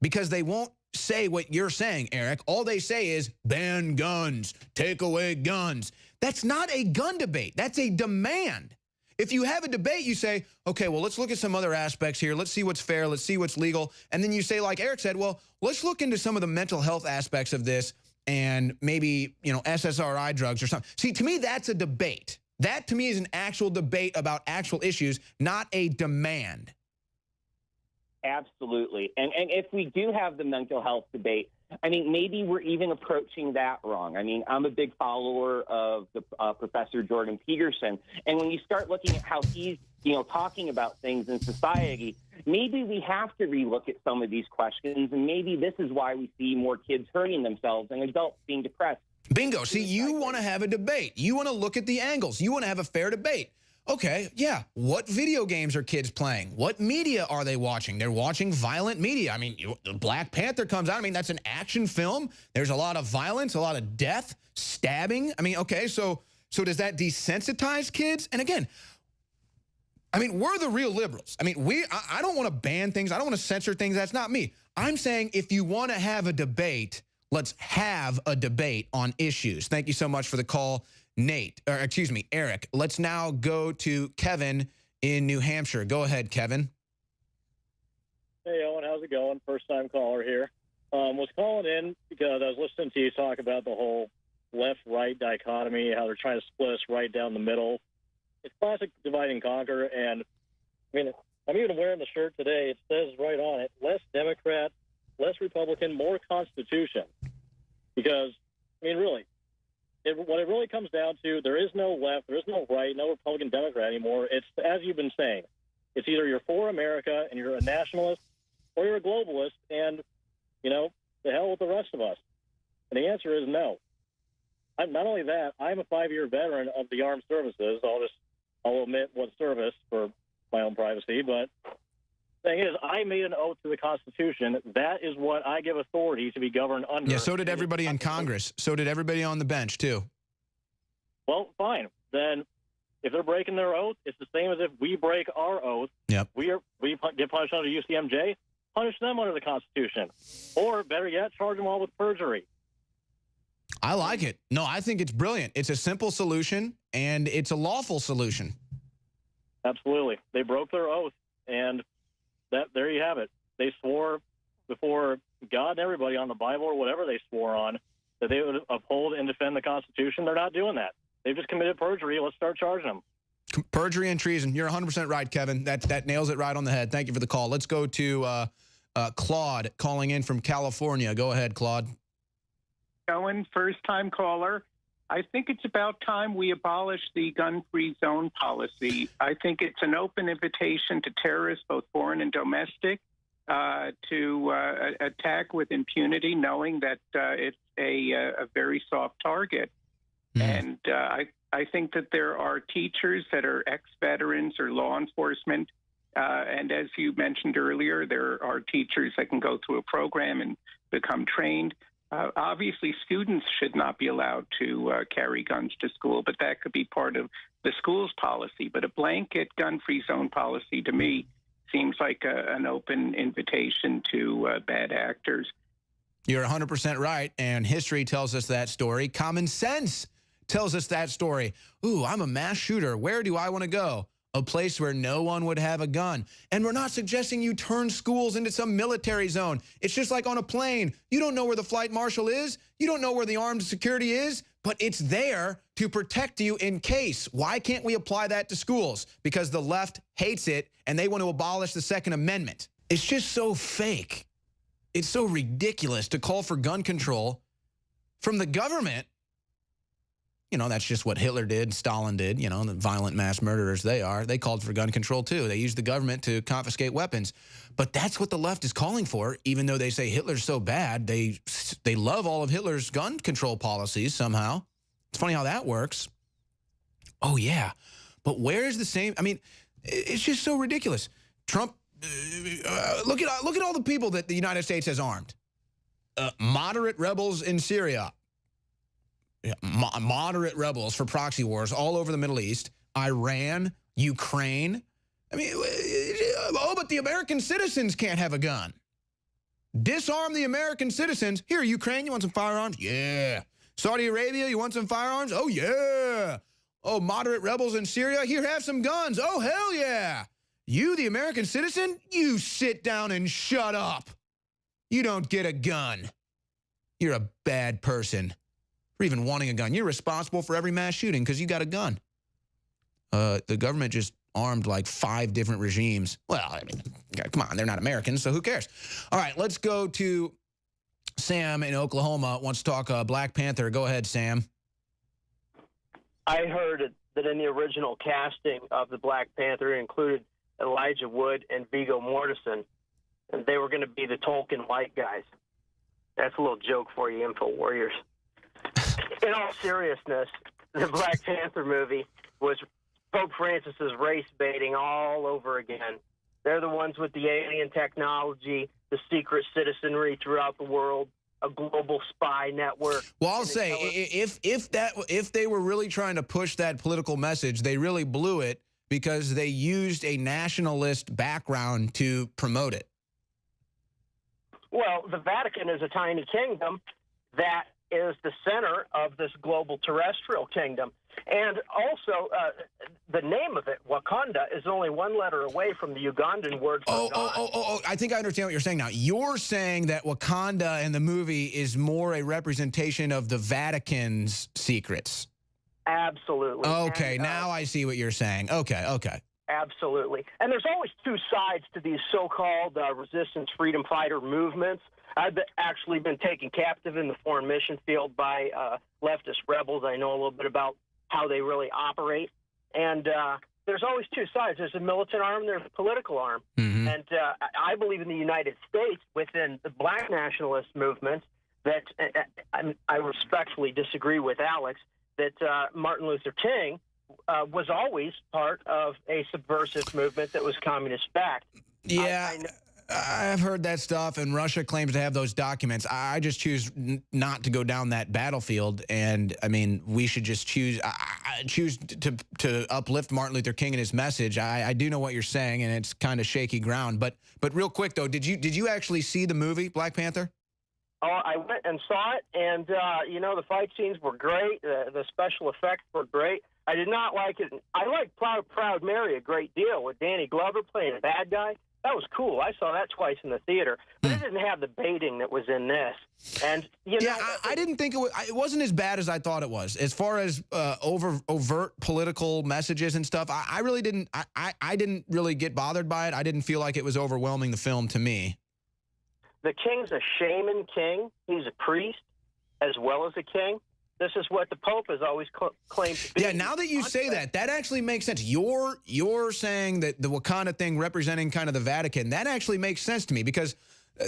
because they won't say what you're saying, Eric. All they say is ban guns, take away guns. That's not a gun debate. That's a demand. If you have a debate, you say, okay, well, let's look at some other aspects here. Let's see what's fair. Let's see what's legal. And then you say, like Eric said, well, let's look into some of the mental health aspects of this and maybe, SSRI drugs or something. See, to me, that's a debate. That, to me, is an actual debate about actual issues, not a demand. Absolutely. And if we do have the mental health debate, maybe we're even approaching that wrong. I'm a big follower of the Professor Jordan Peterson. And when you start looking at how he's, talking about things in society, maybe we have to relook at some of these questions. And maybe this is why we see more kids hurting themselves and adults being depressed. Bingo. See, you want to have a debate. You want to look at the angles. You want to have a fair debate. Okay, yeah. What video games are kids playing? What media are they watching? They're watching violent media. Black Panther comes out. That's an action film. There's a lot of violence, a lot of death, stabbing. Okay, so does that desensitize kids? And again, we're the real liberals. I don't want to ban things. I don't want to censor things. That's not me. I'm saying if you want to have a debate, let's have a debate on issues. Thank you so much for the call, Eric. Let's now go to Kevin in New Hampshire. Go ahead, Kevin. Hey, Owen, how's it going? First-time caller here. Was calling in because I was listening to you talk about the whole left-right dichotomy, how they're trying to split us right down the middle. It's classic divide and conquer, and, I mean, I'm even wearing the shirt today. It says right on it, less Democrat, less Republican, more Constitution. Because, I mean, really, what it really comes down to, there is no left, there is no right, no Republican, Democrat anymore. It's, as you've been saying, it's either you're for America and you're a nationalist, or you're a globalist, and, you know, the hell with the rest of us. And the answer is no. Not only that, I'm a 5-year veteran of the armed services. I'll omit what service for my own privacy, but the thing is, I made an oath to the Constitution. That is what I give authority to be governed under. Yeah, so did everybody in Congress. So did everybody on the bench, too. Well, fine. Then if they're breaking their oath, it's the same as if we break our oath. Yep. We get punished under UCMJ, punish them under the Constitution. Or, better yet, charge them all with perjury. I like it. No, I think it's brilliant. It's a simple solution, and it's a lawful solution. Absolutely. They broke their oath, and there you have it. They swore before God and everybody on the Bible or whatever they swore on that they would uphold and defend the Constitution. They're not doing that. They've just committed perjury. Let's start charging them. Perjury and treason. You're 100% right, Kevin. That nails it right on the head. Thank you for the call. Let's go to Claude calling in from California. Go ahead, Claude. Owen, first-time caller. I think it's about time we abolish the gun-free zone policy. I think it's an open invitation to terrorists, both foreign and domestic, to attack with impunity, knowing that it's a very soft target. And I think that there are teachers that are ex-veterans or law enforcement, and as you mentioned earlier, there are teachers that can go through a program and become trained. Obviously, students should not be allowed to carry guns to school, but that could be part of the school's policy. But a blanket gun-free zone policy, to me, seems like an open invitation to bad actors. You're 100% right, and history tells us that story. Common sense tells us that story. Ooh, I'm a mass shooter. Where do I want to go? A place where no one would have a gun. And we're not suggesting you turn schools into some military zone. It's just like on a plane. You don't know where the flight marshal is. You don't know where the armed security is, but it's there to protect you in case. Why can't we apply that to schools? Because the left hates it, and they want to abolish the Second Amendment. It's just so fake. It's so ridiculous to call for gun control from the government. You know, that's just what Hitler did, Stalin did, you know, the violent mass murderers they are. They called for gun control, too. They used the government to confiscate weapons. But that's what the left is calling for, even though they say Hitler's so bad. They love all of Hitler's gun control policies somehow. It's funny how that works. Oh, yeah. But where is the same? I mean, it's just so ridiculous. Trump, look at all the people that the United States has armed. Moderate rebels in Syria. Moderate rebels for proxy wars all over the Middle East, Iran, Ukraine. I mean, oh, but the American citizens can't have a gun. Disarm the American citizens. Here, Ukraine, you want some firearms? Yeah. Saudi Arabia, you want some firearms? Oh, yeah. Oh, moderate rebels in Syria, here, have some guns. Oh, hell yeah. You, the American citizen, you sit down and shut up. You don't get a gun. You're a bad person. For even wanting a gun. You're responsible for every mass shooting because you got a gun. The government just armed like 5 different regimes. Well, I mean, come on, they're not Americans, so who cares? All right, let's go to Sam in Oklahoma. Wants to talk Black Panther. Go ahead, Sam. I heard that in the original casting of the Black Panther, it included Elijah Wood and Viggo Mortensen, and they were going to be the Tolkien white guys. That's a little joke for you, Info Warriors. In all seriousness, the Black Panther movie was Pope Francis's race baiting all over again. They're the ones with the alien technology, the secret citizenry throughout the world, a global spy network. Well, I'll say, if they were really trying to push that political message, they really blew it because they used a nationalist background to promote it. Well, the Vatican is a tiny kingdom that is the center of this global terrestrial kingdom. And also, the name of it, Wakanda, is only one letter away from the Ugandan word for God. I think I understand what you're saying now. You're saying that Wakanda in the movie is more a representation of the Vatican's secrets. Absolutely. Okay, and, now I see what you're saying. Okay, okay. Absolutely. And there's always two sides to these so-called resistance freedom fighter movements. I've actually been taken captive in the foreign mission field by leftist rebels. I know a little bit about how they really operate. And there's always two sides. There's a militant arm, there's a political arm. Mm-hmm. And I believe in the United States, within the black nationalist movement, that I respectfully disagree with Alex, that Martin Luther King was always part of a subversive movement that was communist-backed. Yeah, I've heard that stuff, and Russia claims to have those documents. I just choose not to go down that battlefield, and, I mean, we should just choose to uplift Martin Luther King and his message. I do know what you're saying, and it's kind of shaky ground. But real quick, though, did you actually see the movie, Black Panther? Oh, I went and saw it, and, you know, the fight scenes were great. The special effects were great. I did not like it. I liked Proud Mary a great deal with Danny Glover playing a bad guy. That was cool. I saw that twice in the theater, but it didn't have the baiting that was in this. And you know, I didn't think it wasn't as bad as I thought it was. As far as overt political messages and stuff, I really didn't. I didn't really get bothered by it. I didn't feel like it was overwhelming the film to me. The king's a shaman king. He's a priest as well as a king. This is what the Pope has always claimed to be. Yeah, now that you say that, that actually makes sense. You're saying that the Wakanda thing representing kind of the Vatican, that actually makes sense to me, because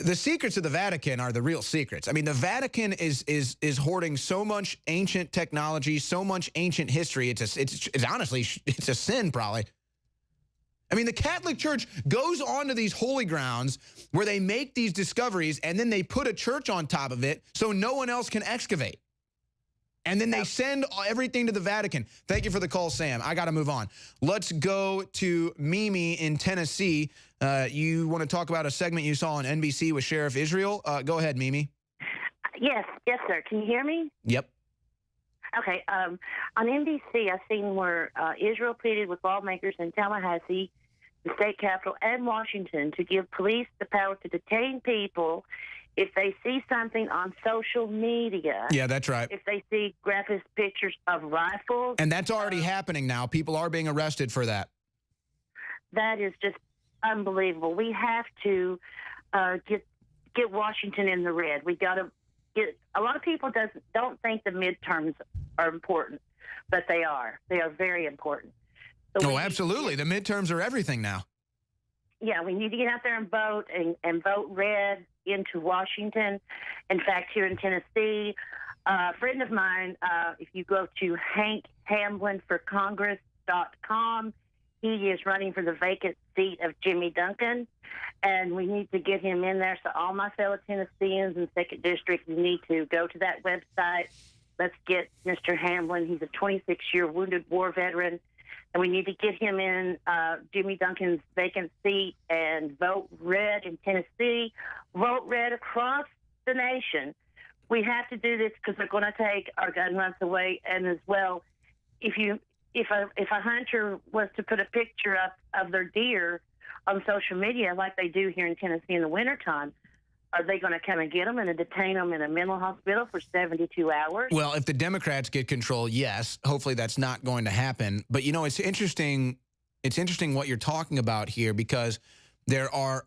the secrets of the Vatican are the real secrets. I mean, the Vatican is hoarding so much ancient technology, so much ancient history. It's honestly, it's a sin probably. I mean, the Catholic Church goes onto these holy grounds where they make these discoveries, and then they put a church on top of it so no one else can excavate. And then they send everything to the Vatican. Thank you for the call, Sam. I got to move on. Let's go to Mimi in Tennessee. You want to talk about a segment you saw on NBC with Sheriff Israel? Go ahead, Mimi. Yes, sir. Can you hear me? Yep. Okay. On NBC, I've seen where Israel pleaded with lawmakers in Tallahassee, the state capital, and Washington to give police the power to detain people if they see something on social media. Yeah, that's right. If they see graphic pictures of rifles. And that's already happening now. People are being arrested for that. That is just unbelievable. We have to get Washington in the red. We got to get. A lot of people don't think the midterms are important, but they are. They are very important. So absolutely. The midterms are everything now. Yeah, we need to get out there and vote and vote red into Washington. In fact, here in Tennessee, a friend of mine, if you go to HankHamblinForCongress.com, he is running for the vacant seat of Jimmy Duncan, and we need to get him in there. So all my fellow Tennesseans in 2nd District, you need to go to that website. Let's get Mr. Hamblin. He's a 26-year wounded war veteran. And we need to get him in Jimmy Duncan's vacant seat and vote red in Tennessee, vote red across the nation. We have to do this because they're going to take our gun rights away. And as well, if a hunter was to put a picture up of their deer on social media like they do here in Tennessee in the wintertime, are they going to come and get them and detain them in a mental hospital for 72 hours? Well, if the Democrats get control, yes. Hopefully that's not going to happen. But, you know, it's interesting. It's interesting what you're talking about here, because there are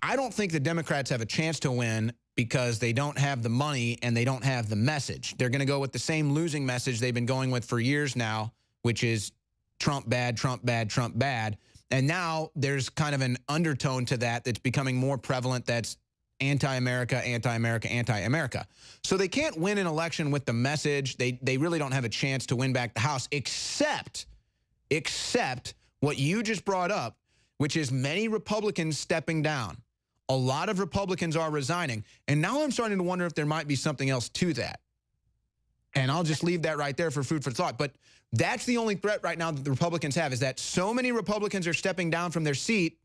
I don't think the Democrats have a chance to win because they don't have the money and they don't have the message. They're going to go with the same losing message they've been going with for years now, which is Trump bad, Trump bad, Trump bad. And now there's kind of an undertone to that that's becoming more prevalent, that's anti-America, anti-America, anti-America. So they can't win an election with the message. They really don't have a chance to win back the House, except what you just brought up, which is many Republicans stepping down. A lot of Republicans are resigning. And now I'm starting to wonder if there might be something else to that. And I'll just leave that right there for food for thought. But that's the only threat right now that the Republicans have, is that so many Republicans are stepping down from their seat,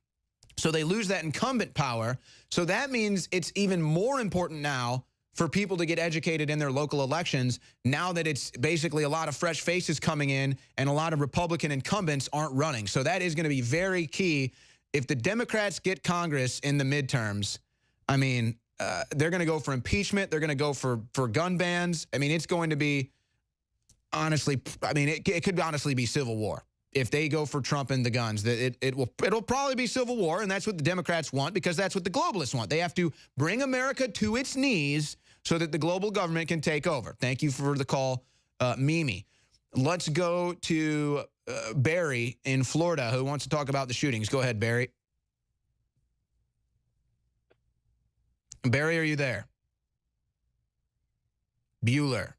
so they lose that incumbent power. So that means it's even more important now for people to get educated in their local elections now that it's basically a lot of fresh faces coming in and a lot of Republican incumbents aren't running. So that is going to be very key. If the Democrats get Congress in the midterms, I mean, they're going to go for impeachment. They're going to go for gun bans. I mean, it's going to be, honestly, I mean, it could honestly be civil war. If they go for Trump and the guns, it'll probably be civil war, and that's what the Democrats want because that's what the globalists want. They have to bring America to its knees so that the global government can take over. Thank you for the call, Mimi. Let's go to Barry in Florida who wants to talk about the shootings. Go ahead, Barry. Barry, are you there? Bueller.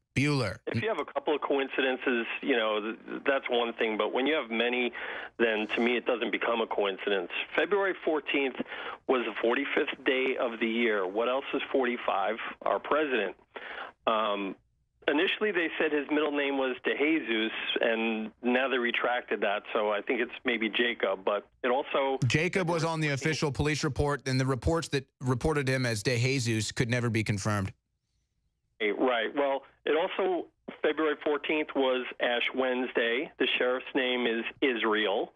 If you have a couple of coincidences, you know, that's one thing. But when you have many, then to me it doesn't become a coincidence. February 14th was the 45th day of the year. What else is 45? Our president. Initially, they said his middle name was DeJesus, and now they retracted that. So I think it's maybe Jacob. But it also... Jacob was on the official police report, and the reports that reported him as DeJesus could never be confirmed. Right. Well, it also, February 14th was Ash Wednesday. The sheriff's name is Israel.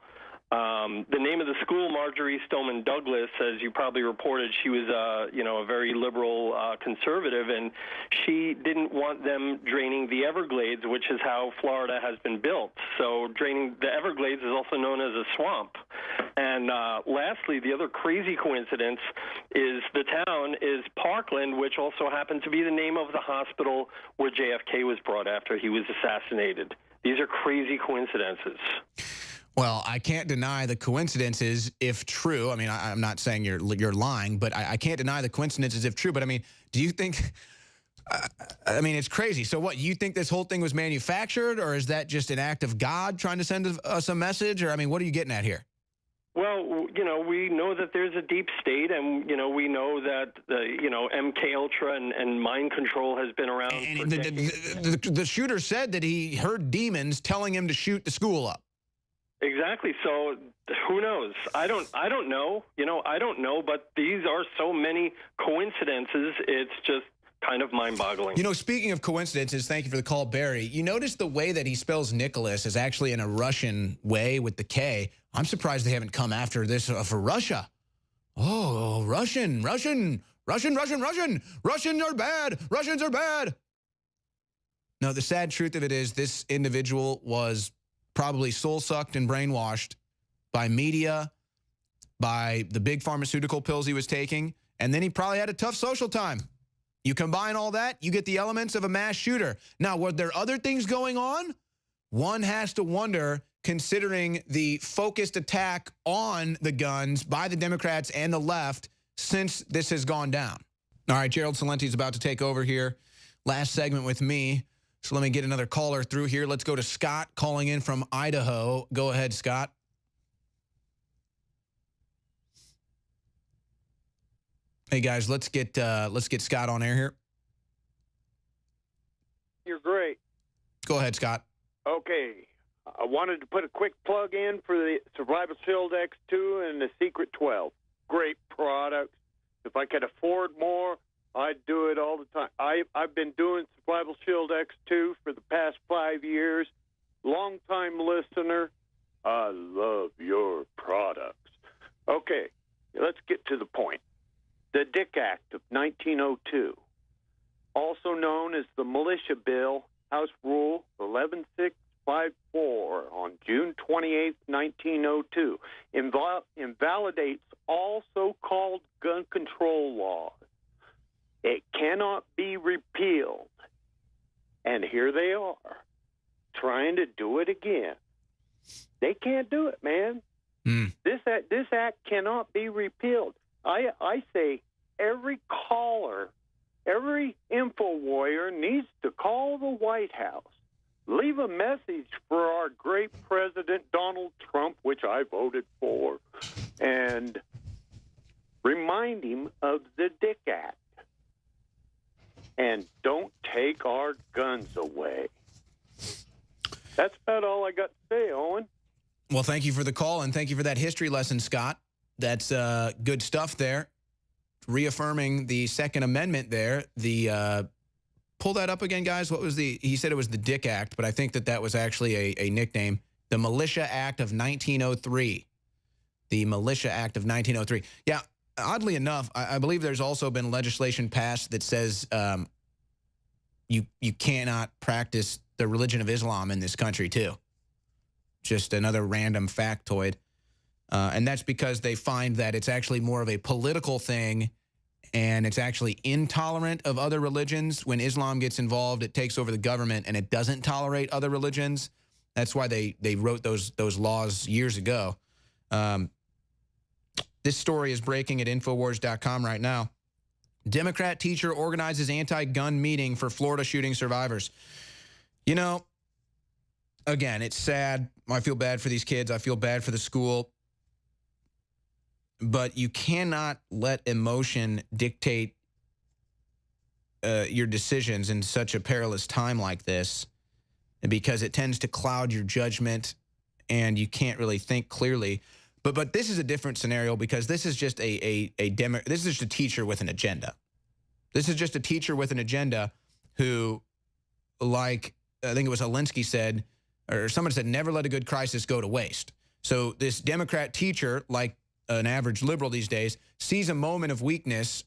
The name of the school, Marjorie Stoneman Douglas, as you probably reported, she was, a very liberal conservative, and she didn't want them draining the Everglades, which is how Florida has been built. So draining the Everglades is also known as a swamp. And lastly, the other crazy coincidence is the town is Parkland, which also happened to be the name of the hospital where JFK was brought after he was assassinated. These are crazy coincidences. Well, I can't deny the coincidences if true. I mean, I'm not saying you're lying, but I can't deny the coincidences if true. But I mean, do you think, I mean, it's crazy. So what, you think this whole thing was manufactured, or is that just an act of God trying to send us a message? Or, I mean, what are you getting at here? Well, you know, we know that there's a deep state, and, you know, we know that, MK Ultra and mind control has been around for decades. The shooter said that he heard demons telling him to shoot the school up. Exactly. So who knows? I don't know. You know, I don't know, but these are so many coincidences. It's just kind of mind-boggling. You know, speaking of coincidences, thank you for the call, Barry. You notice the way that he spells Nicholas is actually in a Russian way with the K. I'm surprised they haven't come after this for Russia. Oh, Russians are bad. Russians are bad. No, the sad truth of it is this individual was probably soul-sucked and brainwashed by media, by the big pharmaceutical pills he was taking, and then he probably had a tough social time. You combine all that, you get the elements of a mass shooter. Now, were there other things going on? One has to wonder, considering the focused attack on the guns by the Democrats and the left since this has gone down. All right, Gerald Celenti's about to take over here. Last segment with me. So let me get another caller through here. Let's go to Scott calling in from Idaho. Go ahead, Scott. Hey guys, let's get Scott on air here. You're great. Go ahead, Scott. Okay. I wanted to put a quick plug in for the Survival Shield X2 and the Secret 12. Great products. If I could afford more, I'd do it all the time. I've been doing Survival Shield X2 for the past 5 years. Long-time listener. I love your products. Okay, let's get to the point. The Dick Act of 1902, also known as the Militia Bill, House Rule 11654 on June 28, 1902, invalidates all so-called gun control laws. It cannot be repealed. And here they are, trying to do it again. They can't do it, man. This act cannot be repealed. I say every caller, every info warrior needs to call the White House. Leave a message for our great President Donald Trump, which I voted for, and remind him of the Dick Act. And don't take our guns away. That's about all I got to say, Owen. Well, thank you for the call, and thank you for that history lesson, Scott. That's good stuff there. reaffirming the Second Amendment there. The pull that up again, guys. What was he said it was the Dick Act, but I think that was actually a nickname. The Militia Act of 1903. The Militia Act of 1903. Yeah, oddly enough, I believe there's also been legislation passed that says you cannot practice the religion of Islam in this country, too. Just another random factoid. And that's because they find that it's actually more of a political thing, and it's actually intolerant of other religions. When Islam gets involved, it takes over the government, and it doesn't tolerate other religions. That's why they wrote those laws years ago. This story is breaking at Infowars.com right now. Democrat teacher organizes anti-gun meeting for Florida shooting survivors. You know, again, it's sad. I feel bad for these kids. I feel bad for the school. But you cannot let emotion dictate your decisions in such a perilous time like this, because it tends to cloud your judgment and you can't really think clearly. But this is a different scenario, because this is just this is just a teacher with an agenda. This is just a teacher with an agenda who, like I think it was Alinsky said, or someone said, never let a good crisis go to waste. So this Democrat teacher, like an average liberal these days, sees a moment of weakness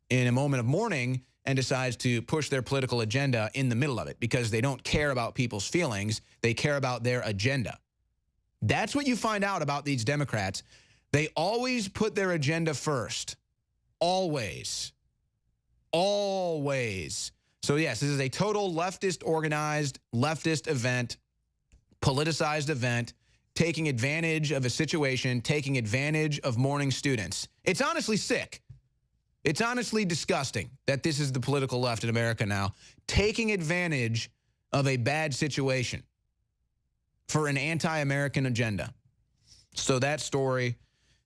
in a moment of mourning and decides to push their political agenda in the middle of it, because they don't care about people's feelings. They care about their agenda. That's what you find out about these Democrats. They always put their agenda first. Always. Always. So yes, this is a total leftist organized, leftist event, politicized event, taking advantage of a situation, taking advantage of mourning students. It's honestly sick. It's honestly disgusting that this is the political left in America now, taking advantage of a bad situation for an anti-American agenda. So that story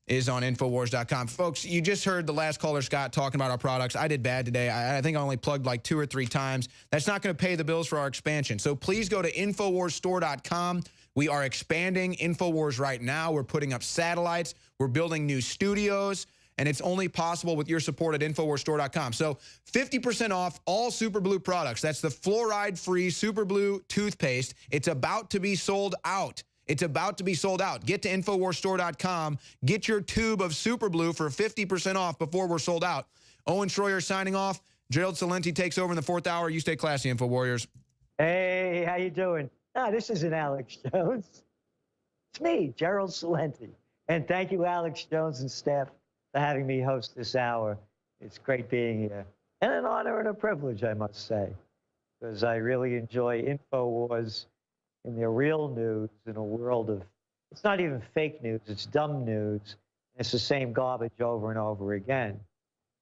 is on Infowars.com. Folks, you just heard the last caller, Scott, talking about our products. I did bad today. I think I only plugged like 2 or 3 times. That's not going to pay the bills for our expansion. So please go to InfowarsStore.com. We are expanding Infowars right now. We're putting up satellites. We're building new studios. And it's only possible with your support at InfowarsStore.com. So 50% off all Super Blue products. That's the fluoride-free Super Blue toothpaste. It's about to be sold out. It's about to be sold out. Get to InfowarsStore.com. Get your tube of Super Blue for 50% off before we're sold out. Owen Schroyer signing off. Gerald Celente takes over in the 4th hour. You stay classy, InfoWarriors. Hey, how you doing? This isn't Alex Jones. It's me, Gerald Celente. And thank you, Alex Jones and staff, for having me host this hour. It's great being here. And an honor and a privilege, I must say, because I really enjoy InfoWars and their real news in a world of, it's not even fake news, it's dumb news. And it's the same garbage over and over again.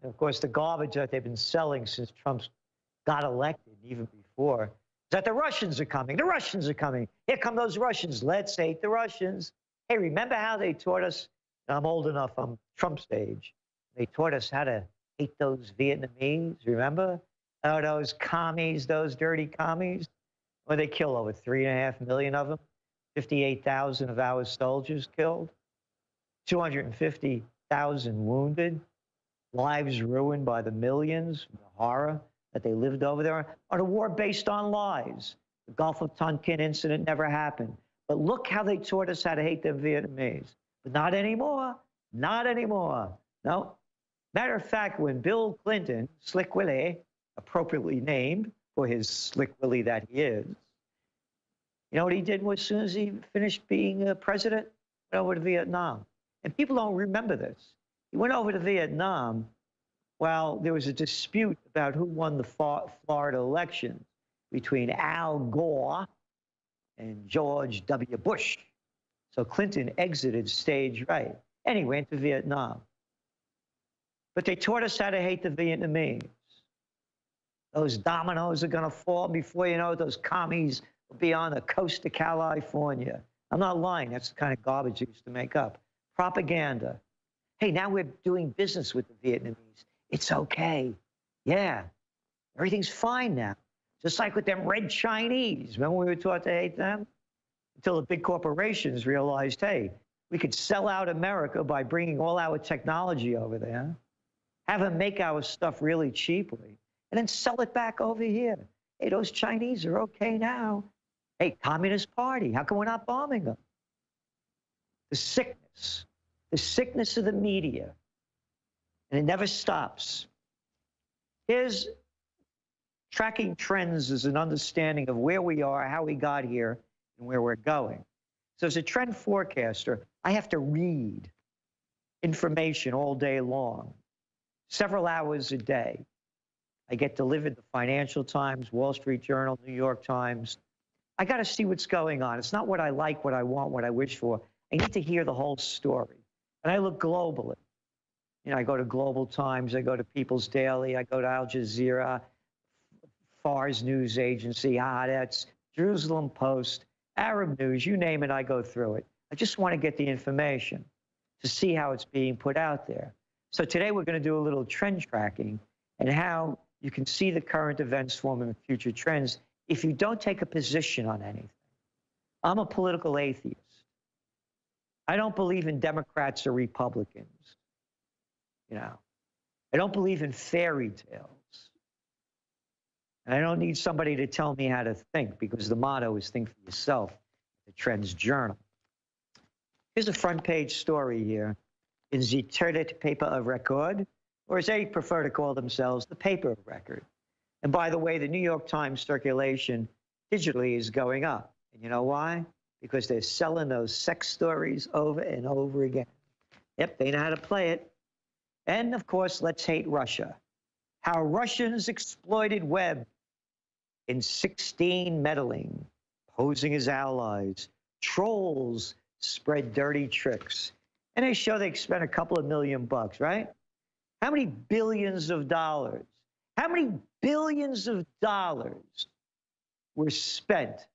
And of course, the garbage that they've been selling since Trump got elected, even before, is that the Russians are coming. The Russians are coming. Here come those Russians. Let's hate the Russians. Hey, remember how they taught us, I'm old enough, I'm Trump's age. They taught us how to hate those Vietnamese, remember? Oh, those commies, those dirty commies. Well, they kill over 3.5 million of them. 58,000 of our soldiers killed. 250,000 wounded. Lives ruined by the millions, the horror that they lived over there. On a war based on lies. The Gulf of Tonkin incident never happened. But look how they taught us how to hate the Vietnamese. But not anymore. Not anymore. No. Matter of fact, when Bill Clinton, Slick Willie, appropriately named for his Slick Willie that he is, you know what he did as soon as he finished being president? Went over to Vietnam. And people don't remember this. He went over to Vietnam while there was a dispute about who won the Florida election between Al Gore and George W. Bush. So Clinton exited stage right, and he went to Vietnam. But they taught us how to hate the Vietnamese. Those dominoes are going to fall before you know it. Those commies will be on the coast of California. I'm not lying. That's the kind of garbage they used to make up. Propaganda. Hey, now we're doing business with the Vietnamese. It's okay. Yeah, everything's fine now. Just like with them red Chinese. Remember we were taught to hate them? Until the big corporations realized, hey, we could sell out America by bringing all our technology over there. have them make our stuff really cheaply, and then sell it back over here. Hey, those Chinese are okay now. Hey, Communist Party, how come we're not bombing them? The sickness of the media, and it never stops. Here's tracking trends as an understanding of where we are, how we got here, and where we're going. So as a trend forecaster, I have to read information all day long, several hours a day. I get delivered the Financial Times, Wall Street Journal, New York Times. I got to see what's going on. It's not what I like, what I want, what I wish for. I need to hear the whole story. And I look globally. You know, I go to Global Times, I go to People's Daily, I go to Al Jazeera, Fars News Agency, Haaretz, Jerusalem Post, Arab News, you name it, I go through it. I just want to get the information to see how it's being put out there. So today we're going to do a little trend tracking and how you can see the current events forming future trends if you don't take a position on anything. I'm a political atheist. I don't believe in Democrats or Republicans. You know, I don't believe in fairy tales. And I don't need somebody to tell me how to think, because the motto is think for yourself, the Trends Journal. Here's a front page story here in the Terdit Paper of Record, or as they prefer to call themselves, the Paper of Record. And by the way, the New York Times circulation digitally is going up. And you know why? Because they're selling those sex stories over and over again. Yep, they know how to play it. And of course, let's hate Russia. How Russians exploited Webb in 16 meddling, posing as allies. Trolls spread dirty tricks. And they show they spent a couple of $1 million, right? How many billions of dollars? How many billions of dollars were spent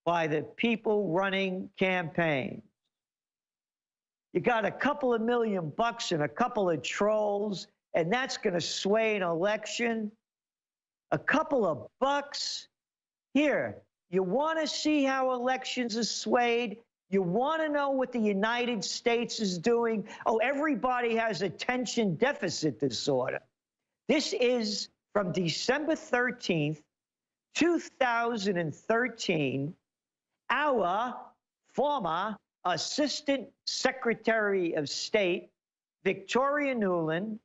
by the people running campaigns? You got a couple of $1 million and a couple of trolls, and that's going to sway an election. A couple of bucks. Here, you want to see how elections are swayed? You want to know what the United States is doing? Oh, everybody has attention deficit disorder. This is from December 13th, 2013. Our former Assistant Secretary of State, Victoria Nuland,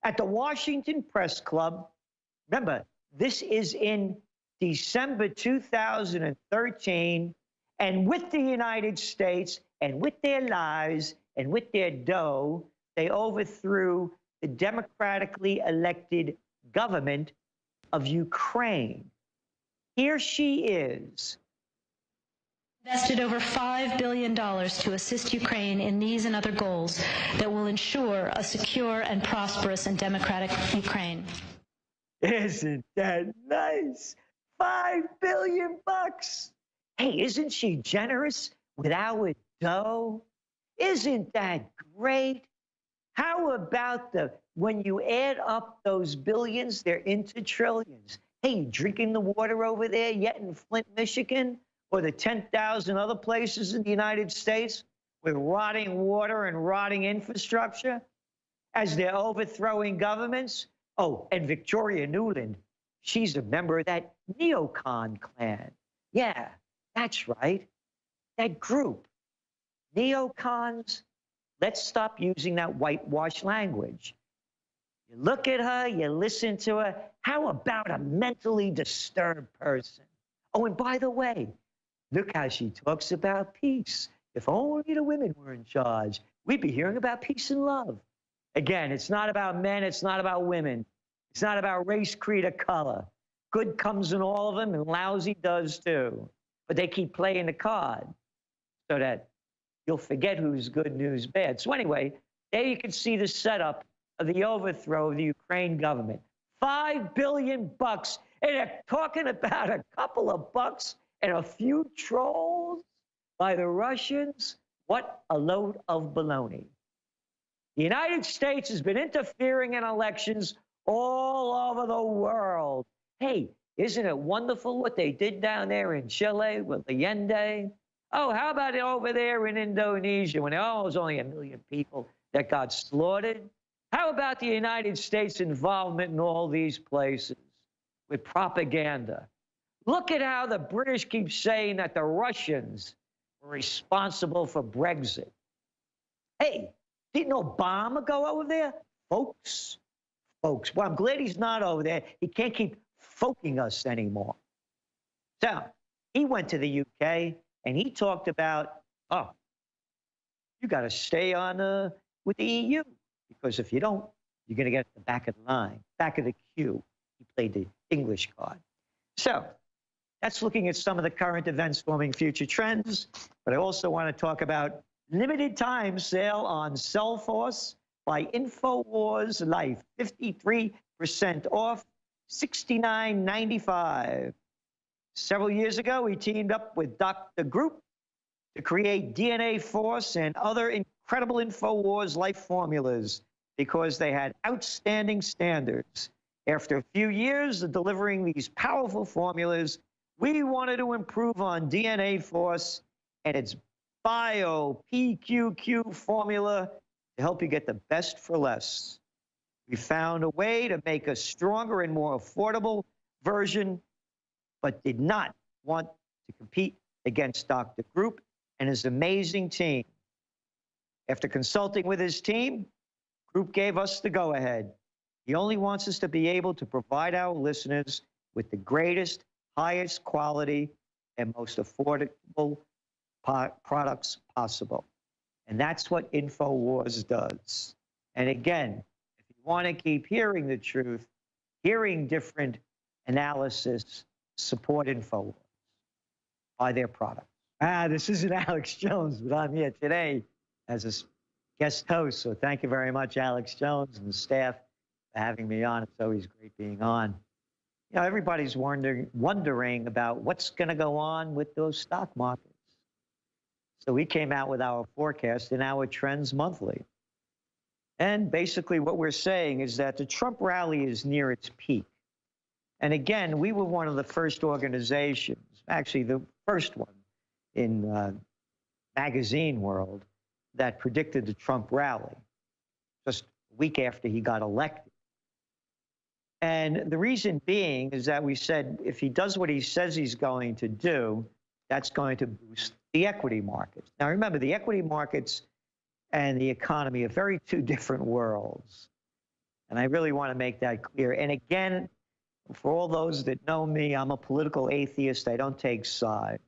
at the Washington Press Club. Remember, this is in December 2013, and with the United States, and with their lies, and with their dough, they overthrew the democratically elected government of Ukraine. Here she is. Invested over $5 billion to assist Ukraine in these and other goals that will ensure a secure and prosperous and democratic Ukraine. Isn't that nice? $5 billion. Hey, isn't she generous with our dough? Isn't that great? How about when you add up those billions, they're into trillions. Hey, drinking the water over there yet in Flint, Michigan? Or the 10,000 other places in the United States with rotting water and rotting infrastructure as they're overthrowing governments? Oh, and Victoria Nuland, she's a member of that neocon clan. Yeah, that's right. That group. Neocons, let's stop using that whitewash language. You look at her, you listen to her. How about a mentally disturbed person? Oh, and by the way, look how she talks about peace. If only the women were in charge, we'd be hearing about peace and love. Again, it's not about men, it's not about women. It's not about race, creed, or color. Good comes in all of them, and lousy does too. But they keep playing the card so that you'll forget who's good and who's bad. So anyway, there you can see the setup of the overthrow of the Ukraine government. $5 billion, and they're talking about a couple of bucks and a few trolls by the Russians. What a load of baloney. The United States has been interfering in elections all over the world. Hey, isn't it wonderful what they did down there in Chile with Allende? Oh, how about it over there in Indonesia when there was only 1 million people that got slaughtered? How about the United States' involvement in all these places with propaganda? Look at how the British keep saying that the Russians were responsible for Brexit. Hey, didn't Obama go over there? Folks. Well, I'm glad he's not over there. He can't keep folking us anymore. So he went to the UK and he talked about, oh, you got to stay on with the EU, because if you don't, you're going to get at the back of the line, back of the queue. He played the English card. So that's looking at some of the current events forming future trends. But I also want to talk about limited time sale on Cellforce by Infowars Life, 53% off, $69.95. Several years ago, we teamed up with Dr. Group to create DNA Force and other incredible Infowars Life formulas because they had outstanding standards. After a few years of delivering these powerful formulas, we wanted to improve on DNA Force and its Bio PQQ formula to help you get the best for less. We found a way to make a stronger and more affordable version, but did not want to compete against Dr. Group and his amazing team. After consulting with his team, Group gave us the go-ahead. He only wants us to be able to provide our listeners with the greatest, highest quality, and most affordable products possible. And that's what Infowars does. And again, if you want to keep hearing the truth, hearing different analysis, support Infowars. Buy their products. This isn't Alex Jones, but I'm here today as a guest host. So thank you very much, Alex Jones and the staff, for having me on. It's always great being on. You know, everybody's wondering about what's going to go on with those stock markets. So we came out with our forecast and our trends monthly. And basically what we're saying is that the Trump rally is near its peak. And again, we were one of the first organizations, actually the first one in magazine world, that predicted the Trump rally just a week after he got elected. And the reason being is that we said if he does what he says he's going to do, that's going to boost the equity markets. Now remember, the equity markets and the economy are two different worlds. And I really want to make that clear. And again, for all those that know me, I'm a political atheist. I don't take sides.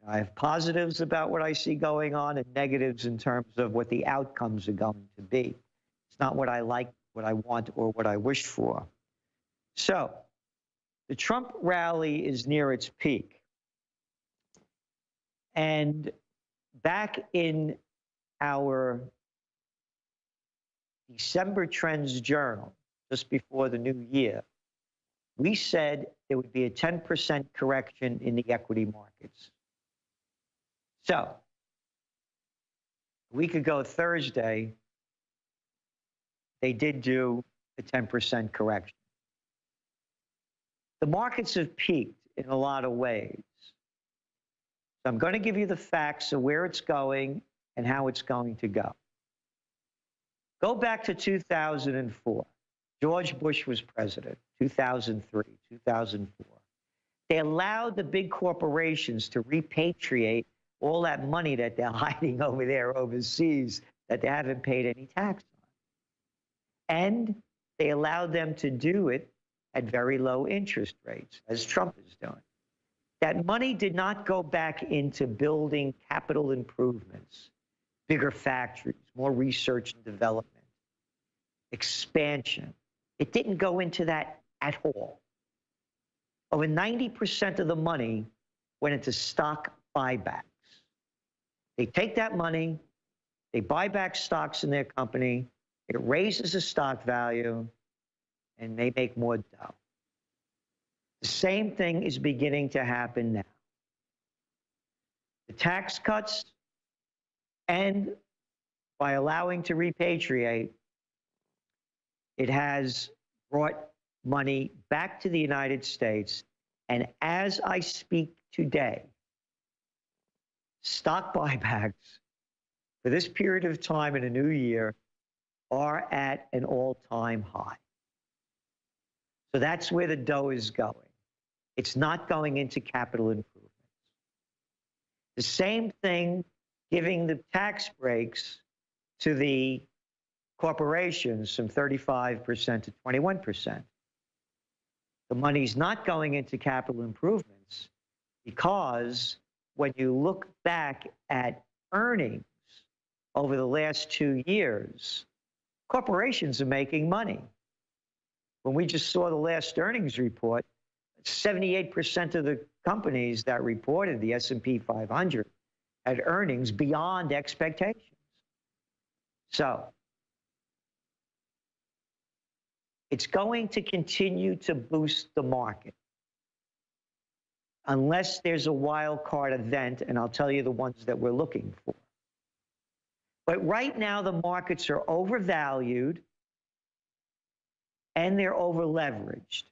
I have positives about what I see going on and negatives in terms of what the outcomes are going to be. It's not what I like, what I want, or what I wish for. So the Trump rally is near its peak. And back in our December Trends Journal, just before the new year, we said there would be a 10% correction in the equity markets. So a week ago Thursday, they did do a 10% correction. The markets have peaked in a lot of ways. So I'm going to give you the facts of where it's going and how it's going to go. Go back to 2004. George Bush was president, 2003, 2004. They allowed the big corporations to repatriate all that money that they're hiding over there overseas that they haven't paid any tax on. And they allowed them to do it at very low interest rates, as Trump is doing. That money did not go back into building capital improvements, bigger factories, more research and development, expansion. It didn't go into that at all. Over 90% of the money went into stock buybacks. They take that money, they buy back stocks in their company, it raises the stock value, and they make more dough. The same thing is beginning to happen now. The tax cuts, and by allowing to repatriate, it has brought money back to the United States. And as I speak today, stock buybacks for this period of time in a new year are at an all-time high. So that's where the dough is going. It's not going into capital improvements. The same thing, giving the tax breaks to the corporations from 35% to 21%. The money's not going into capital improvements because when you look back at earnings over the last 2 years, corporations are making money. When we just saw the last earnings report, 78% of the companies that reported, the S&P 500, had earnings beyond expectations. So it's going to continue to boost the market unless there's a wild card event, and I'll tell you the ones that we're looking for. But right now, the markets are overvalued and they're over-leveraged.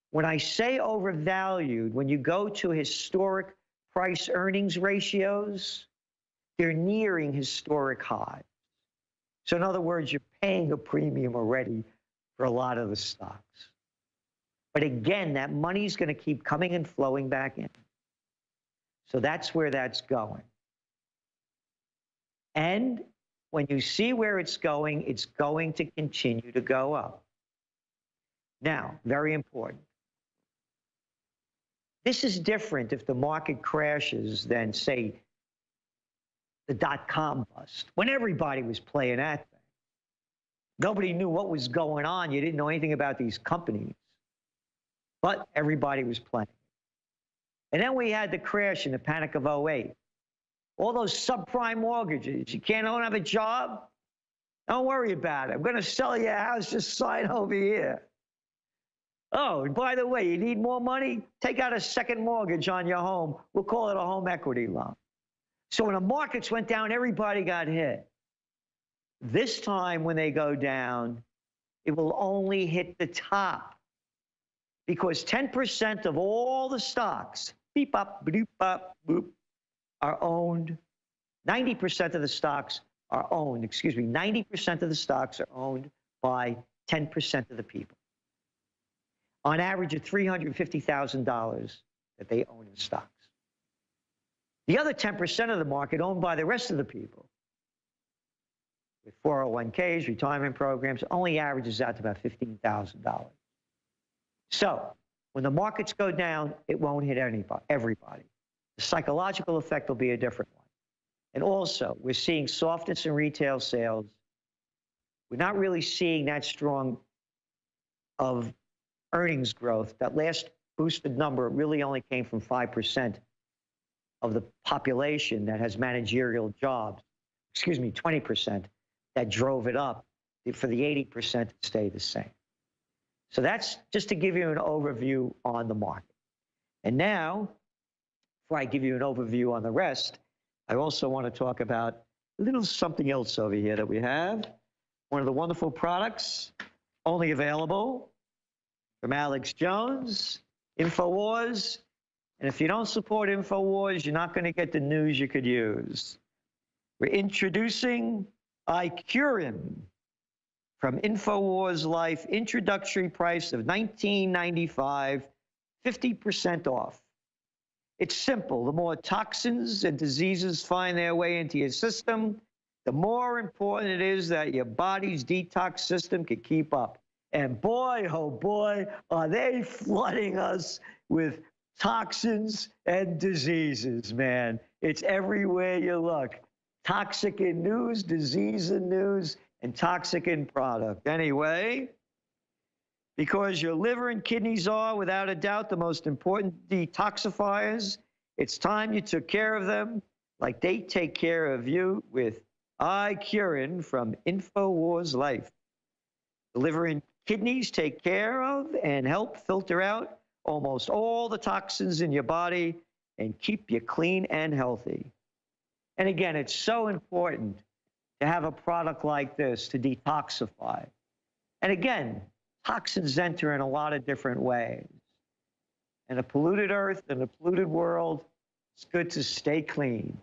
When I say overvalued, when you go to historic price-earnings ratios, they're nearing historic highs. So in other words, you're paying a premium already for a lot of the stocks. But again, that money's going to keep coming and flowing back in. So that's where that's going. And when you see where it's going to continue to go up. Now, very important. This is different if the market crashes than, say, the dot-com bust, when everybody was playing that thing. Nobody knew what was going on. You didn't know anything about these companies. But everybody was playing. And then we had the crash and the panic of 08. All those subprime mortgages. You don't have a job? Don't worry about it. I'm going to sell you a house. Just sign over here. Oh, and by the way, you need more money? Take out a second mortgage on your home. We'll call it a home equity loan. So when the markets went down, everybody got hit. This time when they go down, it will only hit the top. Because 10% of all the stocks, beep up, boop up, boop, are owned. 90% of the stocks are owned, 90% of the stocks are owned by 10% of the people. On average of $350,000 that they own in stocks. The other 10% of the market owned by the rest of the people, with 401ks, retirement programs, only averages out to about $15,000. So when the markets go down, it won't hit everybody. The psychological effect will be a different one. And also, we're seeing softness in retail sales. We're not really seeing that strong of earnings growth. That last boosted number really only came from 5% of the population that has managerial jobs. 20% that drove it up for the 80% to stay the same. So that's just to give you an overview on the market. And now, before I give you an overview on the rest, I also want to talk about a little something else over here that we have. One of the wonderful products, only available from Alex Jones, Infowars. And if you don't support Infowars, you're not going to get the news you could use. We're introducing iCurin from Infowars Life, introductory price of $19.95, 50% off. It's simple. The more toxins and diseases find their way into your system, the more important it is that your body's detox system can keep up. And boy, oh boy, are they flooding us with toxins and diseases, man. It's everywhere you look. Toxic in news, disease in news, and toxic in product. Anyway, because your liver and kidneys are, without a doubt, the most important detoxifiers, it's time you took care of them like they take care of you with iCurin from Infowars Life. The liver and kidneys take care of and help filter out almost all the toxins in your body and keep you clean and healthy. And again, it's so important to have a product like this to detoxify. And again, toxins enter in a lot of different ways. In a polluted earth, in a polluted world, it's good to stay clean.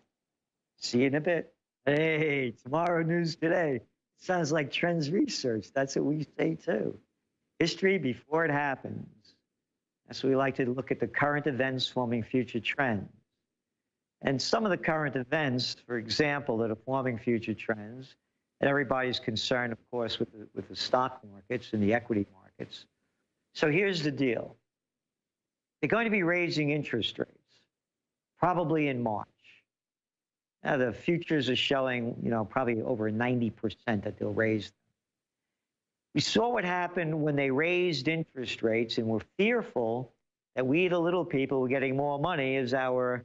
See you in a bit. Hey, tomorrow news today. Sounds like trends research. That's what we say too. History before it happens. That's what we like to look at, the current events forming future trends. And some of the current events, for example, that are forming future trends, and everybody's concerned, of course, with the stock markets and the equity markets. So here's the deal. They're going to be raising interest rates, probably in March. Now, the futures are showing, probably over 90% that they'll raise them. We saw what happened when they raised interest rates and were fearful that we, the little people, were getting more money as our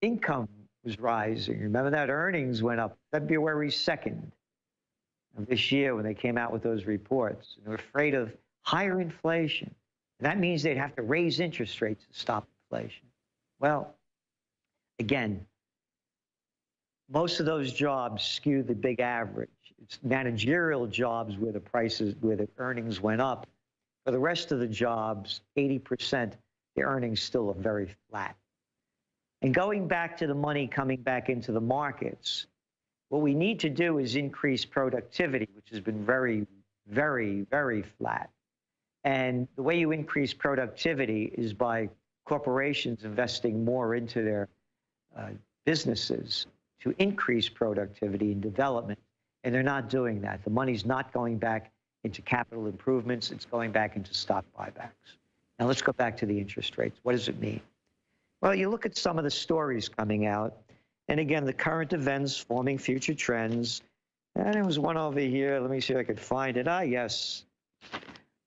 income was rising. Remember that earnings went up February 2nd of this year when they came out with those reports. And they were afraid of higher inflation. And that means they'd have to raise interest rates to stop inflation. Well, again, most of those jobs skew the big average. It's managerial jobs where the earnings went up. For the rest of the jobs, 80%, the earnings still are very flat. And going back to the money coming back into the markets, what we need to do is increase productivity, which has been very, very, very flat. And the way you increase productivity is by corporations investing more into their businesses to increase productivity and development. And they're not doing that. The money's not going back into capital improvements. It's going back into stock buybacks. Now let's go back to the interest rates. What does it mean? Well, you look at some of the stories coming out. And again, the current events forming future trends. And there was one over here. Let me see if I could find it. Yes.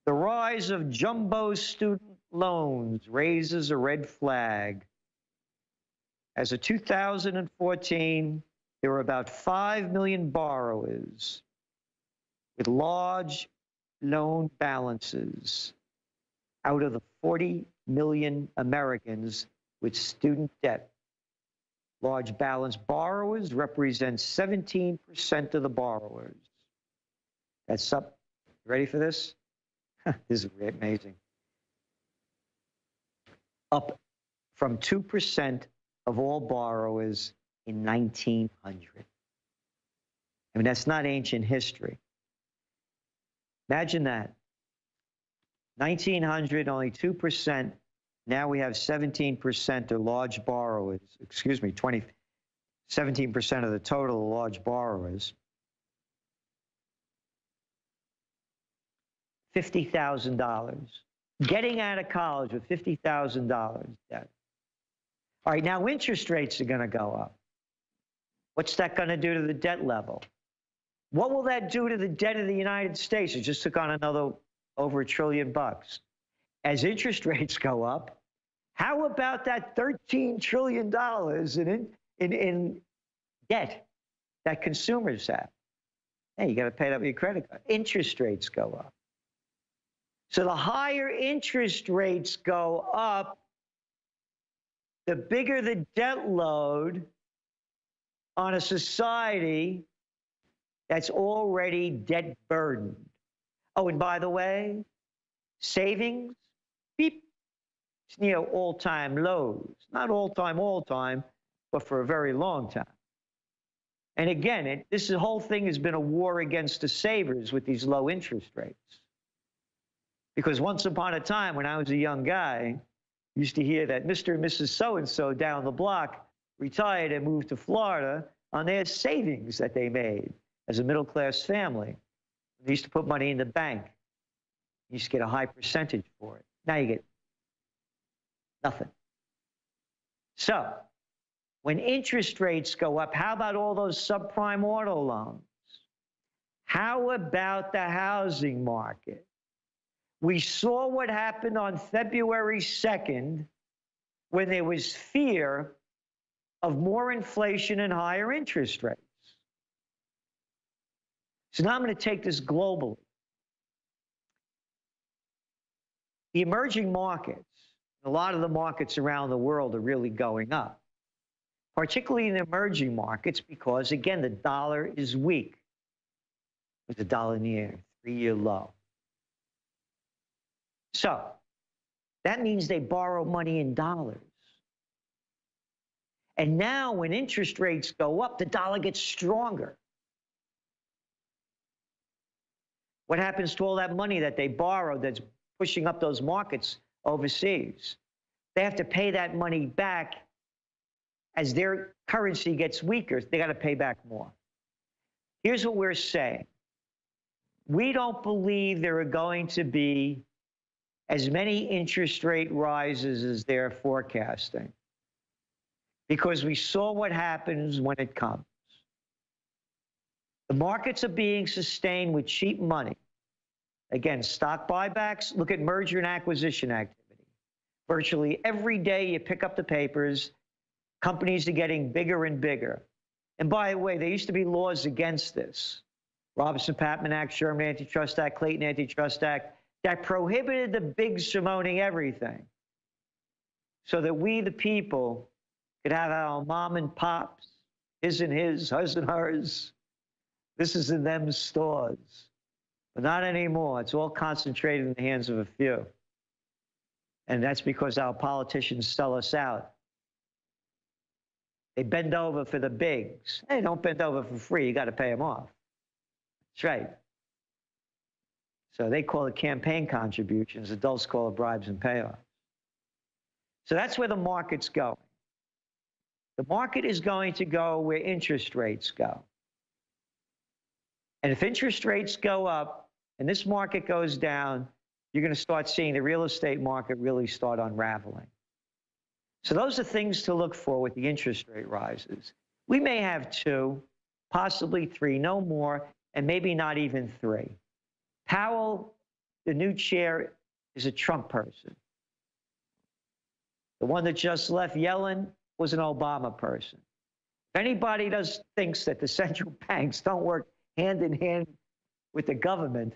The rise of jumbo student loans raises a red flag. As of 2014, there were about 5 million borrowers with large loan balances out of the 40 million Americans with student debt. Large balance borrowers represent 17% of the borrowers. That's up. Ready for this? This is amazing. Up from 2% of all borrowers in 1900. I mean, that's not ancient history. Imagine that. 1900, only 2%. Now we have 17% of large borrowers. 17% of the total large borrowers. $50,000. Getting out of college with $50,000 debt. All right, now interest rates are going to go up. What's that going to do to the debt level? What will that do to the debt of the United States? It just took on another over $1 trillion. As interest rates go up, how about that $13 trillion in debt that consumers have? Hey, you got to pay that with your credit card. Interest rates go up. So the higher interest rates go up, the bigger the debt load on a society that's already debt burdened. Oh, and by the way, savings, beep, it's near all-time lows. Not all-time, but for a very long time. And again, this whole thing has been a war against the savers with these low interest rates. Because once upon a time, when I was a young guy, I used to hear that Mr. and Mrs. So-and-so down the block retired and moved to Florida on their savings that they made as a middle-class family. They used to put money in the bank. You used to get a high percentage for it. Now you get nothing. So when interest rates go up, how about all those subprime auto loans? How about the housing market? We saw what happened on February 2nd when there was fear of more inflation and higher interest rates. So now I'm going to take this globally. The emerging markets, a lot of the markets around the world are really going up, particularly in the emerging markets because, again, the dollar is weak. With the dollar near 3-year low. So that means they borrow money in dollars. And now when interest rates go up, the dollar gets stronger. What happens to all that money that they borrowed that's pushing up those markets overseas? They have to pay that money back as their currency gets weaker. They got to pay back more. Here's what we're saying. We don't believe there are going to be as many interest rate rises as they're forecasting, because we saw what happens when it comes. The markets are being sustained with cheap money. Again, stock buybacks, look at merger and acquisition activity. Virtually every day you pick up the papers, companies are getting bigger and bigger. And by the way, there used to be laws against this. Robinson-Patman Act, Sherman Antitrust Act, Clayton Antitrust Act, that prohibited the bigs from owning everything, so that we, the people, could have our mom and pops, his and his, hers and hers. This is in them stores. But not anymore. It's all concentrated in the hands of a few. And that's because our politicians sell us out. They bend over for the bigs. They don't bend over for free. You got to pay them off. That's right. So they call it campaign contributions. Adults call it bribes and payoffs. So that's where the market's going. The market is going to go where interest rates go. And if interest rates go up and this market goes down, you're going to start seeing the real estate market really start unraveling. So those are things to look for with the interest rate rises. We may have 2, possibly 3, no more, and maybe not even 3. Powell, the new chair, is a Trump person. The one that just left, Yellen, was an Obama person. If anybody thinks that the central banks don't work hand in hand with the government,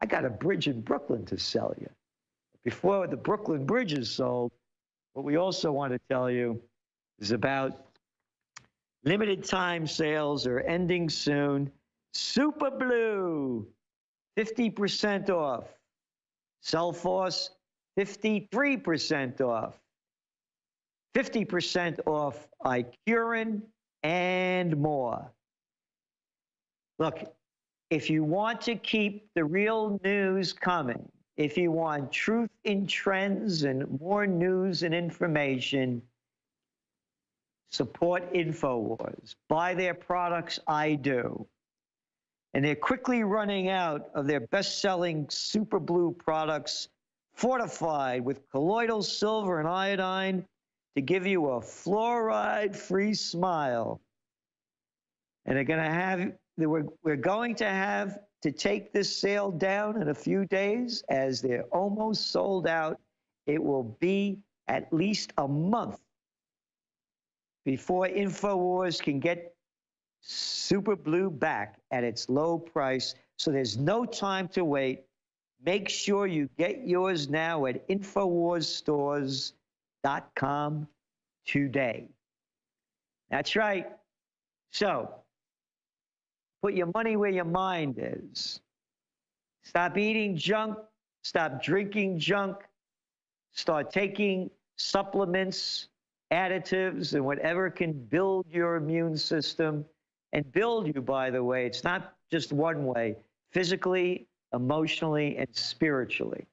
I got a bridge in Brooklyn to sell you. Before the Brooklyn Bridge is sold, what we also want to tell you is about limited time sales are ending soon. Super Blue, 50% off. Cellforce, 53% off. 50% off Icurin and more. Look, if you want to keep the real news coming, if you want truth in trends and more news and information, support Infowars. Buy their products, I do. And they're quickly running out of their best-selling Super Blue products, fortified with colloidal silver and iodine to give you a fluoride-free smile. And they're going to have, we're going to have to take this sale down in a few days, as they're almost sold out. It will be at least a month before Infowars can get Super Blue back at its low price. So there's no time to wait. Make sure you get yours now at InfoWarsStores.com today. That's right. So put your money where your mind is. Stop eating junk. Stop drinking junk. Start taking supplements, additives, and whatever can build your immune system and build you, by the way. It's not just one way, physically, emotionally, and spiritually.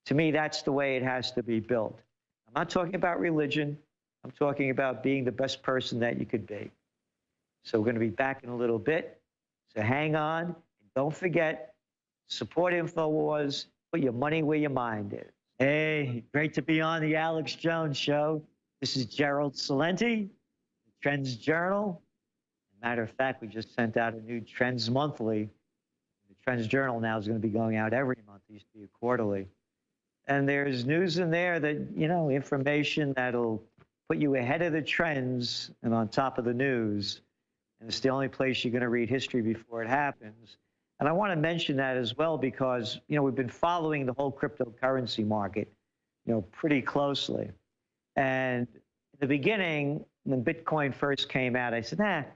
To me, that's the way it has to be built. I'm not talking about religion. I'm talking about being the best person that you could be. So we're going to be back in a little bit. So hang on. And don't forget, support Infowars. Put your money where your mind is. Hey, great to be on the Alex Jones Show. This is Gerald Salenti, Trends Journal. Matter of fact, we just sent out a new Trends Monthly. The Trends Journal now is going to be going out every month. It used to be a quarterly. And there's news in there that, you know, information that'll put you ahead of the trends and on top of the news. And it's the only place you're going to read history before it happens. And I want to mention that as well because, you know, we've been following the whole cryptocurrency market, you know, pretty closely. And in the beginning, when Bitcoin first came out, I said,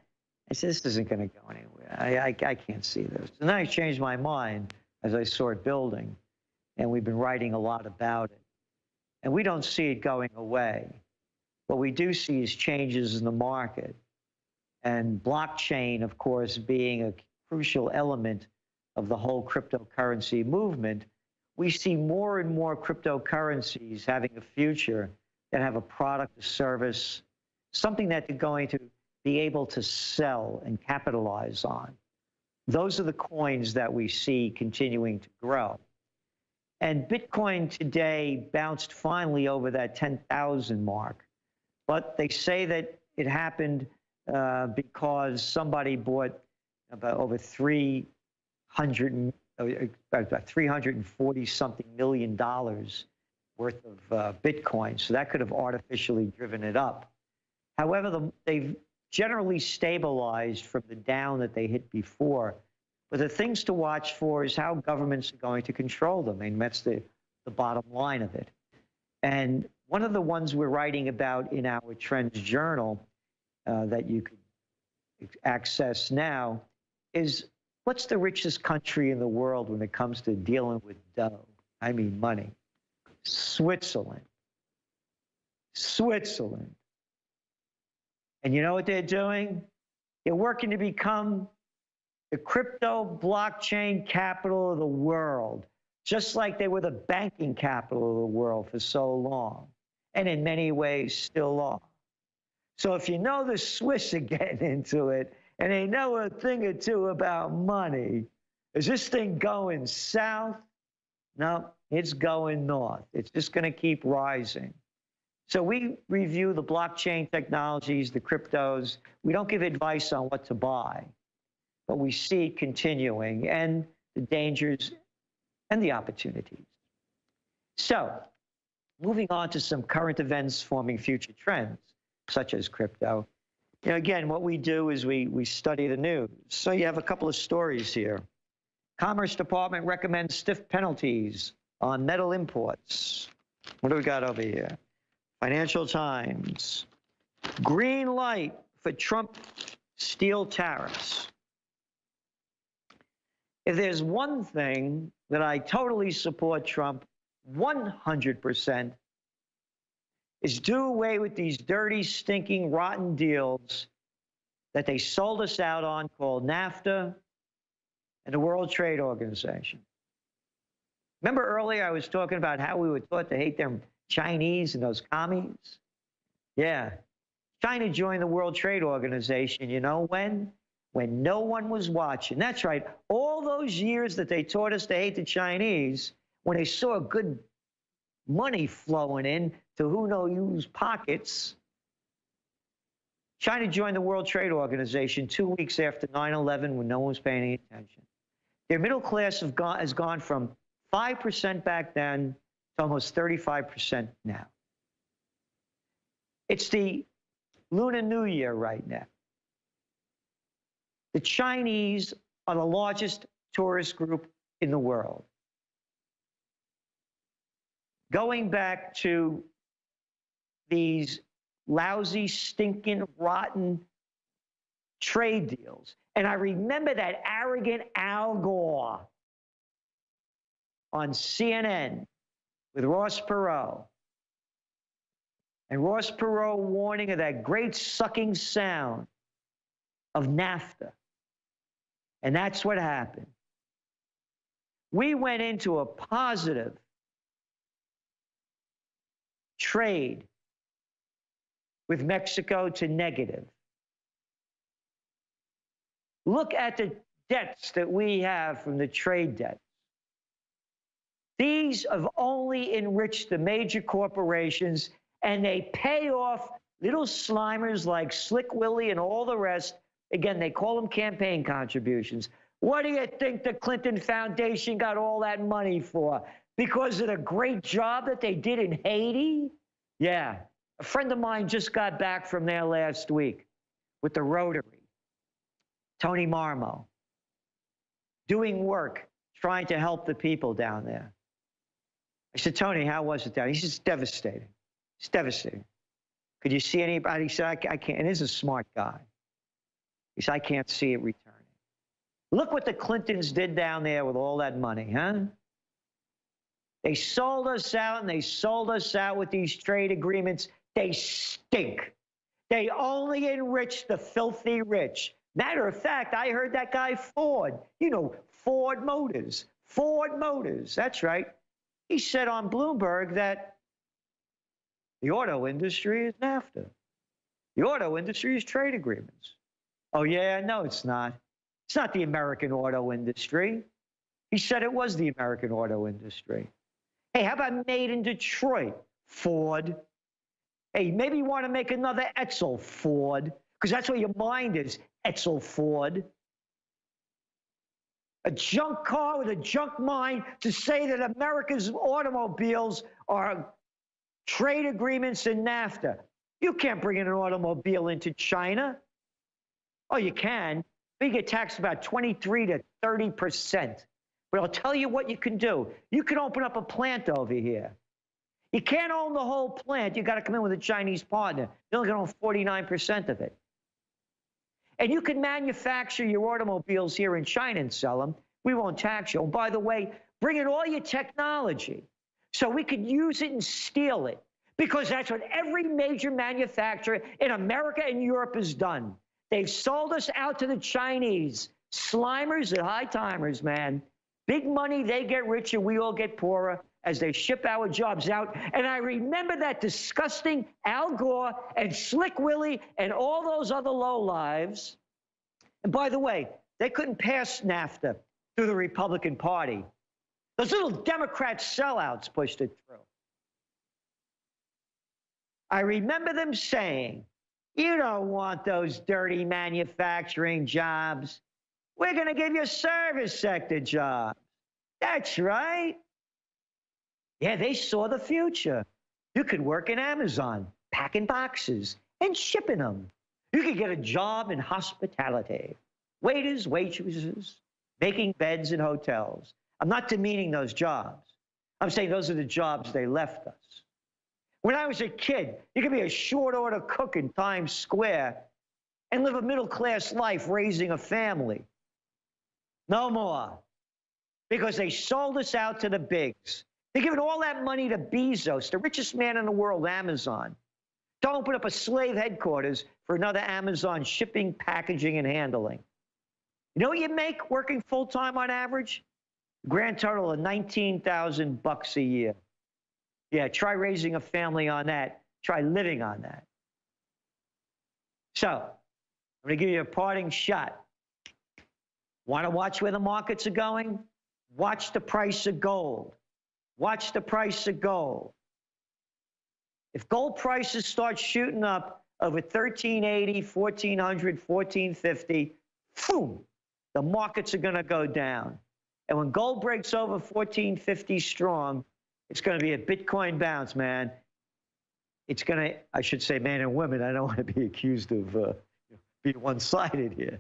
this isn't going to go anywhere. I can't see this. And then I changed my mind as I saw it building. And we've been writing a lot about it. And we don't see it going away. What we do see is changes in the market. And blockchain, of course, being a crucial element of the whole cryptocurrency movement, we see more and more cryptocurrencies having a future that have a product, a service, something that they're going to be able to sell and capitalize on. Those are the coins that we see continuing to grow. And Bitcoin today bounced finally over that 10,000 mark. But they say that it happened because somebody bought about over 340 something million dollars worth of Bitcoin. So that could have artificially driven it up. However, they've generally stabilized from the down that they hit before. But the things to watch for is how governments are going to control them. I mean, that's the bottom line of it. And one of the ones we're writing about in our Trends Journal that you could access now is, what's the richest country in the world when it comes to dealing with dough? I mean money. Switzerland. Switzerland. And you know what they're doing? They're working to become the crypto blockchain capital of the world, just like they were the banking capital of the world for so long, and in many ways still are. So if you know the Swiss are getting into it, and they know a thing or two about money, is this thing going south? No, it's going north. It's just going to keep rising. So we review the blockchain technologies, the cryptos. We don't give advice on what to buy, but we see it continuing, and the dangers and the opportunities. So moving on to some current events forming future trends, such as crypto. You know, again, what we do is we study the news. So you have a couple of stories here. Commerce Department recommends stiff penalties on metal imports. What do we got over here? Financial Times. Green light for Trump steel tariffs. If there's one thing that I totally support Trump 100%, is do away with these dirty, stinking, rotten deals that they sold us out on called NAFTA and the World Trade Organization. Remember earlier I was talking about how we were taught to hate them Chinese and those commies? Yeah. China joined the World Trade Organization, you know when? When no one was watching. That's right. All those years that they taught us to hate the Chinese, when they saw good money flowing in to who knows whose pockets, China joined the World Trade Organization 2 weeks after 9/11 when no one was paying any attention. Their middle class has gone from 5% back then to almost 35% now. It's the Lunar New Year right now. The Chinese are the largest tourist group in the world. Going back to these lousy, stinking, rotten trade deals. And I remember that arrogant Al Gore on CNN with Ross Perot. And Ross Perot warning of that great sucking sound of NAFTA. And that's what happened. We went into a positive trade with Mexico to negative. Look at the debts that we have from the trade debts. These have only enriched the major corporations, and they pay off little slimers like Slick Willie and all the rest. Again, they call them campaign contributions. What do you think the Clinton Foundation got all that money for? Because of the great job that they did in Haiti? Yeah. A friend of mine just got back from there last week with the Rotary, Tony Marmo, doing work, trying to help the people down there. I said, Tony, how was it down? He said, it's devastating. It's devastating. Could you see anybody? He said, I can't. And he's a smart guy. He said, I can't see it returning. Look what the Clintons did down there with all that money, huh? They sold us out, and they sold us out with these trade agreements. They stink. They only enrich the filthy rich. Matter of fact, I heard that guy Ford, you know, Ford Motors. Ford Motors, that's right. He said on Bloomberg that the auto industry is NAFTA. The auto industry is trade agreements. Oh, yeah, no, it's not. It's not the American auto industry. He said it was the American auto industry. Hey, how about made in Detroit? Ford. Hey, maybe you want to make another Etzel, Ford, because that's where your mind is, Etzel, Ford. A junk car with a junk mind to say that America's automobiles are trade agreements in NAFTA. You can't bring in an automobile into China. Oh, you can. We get taxed about 23 to 30%. But I'll tell you what you can do. You can open up a plant over here. You can't own the whole plant. You got to come in with a Chinese partner. You're only going to own 49% of it. And you can manufacture your automobiles here in China and sell them. We won't tax you. And by the way, bring in all your technology so we could use it and steal it, because that's what every major manufacturer in America and Europe has done. They've sold us out to the Chinese. Slimers and high timers, man. Big money, they get richer, we all get poorer as they ship our jobs out. And I remember that disgusting Al Gore and Slick Willie and all those other lowlives. And by the way, they couldn't pass NAFTA through the Republican Party. Those little Democrat sellouts pushed it through. I remember them saying, you don't want those dirty manufacturing jobs. We're going to give you service sector jobs. That's right. Yeah, they saw the future. You could work in Amazon, packing boxes and shipping them. You could get a job in hospitality, waiters, waitresses, making beds in hotels. I'm not demeaning those jobs. I'm saying those are the jobs they left us. When I was a kid, you could be a short order cook in Times Square and live a middle-class life raising a family. No more. Because they sold us out to the bigs. They're giving all that money to Bezos, the richest man in the world, Amazon, to open up a slave headquarters for another Amazon shipping, packaging, and handling. You know what you make working full-time on average? Grand total of $19,000 a year. Yeah, try raising a family on that. Try living on that. So, I'm going to give you a parting shot. Want to watch where the markets are going? Watch the price of gold. Watch the price of gold. If gold prices start shooting up over 1,380, 1,400, 1,450, boom, the markets are going to go down. And when gold breaks over 1,450 strong, it's going to be a Bitcoin bounce, man. It's going to, I should say man and women. I don't want to be accused of being one-sided here.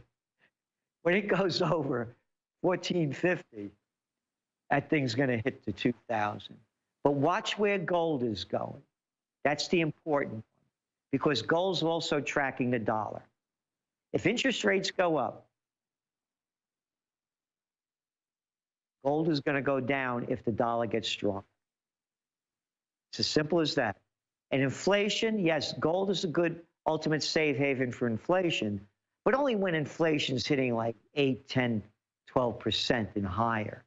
When it goes over 1,450, that thing's going to hit to 2,000. But watch where gold is going. That's the important one, because gold's also tracking the dollar. If interest rates go up, gold is going to go down if the dollar gets stronger. It's as simple as that. And inflation, yes, gold is a good ultimate safe haven for inflation, but only when inflation's hitting like 8, 10, 12% and higher.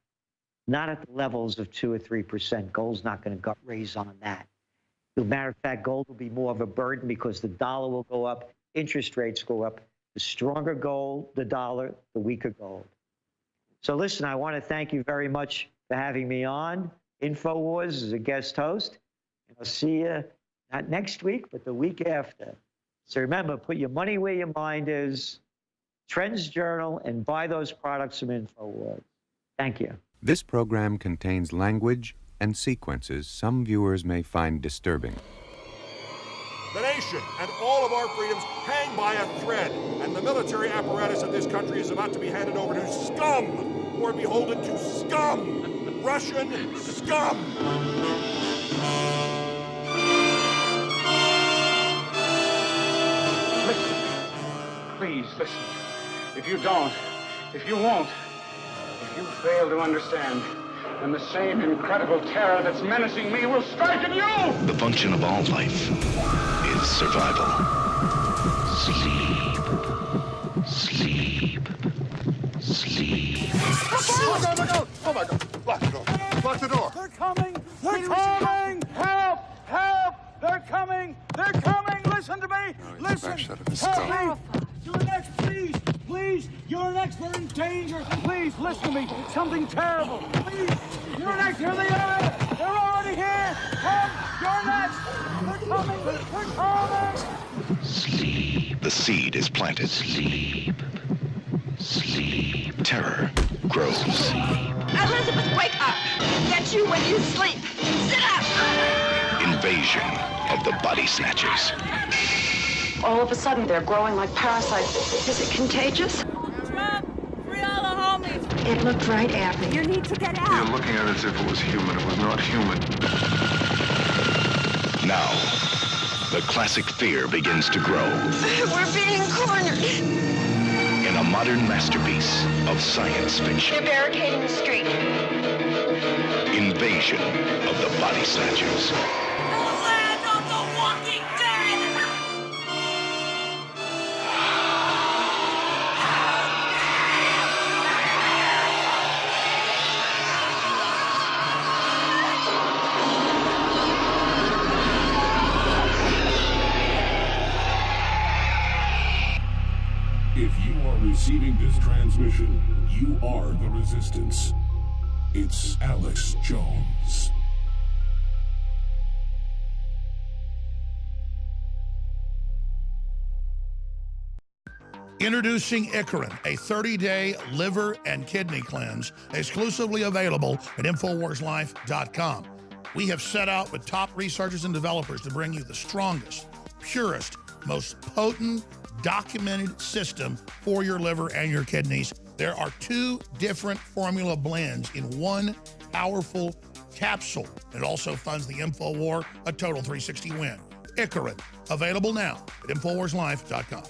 Not at the levels of 2 or 3%. Gold's not going to raise on that. As a matter of fact, gold will be more of a burden because the dollar will go up, interest rates go up. The stronger gold, the dollar, the weaker gold. So listen, I want to thank you very much for having me on Infowars as a guest host. And I'll see you not next week, but the week after. So remember, put your money where your mind is, Trends Journal, and buy those products from Infowars. Thank you. This program contains language and sequences some viewers may find disturbing. The nation and all of our freedoms hang by a thread, and the military apparatus of this country is about to be handed over to scum, who are beholden to scum, Russian scum. Listen, please listen. If you don't, if you won't, if you fail to understand, then the same incredible terror that's menacing me will strike at you! The function of all life is survival. Sleep. Sleep. Sleep. Oh my God! Lock the door! Lock the door! They're coming! They're coming! Help! Help! They're coming! They're coming! Listen to me! Listen! Help me! You're next, please! Please! You're next! They're in danger! Please, listen to me! Something terrible! Please! You're next! Here they are! They're already here! Come! You're next! They're coming! They're coming! Sleep. The seed is planted. Sleep. Sleep. Terror grows. Elizabeth, wake up! Get you when you sleep! Sit up! Invasion of the body snatchers. All of a sudden, they're growing like parasites. Is it contagious? Trump, free all the homies! It looked right at me. You need to get out. You're looking at it as if it was human. It was not human. Now, the classic fear begins to grow. We're being cornered. In a modern masterpiece of science fiction. They're barricading the street. Invasion of the body snatchers. The land of the walking dead! If you are receiving this transmission, you are the Resistance. It's Alex Jones. Introducing Icarin, a 30-day liver and kidney cleanse, exclusively available at InfoWarsLife.com. We have set out with top researchers and developers to bring you the strongest, purest, most potent, documented system for your liver and your kidneys. There are 2 different formula blends in one powerful capsule. It also funds the Infowar, a total 360 win. Icarin, available now at InfoWarsLife.com.